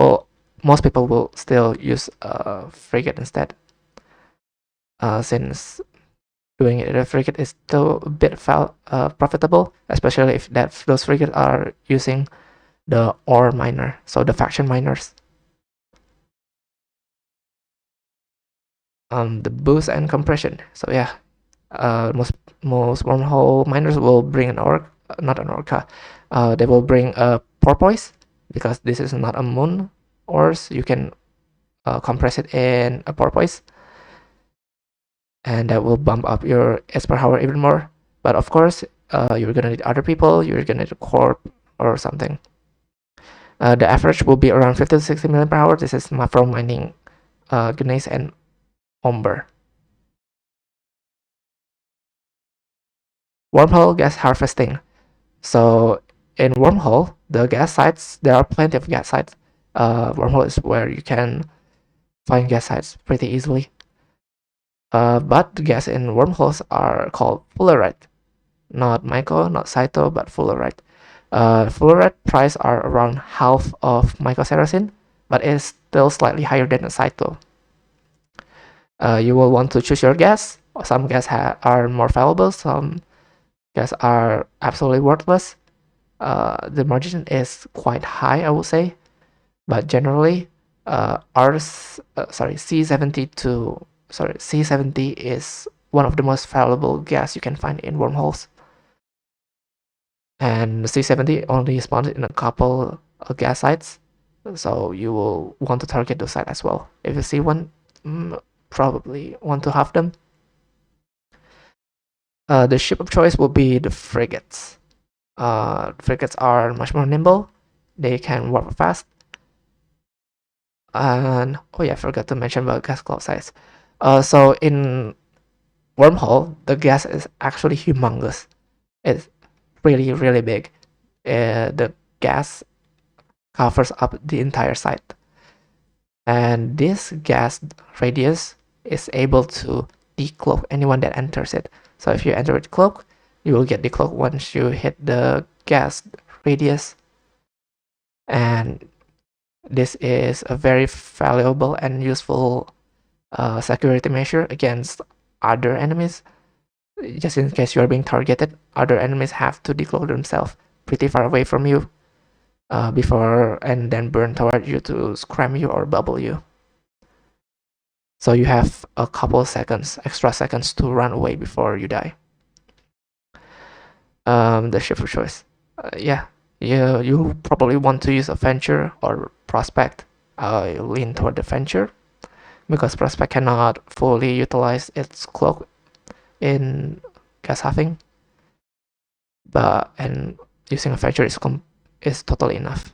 will still use a frigate instead. Since doing it in a frigate is still a bit profitable, especially if those frigates are using the ore miner, so the faction miners. The boost and compression. So yeah, most wormhole miners will bring an orc, not an orca. They will bring a porpoise, because this is not a moon ores. You can compress it in a porpoise, and that will bump up your SP power even more. But of course, you're gonna need other people. You're gonna need a corp or something. The average will be around 50 to 60 million per hour. This is from mining gneiss and umber. Wormhole gas harvesting. So in wormhole, the gas sites, there are plenty of gas sites. Wormhole is where you can find gas sites pretty easily. But the gas in wormholes are called fullerite. Not myko, not cyto, but fullerite. Fullerite price are around half of mycoceracin, but it's still slightly higher than a cyto. You will want to choose your gas. Some gas are more valuable, some gas are absolutely worthless. The margin is quite high, I would say, but generally, C70 is one of the most valuable gas you can find in wormholes. And C70 only spawns in a couple of gas sites, so you will want to target those sites as well. If you see one, probably want to have them. The ship of choice will be the frigates. Frigates are much more nimble. They can warp fast. And oh yeah, I forgot to mention about gas cloud size. So in wormhole, the gas is actually humongous. It's really, really big. The gas covers up the entire site. And this gas radius is able to decloak anyone that enters it. So if you enter with cloak, you will get decloak once you hit the gas radius. And this is a very valuable and useful security measure against other enemies. just in case you are being targeted, other enemies have to declare themselves pretty far away from you before and then burn toward you to scram you or bubble you. So you have a couple extra seconds to run away before you die. The ship of choice. Yeah, you probably want to use a venture or prospect. I lean toward the venture because prospect cannot fully utilize its cloak in gas huffing, and using a venture is totally enough.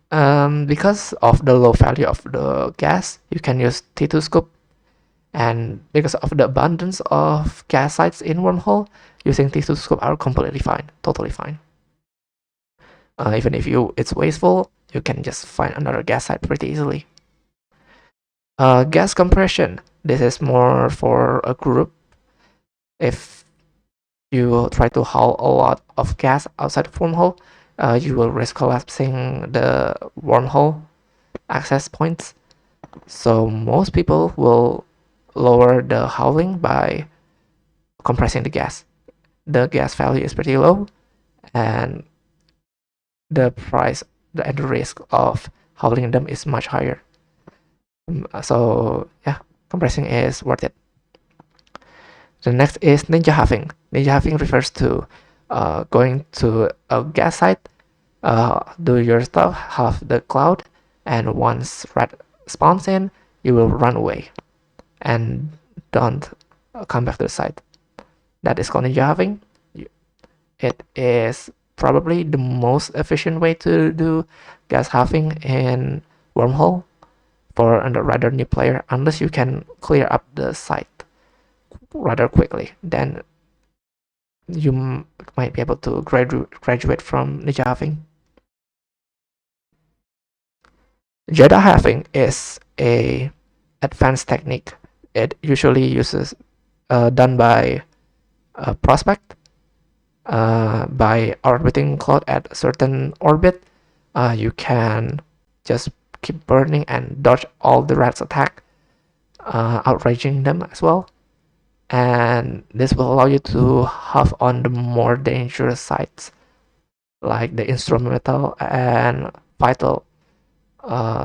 Because of the low value of the gas, you can use T2 scoop, and because of the abundance of gas sites in wormhole, using T2 scoop are completely fine, totally fine. Even if it's wasteful, you can just find another gas site pretty easily. Gas compression. This is more for a group. If you try to haul a lot of gas outside the wormhole, you will risk collapsing the wormhole access points. So most people will lower the hauling by compressing the gas. The gas value is pretty low, and the price and the risk of hauling them is much higher. So yeah, compressing is worth it. The next is ninja huffing. Ninja huffing refers to going to a gas site, do your stuff, huff the cloud, and once red spawns in, you will run away and don't come back to the site. That is called ninja huffing. It is probably the most efficient way to do gas huffing in wormhole for a rather new player, unless you can clear up the site rather quickly. Then you might be able to graduate from ninja huffing. Jedi huffing is a advanced technique. It usually uses done by a prospect by orbiting cloud at a certain orbit. You can just keep burning and dodge all the rats attack, outraging them as well. And this will allow you to huff on the more dangerous sites, like the instrumental and vital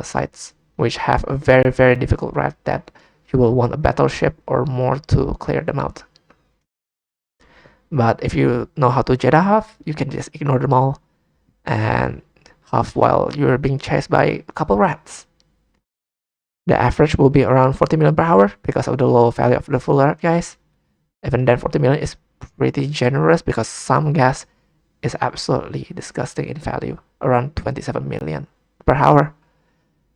sites, which have a very, very difficult rat that you will want a battleship or more to clear them out. But if you know how to Jedi huff, you can just ignore them all and huff while you're being chased by a couple rats. The average will be around 40 million per hour because of the low value of the full art, guys. Even then, 40 million is pretty generous because some gas is absolutely disgusting in value, around 27 million per hour.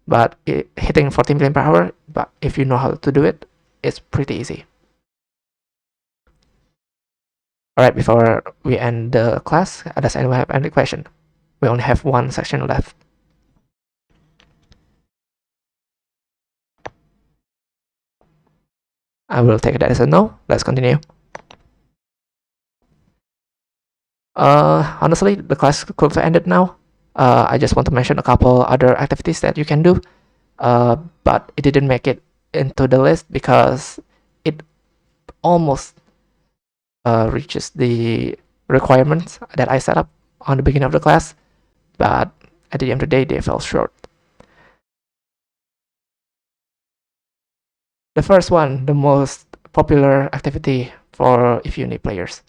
But hitting 40 million per hour, but if you know how to do it, it's pretty easy. Alright, before we end the class, does anyone have any question? We only have one section left. I will take that as a no. Let's continue. Honestly, the class could have ended now. I just want to mention a couple other activities that you can do, but it didn't make it into the list because it almost reaches the requirements that I set up on the beginning of the class, but at the end of the day, they fell short. The first one, the most popular activity for if you need players,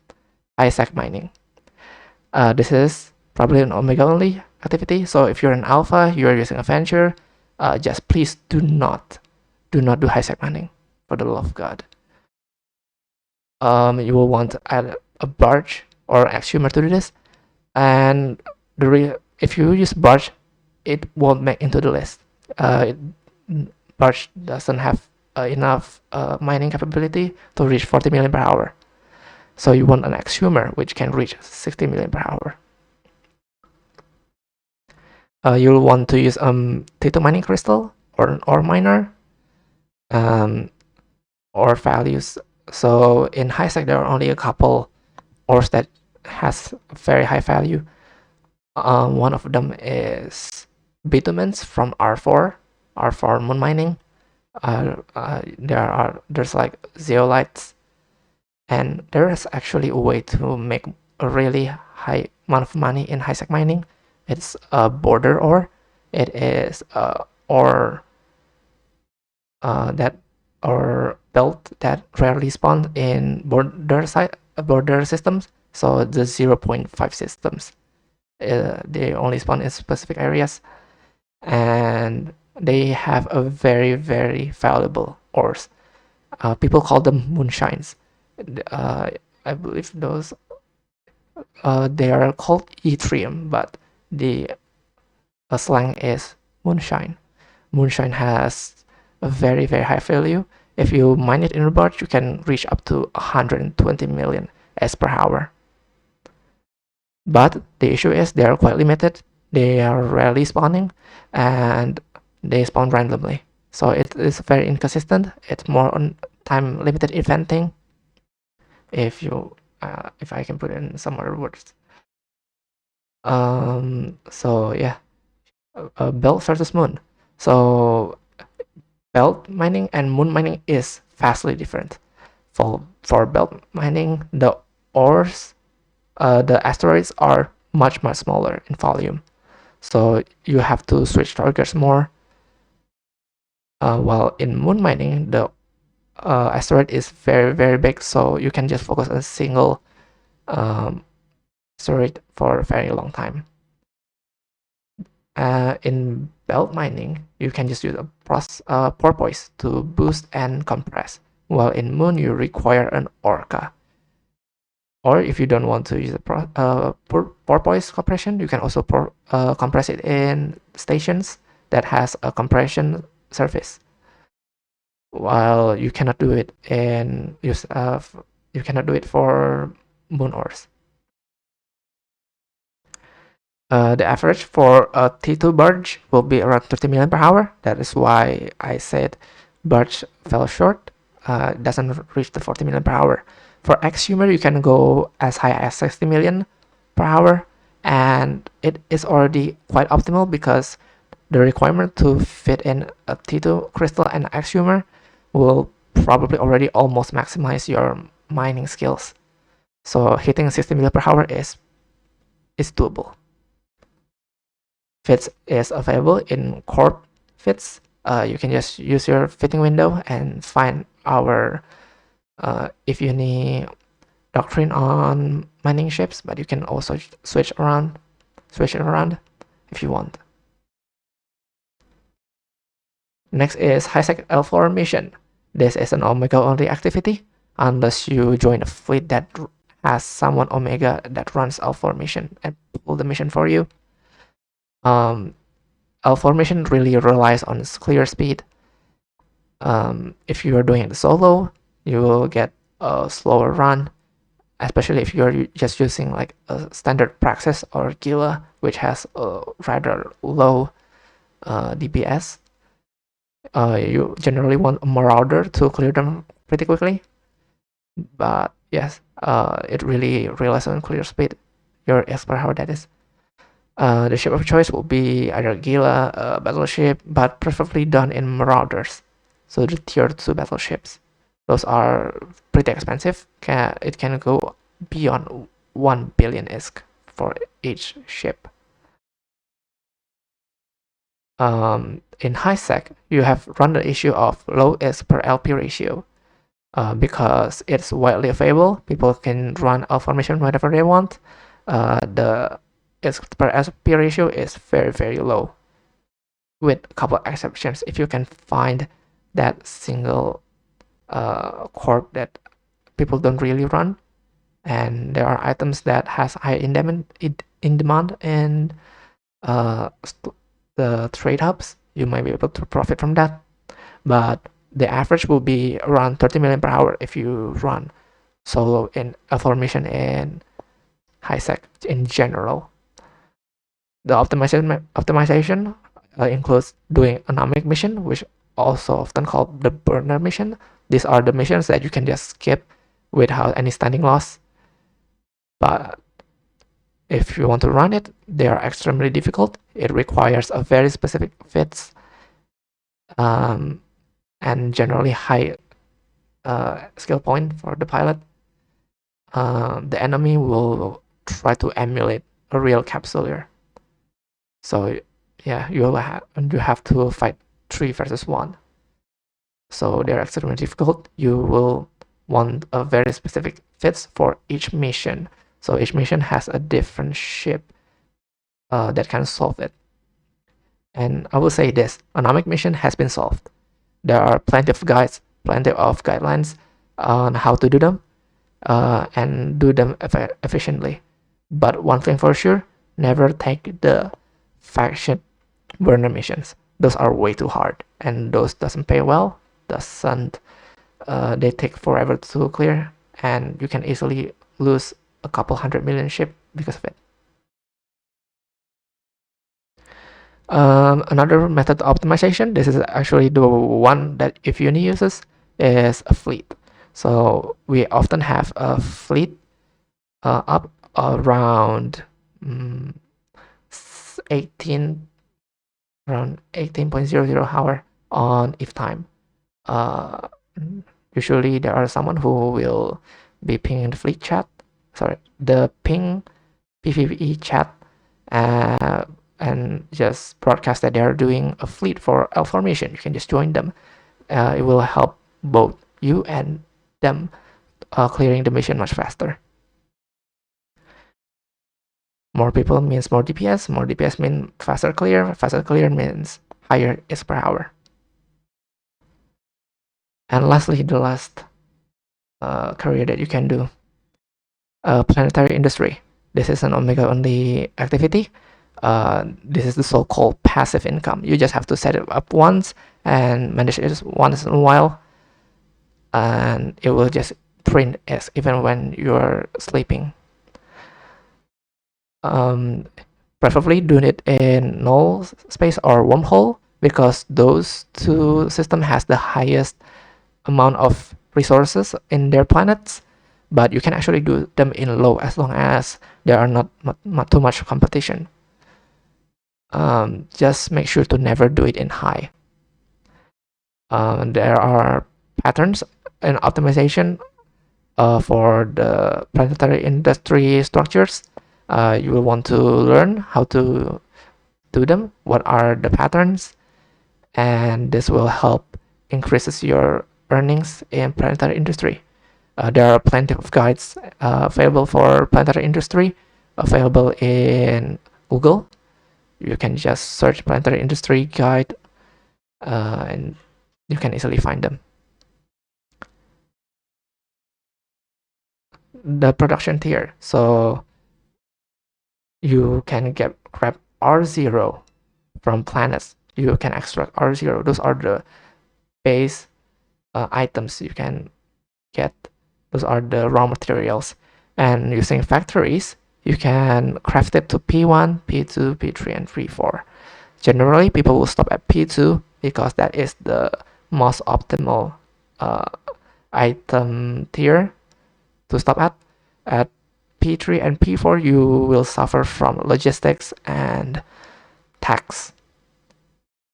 Isaac mining. This is probably an Omega only activity, so if you're an Alpha, you're using a Venture, just please do not do high-sec mining, for the love of God. You will want to add a barge or exhumer to do this, and if you use barge, it won't make into the list. Barge doesn't have enough mining capability to reach 40 million per hour. So you want an exhumer which can reach 60 million per hour. You'll want to use T2 mining crystal or an ore miner, ore values. So in high sec there are only a couple ores that has very high value. One of them is bitumens from R4 moon mining. There's like zeolites And there is actually a way to make a really high amount of money in high-sec mining. It's a border ore. It is ore that or belt that rarely spawn in border systems. So the 0.5 systems, they only spawn in specific areas, and they have a very valuable ores. People call them moonshines. Uh, I believe those they are called yttrium, but the slang is moonshine. Moonshine has a very high value. If you mine it in a barge, you can reach up to 120 million S per hour. But the issue is they are quite limited. They are rarely spawning, and they spawn randomly. So it is very inconsistent. It's more on time limited eventing. If I can put it in some other words. So yeah, belt versus moon. So belt mining and moon mining is vastly different. For belt mining, the ores, the asteroids are much smaller in volume, so you have to switch targets more. While in moon mining, the asteroid is very big, so you can just focus on a single asteroid for a very long time. In belt mining, you can just use a porpoise to boost and compress, while in moon you require an orca. Or if you don't want to use a porpoise compression, you can also compress it in stations that has a compression surface. While you cannot do it for moon ores. The average for a T2 barge will be around 30 million per hour. That is why I said barge fell short. It doesn't reach the 40 million per hour. For exhumer, you can go as high as 60 million per hour, and it is already quite optimal because the requirement to fit in a T2 crystal and exhumer will probably already almost maximize your mining skills. So hitting 60 million per hour is doable. Fits is available in corp fits. You can just use your fitting window and find our if you need doctrine on mining ships, but you can also switch it around if you want. Next is high-sec L4 mission. This is an Omega only activity unless you join a fleet that has someone Omega that runs L4 mission and pull the mission for you. L4 mission really relies on clear speed. If you are doing it solo, you will get a slower run, especially if you're just using like a standard Praxis or Gila, which has a rather low DPS. You generally want a Marauder to clear them pretty quickly. But yes, it really relies on clear speed, your S per hour that is. The ship of choice will be either Gila, battleship, but preferably done in Marauders. So the tier 2 battleships. Those are pretty expensive. It can go beyond 1 billion ISK for each ship. In high-sec, you have run the issue of low ISK per LP ratio. Because it's widely available, people can run L formation whenever they want. The ISK per LP ratio is very low, with a couple of exceptions. If you can find that single corp that people don't really run, and there are items that has high in demand and the trade hubs, you might be able to profit from that. But the average will be around 30 million per hour if you run solo in a formation and high-sec in general. The optimization includes doing anomic mission, which also often called the burner mission. These are the missions that you can just skip without any standing loss. But if you want to run it, they are extremely difficult. It requires a very specific fits and generally high skill point for the pilot. the enemy will try to emulate a real capsuleer. So yeah, you have to fight 3 versus 1. So they're extremely difficult. You will want a very specific fits for each mission. So each mission has a different ship that can solve it. And I will say this: Anomic mission has been solved. There are plenty of guides, plenty of guidelines on how to do them, and do them efficiently. But one thing for sure, never take the faction burner missions. Those are way too hard, and those doesn't pay well. Doesn't They take forever to clear, and you can easily lose a couple 100 million ship because of it. Another method of optimization, this is actually the one that if Uni uses, is a fleet. So we often have a fleet up around 18 around 18.00 hour on if time. Usually there are someone who will be pinging the fleet chat, the ping PvE chat, and just broadcast that they are doing a fleet for L formation. You can just join them. It will help both you and them clearing the mission much faster. More people means more DPS. More DPS means faster clear. Faster clear means higher is per hour. And lastly, the last career that you can do, planetary industry. This is an Omega only activity. This is the so-called passive income. You just have to set it up once and manage it once in a while, and it will just print as even when you're sleeping. Preferably do it in null space or wormhole, because those two systems has the highest amount of resources in their planets. But you can actually do them in low as long as there are not too much competition. Just make sure to never do it in high. There are patterns in optimization for the planetary industry structures. You will want to learn how to do them, what are the patterns, and this will help increases your earnings in planetary industry. There are plenty of guides available for planetary industry, available in Google. You can just search planetary industry guide, and you can easily find them. The production tier. So you can grab R0 from planets. You can extract R0. Those are the base items you can get. Those are the raw materials. And using factories, you can craft it to P1, P2, P3, and P4. Generally, people will stop at P2 because that is the most optimal item tier to stop at. At P3 and P4, you will suffer from logistics and tax.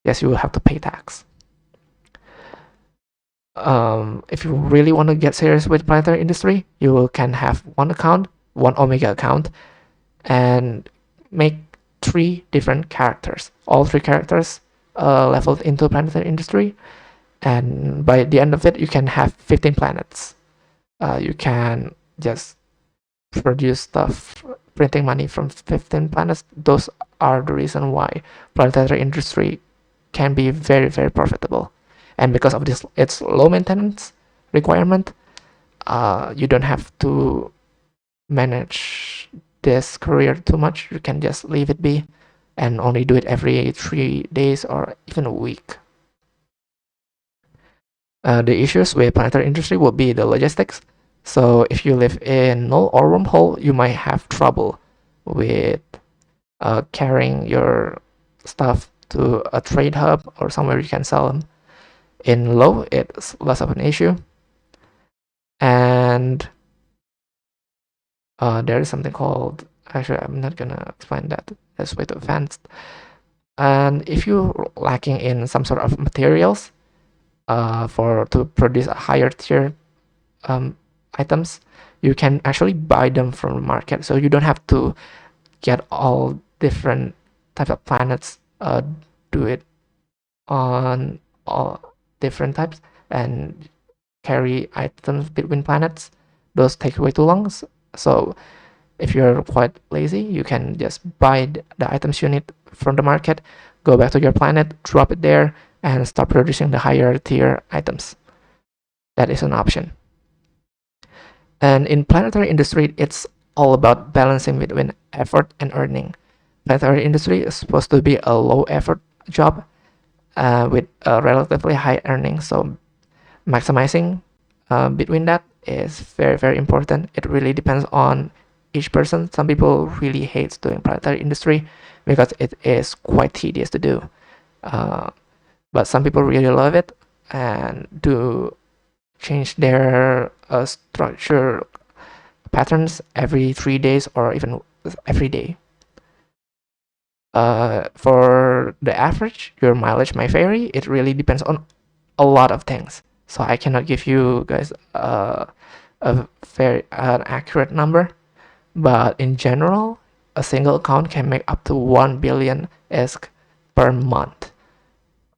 Yes, you will have to pay tax. If you really want to get serious with planetary industry, you can have one account, one Omega account, and make 3 different characters. All 3 characters leveled into planetary industry, and by the end of it, you can have 15 planets. You can just produce stuff, printing money from 15 planets. Those are the reason why planetary industry can be very, very profitable. And because of this, its low maintenance requirement, you don't have to manage this career too much. You can just leave it be and only do it every 3 days or even a week. The issues with planetary industry will be the logistics. So if you live in null or wormhole, you might have trouble with carrying your stuff to a trade hub or somewhere you can sell them. In low, it's less of an issue. And there is something called, actually I'm not gonna explain that, that's way too advanced. And if you're lacking in some sort of materials to produce a higher tier items, you can actually buy them from the market. So you don't have to get all different types of planets, do it on all different types, and carry items between planets. Those take way too long. So if you're quite lazy, you can just buy the items you need from the market, go back to your planet, drop it there, and start producing the higher tier items. That is an option. And in planetary industry, it's all about balancing between effort and earning. Planetary industry is supposed to be a low effort job with a relatively high earning. So maximizing between that is very, very important. It really depends on each person. Some people really hate doing planetary industry because it is quite tedious to do. But some people really love it and do change their structure patterns every 3 days or even every day. For the average, your mileage may vary. It really depends on a lot of things. So I cannot give you guys a very accurate number, but in general, a single account can make up to 1 billion ESC per month,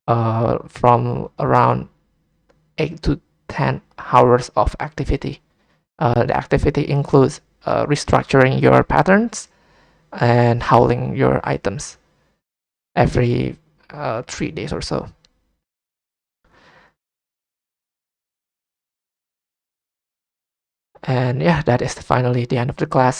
from around 8 to 10 hours of activity. The activity includes restructuring your patterns and hauling your items every 3 days or so. And yeah, that is finally the end of the class.